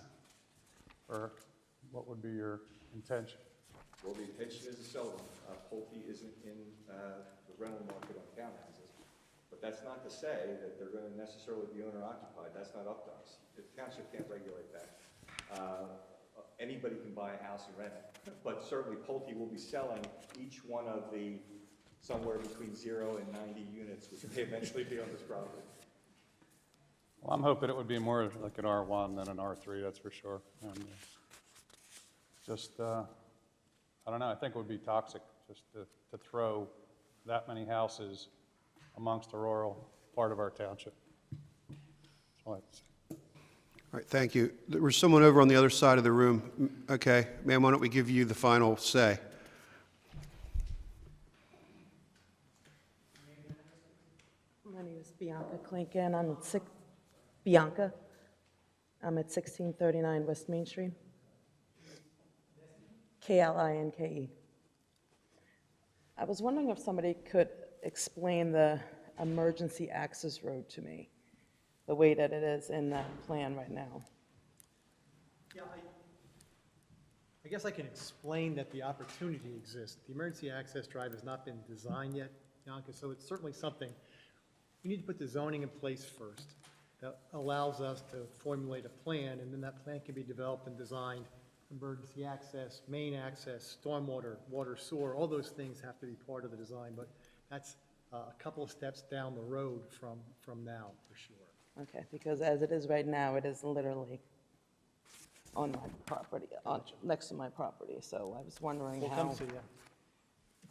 [SPEAKER 11] Or what would be your intention?
[SPEAKER 14] Well, the intention is to sell them. Pulte isn't in the rental market on townhouses. But that's not to say that they're going to necessarily be owner-occupied. That's not up to us. The township can't regulate that. Anybody can buy a house and rent it. But certainly Pulte will be selling each one of the somewhere between 0 and 90 units, which may eventually be on this property.
[SPEAKER 11] Well, I'm hoping it would be more like an R1 than an R3, that's for sure. And I don't know, I think it would be toxic just to throw that many houses amongst a rural part of our township. That's all I have to say.
[SPEAKER 6] All right, thank you. There was someone over on the other side of the room. Okay, ma'am, why don't we give you the final say?
[SPEAKER 17] My name is Bianca Klinken. I'm at Bianca. I'm at 1639 West Main Street. Klinke. I was wondering if somebody could explain the emergency access road to me, the way that it is in that plan right now.
[SPEAKER 19] Yeah, I guess I can explain that the opportunity exists. The emergency access drive has not been designed yet, Bianca, so it's certainly something. We need to put the zoning in place first. That allows us to formulate a plan, and then that plan can be developed and designed. Emergency access, main access, stormwater, water, sewer, all those things have to be part of the design, but that's a couple of steps down the road from now, for sure.
[SPEAKER 17] Okay, because as it is right now, it is literally on my property, next to my property, so I was wondering
[SPEAKER 19] We'll
[SPEAKER 17] how.
[SPEAKER 19] come see you.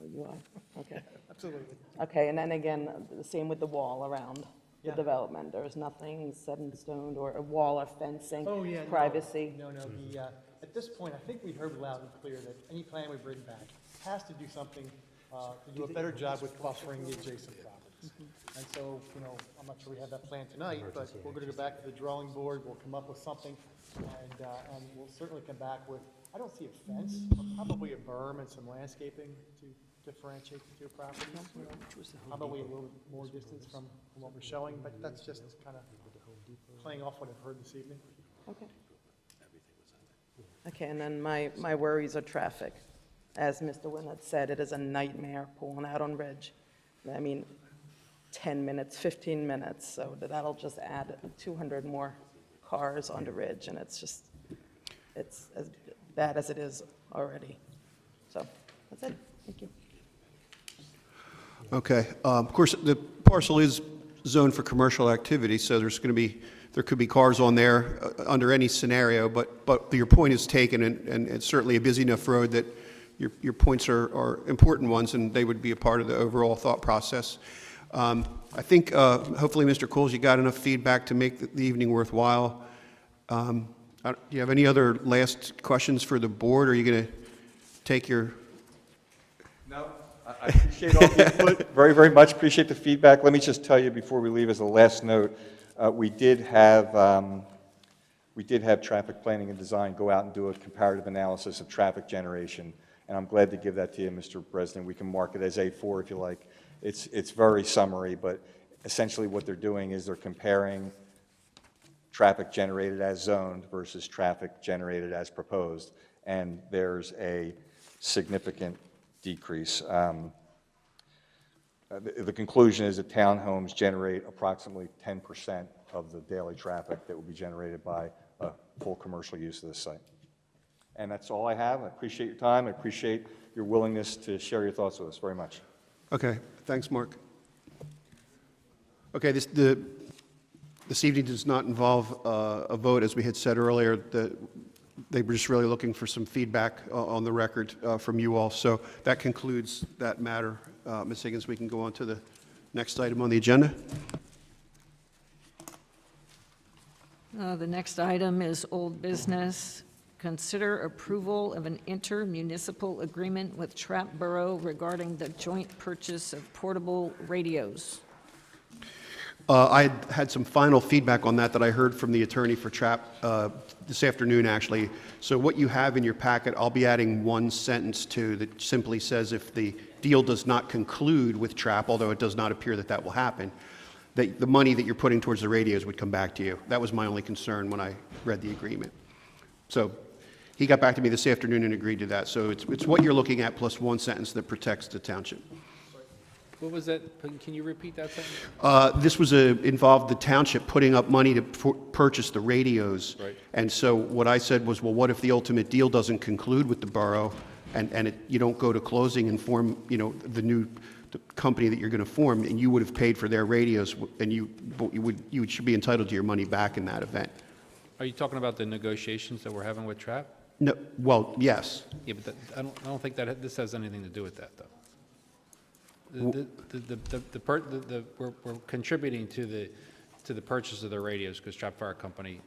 [SPEAKER 17] Oh, you are? Okay.
[SPEAKER 19] Absolutely.
[SPEAKER 17] Okay, and then again, the same with the wall around the
[SPEAKER 19] Yeah.
[SPEAKER 17] development. There's nothing set in stone or a wall or fencing,
[SPEAKER 19] Oh, yeah.
[SPEAKER 17] privacy.
[SPEAKER 19] No, at this point, I think we heard loud and clear that any plan we bring back has to do something to do a better job with buffering the adjacent properties. And so, I'm not sure we have that plan tonight, but we're going to go back to the drawing board, we'll come up with something, and we'll certainly come back with, I don't see a fence, but probably a berm and some landscaping to differentiate the two properties. Probably a little bit more distance from what we're showing, but that's just kind of playing off what I've heard this evening.
[SPEAKER 17] Okay. Okay, and then my worries are traffic. As Mr. Wynn had said, it is a nightmare pulling out on Ridge. I mean, 10 minutes, 15 minutes, so that'll just add 200 more cars onto Ridge, and it's as bad as it is already. So, that's it. Thank you.
[SPEAKER 6] Okay, of course, the parcel is zoned for commercial activity, so there could be cars on there under any scenario, but your point is taken, and it's certainly a busy enough road that your points are important ones, and they would be a part of the overall thought process. I think, hopefully, Mr. Coles, you got enough feedback to make the evening worthwhile. Do you have any other last questions for the board, or are you going to take your...
[SPEAKER 14] No, I appreciate all the input, very, very much appreciate the feedback. Let me just tell you before we leave as a last note, we did have traffic planning and design go out and do a comparative analysis of traffic generation, and I'm glad to give that to you, Mr. President. We can mark it as A4 if you like. It's very summary, but essentially what they're doing is they're comparing traffic generated as zoned versus traffic generated as proposed, and there's a significant decrease. The conclusion is that townhomes generate approximately 10% of the daily traffic that will be generated by a full commercial use of this site. And that's all I have. I appreciate your time. I appreciate your willingness to share your thoughts with us very much.
[SPEAKER 6] Okay, thanks, Mark. Okay, this evening does not involve a vote, as we had said earlier. They were just really looking for some feedback on the record from you all. So that concludes that matter. Ms. Higgins, we can go on to the next item on the agenda.
[SPEAKER 1] The next item is old business. Consider approval of an inter-municipal agreement with Trapp Borough regarding the joint purchase of portable radios.
[SPEAKER 6] I had some final feedback on that I heard from the attorney for Trapp this afternoon, actually. So what you have in your packet, I'll be adding one sentence to that simply says if the deal does not conclude with Trapp, although it does not appear that that will happen, that the money that you're putting towards the radios would come back to you. That was my only concern when I read the agreement. So he got back to me this afternoon and agreed to that. So it's what you're looking at plus one sentence that protects the township.
[SPEAKER 4] What was that? Can you repeat that sentence?
[SPEAKER 6] This was involved the township putting up money to purchase the radios.
[SPEAKER 4] Right.
[SPEAKER 6] And so what I said was, well, what if the ultimate deal doesn't conclude with the borough and you don't go to closing and form, the company that you're going to form, and you would have paid for their radios, and you should be entitled to your money back in that event.
[SPEAKER 4] Are you talking about the negotiations that we're having with Trapp?
[SPEAKER 6] No, well, yes.
[SPEAKER 4] Yeah, but I don't think that this has anything to do with that, though. We're contributing to the purchase of the radios because Trapp Fire Company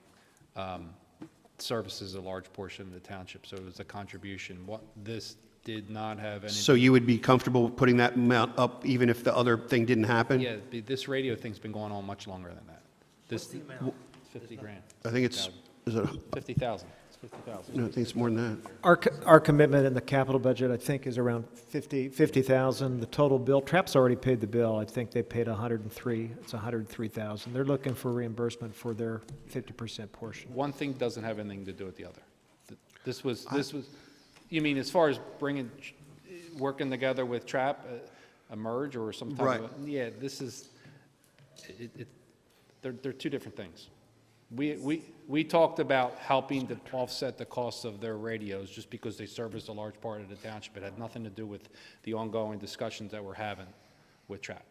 [SPEAKER 4] services a large portion of the township, so it was a contribution. This did not have any.
[SPEAKER 6] So you would be comfortable putting that amount up even if the other thing didn't happen?
[SPEAKER 4] Yeah, this radio thing's been going on much longer than that. What's the amount? 50 grand.
[SPEAKER 6] I think it's, is it?
[SPEAKER 4] 50,000. It's 50,000.
[SPEAKER 6] No, I think it's more than that.
[SPEAKER 8] Our commitment in the capital budget, I think, is around 50,000. The total bill, Trapp's already paid the bill. I think they paid 103. It's 103,000. They're looking for reimbursement for their 50% portion.
[SPEAKER 4] One thing doesn't have anything to do with the other. This was, you mean as far as working together with Trapp, a merge or some type of, yeah, this is, they're two different things. We talked about helping to offset the costs of their radios just because they service a large part of the township. It had nothing to do with the ongoing discussions that we're having with Trapp.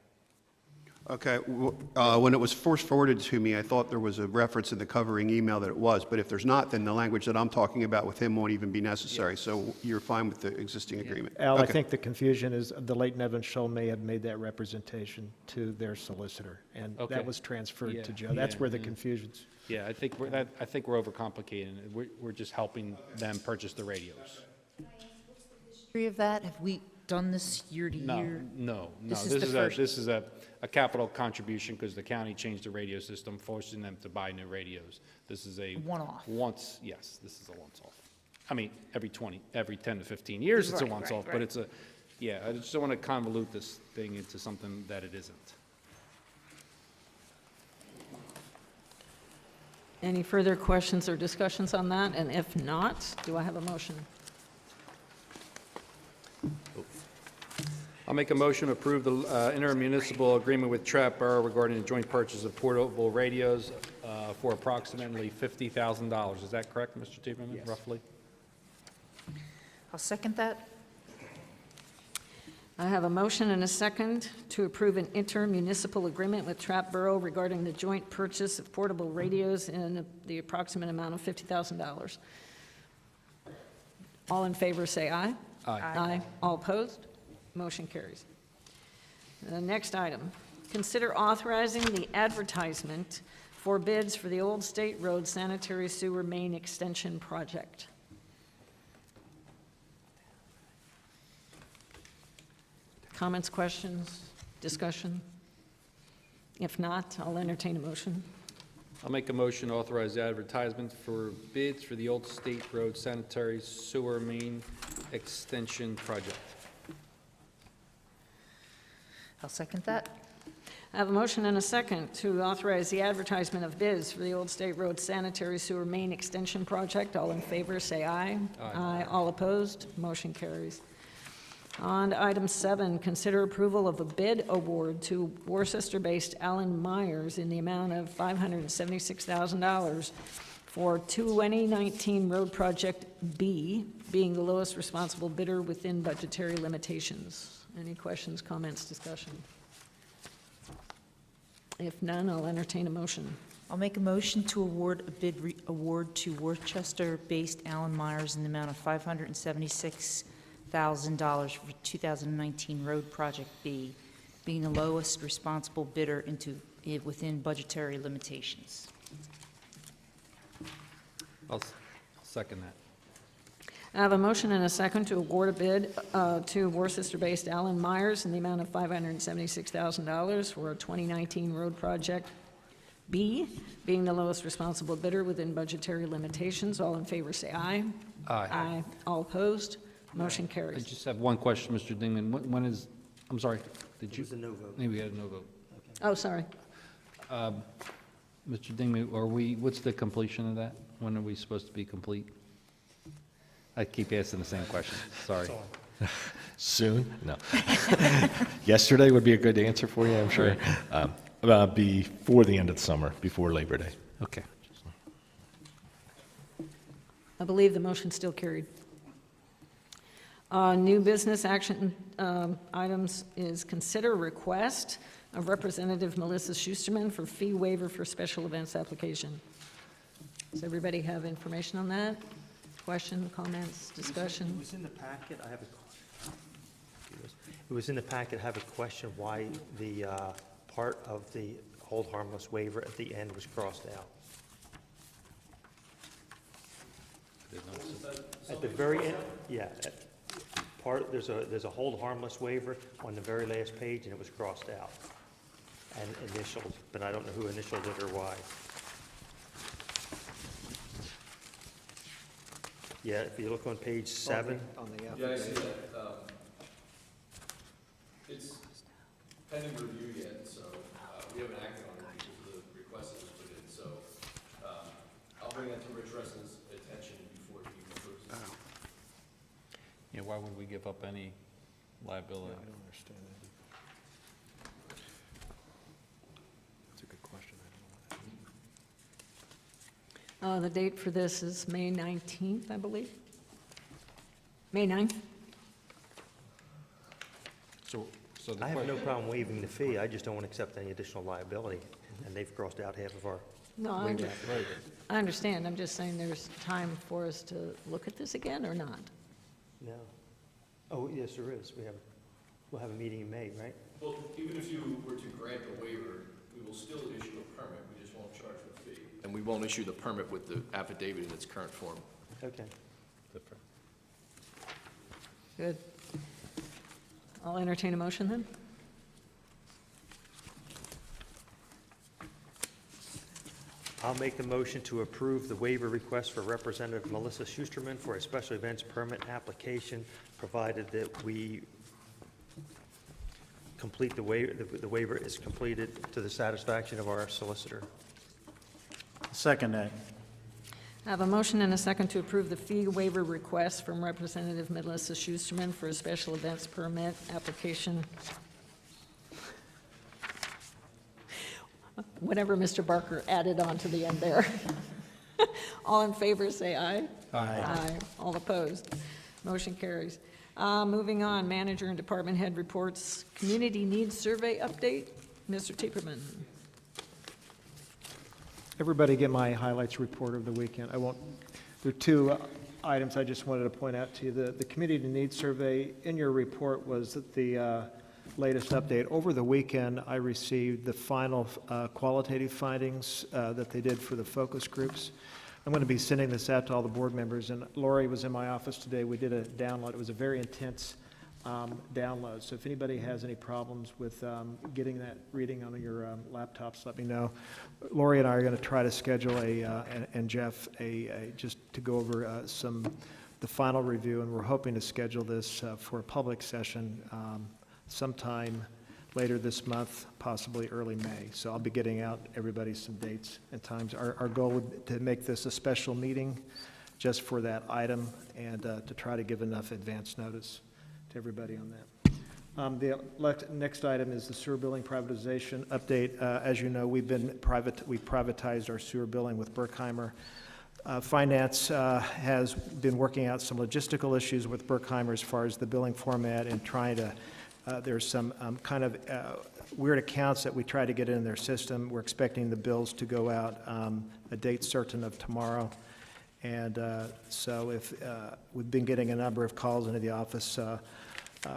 [SPEAKER 6] Okay, when it was first forwarded to me, I thought there was a reference in the covering email that it was, but if there's not, then the language that I'm talking about with him won't even be necessary, so you're fine with the existing agreement?
[SPEAKER 8] Al,
[SPEAKER 6] Okay.
[SPEAKER 8] I think the confusion is the late Nevin Scholl may have made that representation to their solicitor, and
[SPEAKER 4] Okay.
[SPEAKER 8] that was transferred to Joe.
[SPEAKER 4] Yeah,
[SPEAKER 8] That's where the
[SPEAKER 4] yeah.
[SPEAKER 8] confusion's.
[SPEAKER 4] Yeah, I think we're overcomplicating it. We're just helping them purchase the radios.
[SPEAKER 3] History of that? Have we done this year to year?
[SPEAKER 4] No.
[SPEAKER 3] This is the first.
[SPEAKER 4] This is a capital contribution because the county changed the radio system, forcing them to buy new radios. This is a
[SPEAKER 3] One-off.
[SPEAKER 4] Yes, this is a once-off. I mean, every 10 to 15 years, it's a
[SPEAKER 3] Right,
[SPEAKER 4] once-off,
[SPEAKER 3] right,
[SPEAKER 4] but
[SPEAKER 3] right.
[SPEAKER 4] it's I just don't want to convolute this thing into something that it isn't.
[SPEAKER 1] Any further questions or discussions on that? And if not, do I have a motion?
[SPEAKER 4] I'll make a motion to approve the intermunicipal agreement with Trapp Borough regarding the joint purchase of portable radios for approximately $50,000. Is that correct, Mr. Tieberman, roughly?
[SPEAKER 3] I'll second that.
[SPEAKER 1] I have a motion and a second to approve an intermunicipal agreement with Trapp Borough regarding the joint purchase of portable radios in the approximate amount of $50,000. All in favor, say aye.
[SPEAKER 4] Aye.
[SPEAKER 1] Aye. All opposed? Motion carries. The next item, consider authorizing the advertisement for bids for the Old State Road Sanitary Sewer Main Extension Project. Comments, questions, discussion? If not, I'll entertain a motion.
[SPEAKER 4] I'll make a motion to authorize the advertisement for bids for the Old State Road Sanitary Sewer Main Extension Project.
[SPEAKER 3] I'll second that.
[SPEAKER 1] I have a motion and a second to authorize the advertisement of bids for the Old State Road Sanitary Sewer Main Extension Project. All in favor, say aye. Aye. All opposed, motion carries. On to item 7, consider approval of a bid award to Worcester-based Allen Myers in the amount of $576,000 for 2019 Road Project B, being the lowest responsible bidder within budgetary limitations. Any questions, comments, discussion? If none, I'll entertain a motion.
[SPEAKER 3] I'll make a motion to award a bid award to Worcester-based Allen Myers in the amount of $576,000 for 2019 Road Project B, being the lowest responsible bidder within budgetary limitations.
[SPEAKER 4] I'll second that.
[SPEAKER 1] I have a motion and a second to award a bid to Worcester-based Allen Myers in the amount of $576,000 for a 2019 Road Project B, being the lowest responsible bidder within budgetary limitations. All in favor, say aye.
[SPEAKER 4] Aye.
[SPEAKER 1] Aye. All opposed, motion
[SPEAKER 4] I
[SPEAKER 1] carries.
[SPEAKER 4] just have one question, Mr. Dingman. When is, I'm sorry, did you?
[SPEAKER 10] It was a no vote.
[SPEAKER 4] Maybe we had a no vote.
[SPEAKER 1] Oh, sorry.
[SPEAKER 4] Mr. Dingman, what's the completion of that? When are we supposed to be complete? I keep asking the same question, sorry.
[SPEAKER 20] Soon? No. Yesterday would be a good answer for you, I'm sure. Before the end of the summer, before Labor Day.
[SPEAKER 4] Okay.
[SPEAKER 1] I believe the motion still carried. New business action items is consider request of Representative Melissa Schusterman for fee waiver for special events application. Does everybody have information on that? Question, comments, discussion?
[SPEAKER 10] It was in the packet, I have a, it was in the packet, I have a question why the part of the hold harmless waiver at the end was crossed out. At the very end, yeah, there's a hold harmless waiver on the very last page, and it was crossed out. And initialed, but I don't know who initialed it or why. Yeah, if you look on page 7.
[SPEAKER 13] Yeah, I see that. It's pending review yet, so we haven't acted on it because the request that was put in. So I'll bring that to Rich Reston's attention before he approves it.
[SPEAKER 4] Yeah, why would we give up any liability?
[SPEAKER 8] I don't understand that. That's a good question.
[SPEAKER 1] The date for this is May 19th, I believe. May 9th?
[SPEAKER 4] So the
[SPEAKER 10] I have no
[SPEAKER 4] question,
[SPEAKER 10] problem waiving the fee, I just don't want to accept any additional liability, and they've crossed out half of our
[SPEAKER 1] No, I
[SPEAKER 10] waiver.
[SPEAKER 1] I understand. I'm just saying there's time for us to look at this again or not?
[SPEAKER 10] No. Oh, yes, there is. We'll have a meeting in May, right?
[SPEAKER 13] Well, even if you were to grant the waiver, we will still issue a permit. We just won't charge a fee. And we won't issue the permit with the affidavit in its current form.
[SPEAKER 10] Okay.
[SPEAKER 1] Good. I'll entertain a motion then.
[SPEAKER 10] I'll make the motion to approve the waiver request for Representative Melissa Schusterman for a special events permit application, provided that we complete the waiver is completed to the satisfaction of our solicitor.
[SPEAKER 2] Second that.
[SPEAKER 1] I have a motion and a second to approve the fee waiver request from Representative Melissa Schusterman for a special events permit application. Whatever Mr. Barker added on to the end there. All in favor, say aye.
[SPEAKER 2] Aye.
[SPEAKER 1] Aye. All opposed. Motion carries. Moving on, manager and department head reports. Community needs survey update. Mr. Tieperman.
[SPEAKER 8] Everybody get my highlights report of the weekend. There are two items I just wanted to point out to you. The community needs survey in your report was the latest update. Over the weekend, I received the final qualitative findings that they did for the focus groups. I'm going to be sending this out to all the board members, and Lori was in my office today. We did a download. It was a very intense download. So if anybody has any problems with getting that reading on your laptops, let me know. Lori and I are going to try to schedule and Jeff, just to go over the final review, and we're hoping to schedule this for a public session sometime later this month, possibly early May. So I'll be getting out everybody some dates and times. Our goal would to make this a special meeting just for that item, and to try to give enough advance notice to everybody on that. The next item is the sewer billing privatization update. As you know, we privatized our sewer billing with Berkheimer. Finance has been working out some logistical issues with Berkheimer as far as the billing format and trying to, there's some kind of weird accounts that we try to get in their system. We're expecting the bills to go out a date certain of tomorrow. And so we've been getting a number of calls into the office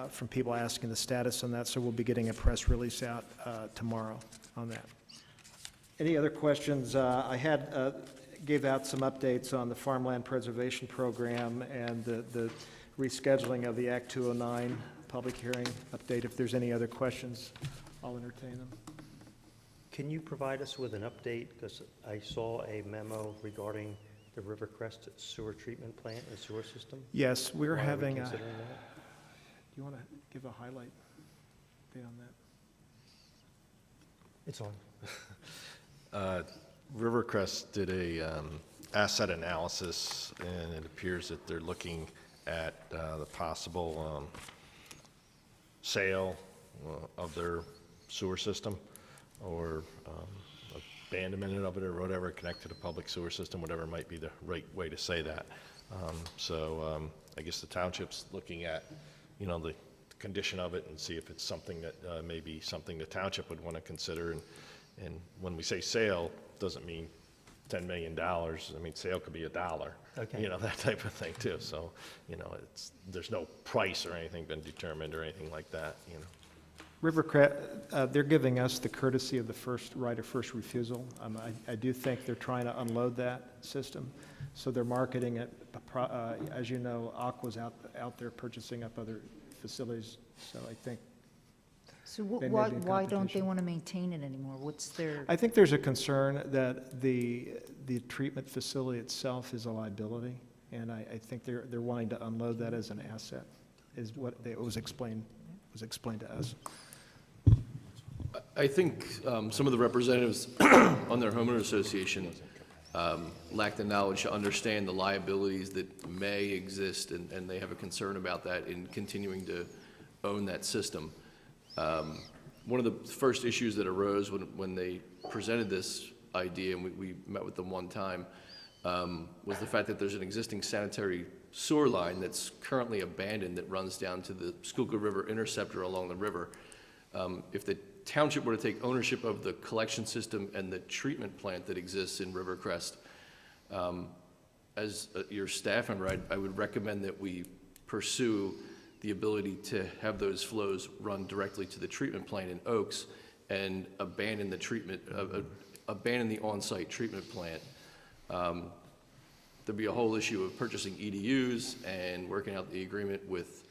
[SPEAKER 8] from people asking the status on that, so we'll be getting a press release out tomorrow on that. Any other questions? I gave out some updates on the Farmland Preservation Program and the rescheduling of the Act 209 public hearing update. If there's any other questions, I'll entertain them.
[SPEAKER 10] Can you provide us with an update? Because I saw a memo regarding the Rivercrest sewer treatment plant and sewer system.
[SPEAKER 8] Yes, we're
[SPEAKER 10] Why are we
[SPEAKER 8] having
[SPEAKER 10] considering that?
[SPEAKER 8] Do you want to give a highlight update on that?
[SPEAKER 10] It's on.
[SPEAKER 20] Rivercrest did a asset analysis, and it appears that they're looking at the possible sale of their sewer system, or abandonment of it, or whatever, connect to the public sewer system, whatever might be the right way to say that. I guess the township's looking at, the condition of it and see if it's something that may be something the township would want to consider. And when we say sale, doesn't mean $10 million. I mean, sale could be $1.
[SPEAKER 10] Okay.
[SPEAKER 20] That type of thing too. So, there's no price or anything been determined or anything like that.
[SPEAKER 8] Rivercrest, they're giving us the courtesy of the right of first refusal. I do think they're trying to unload that system, so they're marketing it. As you know, Aqua's out there purchasing up other facilities, so I think.
[SPEAKER 3] So
[SPEAKER 8] They may
[SPEAKER 3] why
[SPEAKER 8] be in
[SPEAKER 3] don't they
[SPEAKER 8] competition.
[SPEAKER 3] want to maintain it anymore? What's their?
[SPEAKER 8] I think there's a concern that the treatment facility itself is a liability, and I think they're wanting to unload that as an asset, is what it was explained to us.
[SPEAKER 13] I think some of the representatives on their homeowner association lack the knowledge to understand the liabilities that may exist, and they have a concern about that in continuing to own that system. One of the first issues that arose when they presented this idea, and we met with them one time, was the fact that there's an existing sanitary sewer line that's currently abandoned that runs down to the Schuylkill River interceptor along the river. If the township were to take ownership of the collection system and the treatment plant that exists in Rivercrest, as your staff member, I would recommend that we pursue the ability to have those flows run directly to the treatment plant in Oaks and abandon the on-site treatment plant. There'd be a whole issue of purchasing EDUs and working out the agreement with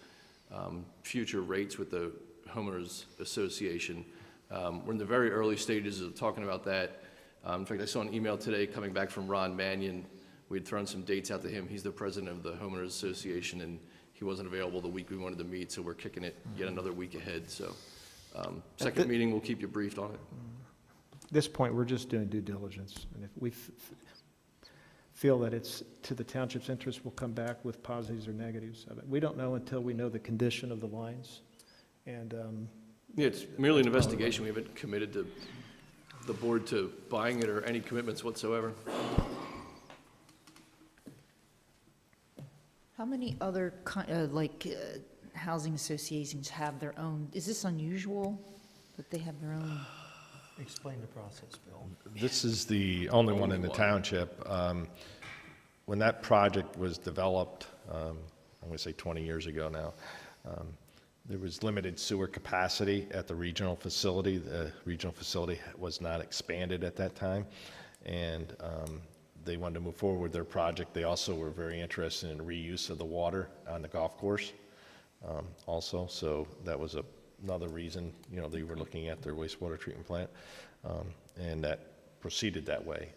[SPEAKER 13] future rates with the homeowners association. We're in the very early stages of talking about that. In fact, I saw an email today coming back from Ron Mannion. We'd thrown some dates out to him. He's the president of the homeowners association, and he wasn't available the week we wanted to meet, so we're kicking it yet another week ahead. So second meeting, we'll keep you briefed on it.
[SPEAKER 8] At this point, we're just doing due diligence, and if we feel that it's to the township's interest, we'll come back with positives or negatives of it. We don't know until we know the condition of the lines, and
[SPEAKER 13] Yeah, it's merely an investigation. We haven't committed to the board to buying it or any commitments whatsoever.
[SPEAKER 3] How many other housing associations have their own? Is this unusual that they have their own?
[SPEAKER 10] Explain the process, Bill.
[SPEAKER 20] This is the only one in the township. When that project was developed, I'm going to say 20 years ago now, there was limited sewer capacity at the regional facility. The regional facility was not expanded at that time, and they wanted to move forward with their project. They also were very interested in reuse of the water on the golf course. also. So that was another reason, you know, they were looking at their wastewater treatment plant, and that proceeded that way.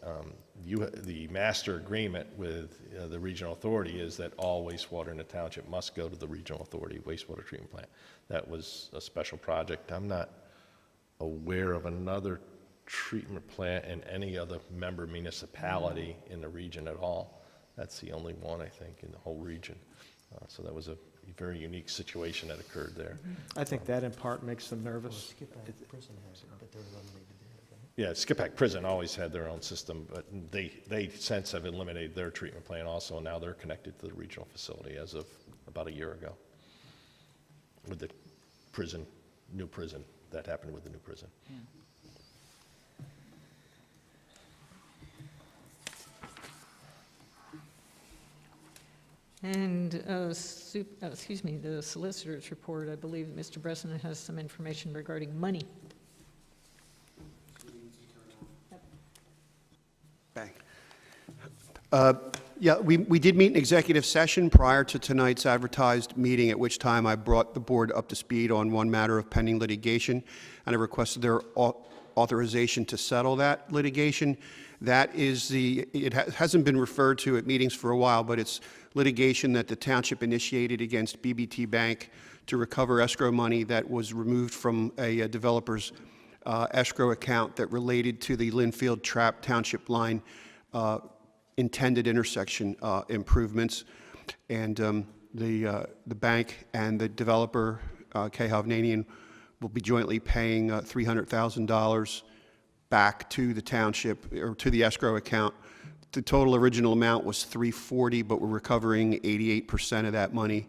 [SPEAKER 20] The master agreement with the regional authority is that all wastewater in the township must go to the regional authority wastewater treatment plant. That was a special project. I'm not aware of another treatment plant in any other member municipality in the region at all. That's the only one, I think, in the whole region. So that was a very unique situation that occurred there.
[SPEAKER 8] I think that in part makes them nervous.
[SPEAKER 20] Yeah, Skipack Prison always had their own system, but they since have eliminated their treatment plant also, and now they're connected to the regional facility as of about a year ago with the prison, new prison. That happened with the new prison.
[SPEAKER 1] And, excuse me, the solicitor's report, I believe Mr. Bresson has some information regarding money.
[SPEAKER 6] Bang. Yeah, we did meet in executive session prior to tonight's advertised meeting, at which time I brought the board up to speed on one matter of pending litigation, and I requested their authorization to settle that litigation. That is it hasn't been referred to at meetings for a while, but it's litigation that the township initiated against BBT Bank to recover escrow money that was removed from a developer's escrow account that related to the Linfield Trap Township line intended intersection improvements. And the bank and the developer, K. Hovnanian, will be jointly paying $300,000 back to the township, or to the escrow account. The total original amount was $340,000, but we're recovering 88% of that money.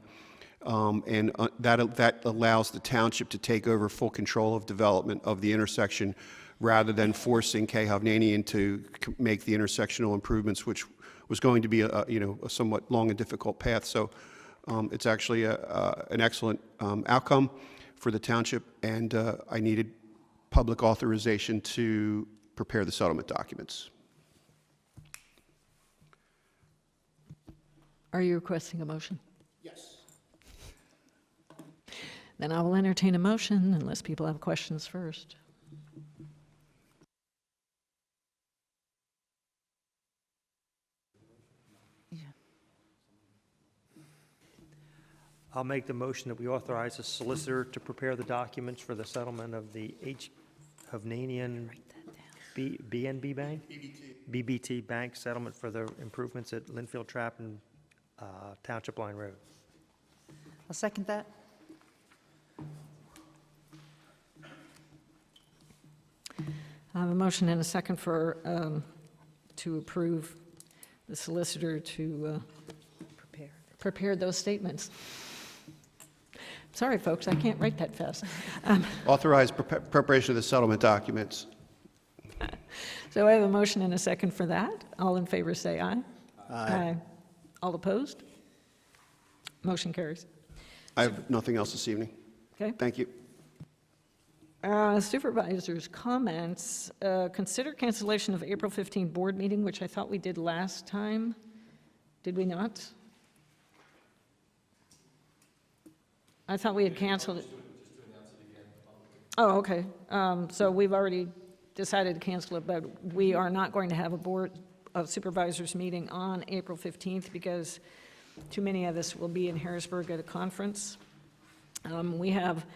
[SPEAKER 6] And that allows the township to take over full control of development of the intersection, rather than forcing K. Hovnanian to make the intersectional improvements, which was going to be a somewhat long and difficult path. So it's actually an excellent outcome for the township, and I needed public authorization to prepare the settlement documents.
[SPEAKER 1] Are you requesting a motion? Yes. Then I will entertain a motion unless people have questions first.
[SPEAKER 10] I'll make the motion that we authorize the solicitor to prepare the documents for the settlement of the Hovnanian BNB Bank? BBT Bank settlement for the improvements at Linfield Trap and Township Line Road.
[SPEAKER 3] I'll second that.
[SPEAKER 1] I have a motion and a second for, to approve the solicitor to prepare those statements. Sorry, folks, I can't write that fast.
[SPEAKER 6] Authorize preparation of the settlement documents.
[SPEAKER 1] So I have a motion and a second for that. All in favor say aye.
[SPEAKER 2] Aye.
[SPEAKER 1] All opposed? Motion carries.
[SPEAKER 6] I have nothing else this evening.
[SPEAKER 1] Okay.
[SPEAKER 6] Thank you.
[SPEAKER 1] Supervisors' comments. Consider cancellation of April 15 board meeting, which I thought we did last time. Did we not? I thought we had canceled it. Oh, okay. So we've already decided to cancel it, but we are not going to have a Board of Supervisors meeting on April 15th because too many of us will be in Harrisburg at a conference. We have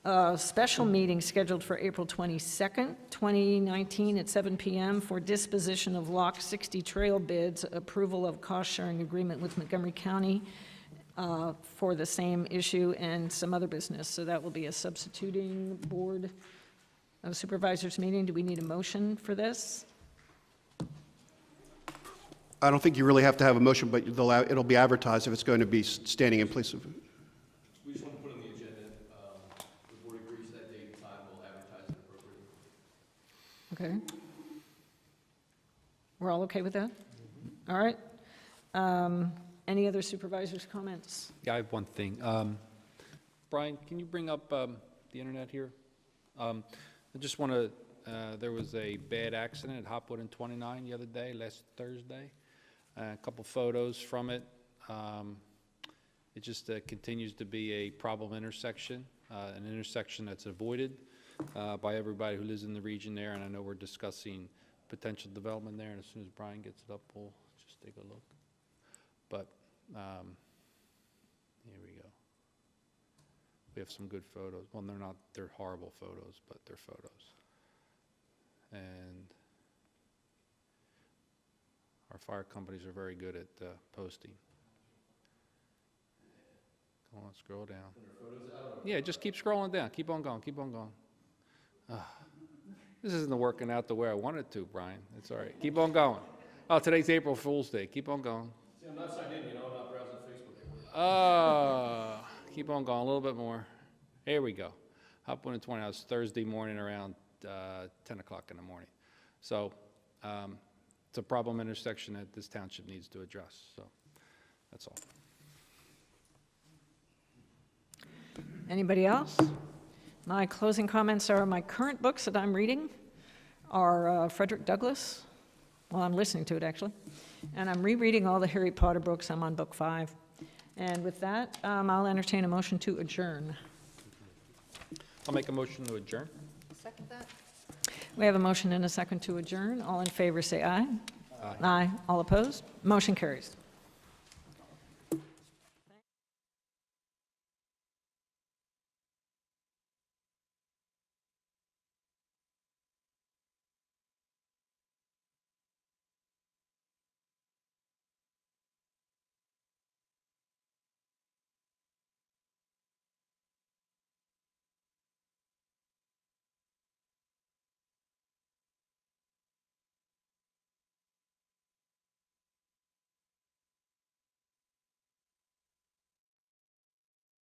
[SPEAKER 1] a special meeting scheduled for April 22nd, 2019 at 7 p.m. for disposition of Lock 60 trail bids, approval of cost-sharing agreement with Montgomery County for the same issue, and some other business. So that will be a substituting Board of Supervisors meeting. Do we need a motion for this?
[SPEAKER 6] I don't think you really have to have a motion, but it'll be advertised if it's going to be standing in place of.
[SPEAKER 13] We just want to put on the agenda, the board agrees that date and time, we'll advertise it appropriately.
[SPEAKER 1] Okay. We're all okay with that? All right. Any other supervisors' comments?
[SPEAKER 4] Yeah, I have one thing. Brian, can you bring up the internet here? I just want to, there was a bad accident at Hopwood and 29 the other day, last Thursday. A couple photos from it. It just continues to be a problem intersection, an intersection that's avoided by everybody who lives in the region there, and I know we're discussing potential development there, and as soon as Brian gets it up, we'll just take a look. But here we go. We have some good photos. Well, they're horrible photos, but they're photos. And our fire companies are very good at posting. Come on, scroll down. Yeah, just keep scrolling down. Keep on going, keep on going. This isn't working out the way I wanted to, Brian. It's all right. Keep on going. Oh, today's April Fool's Day. Keep on going.
[SPEAKER 13] See, I'm not signed in, you know, I'm not browsing Facebook anymore.
[SPEAKER 4] Keep on going, a little bit more. Here we go. Hop 1 and 20, it's Thursday morning around 10 o'clock in the morning. So it's a problem intersection that this township needs to address. So that's all.
[SPEAKER 1] Anybody else? My closing comments are my current books that I'm reading are Frederick Douglass. Well, I'm listening to it, actually. And I'm rereading all the Harry Potter books. I'm on book 5. And with that, I'll entertain a motion to adjourn.
[SPEAKER 4] I'll make a motion to adjourn.
[SPEAKER 3] Second that?
[SPEAKER 1] We have a motion and a second to adjourn. All in favor, say aye. Aye. All opposed? Motion carries.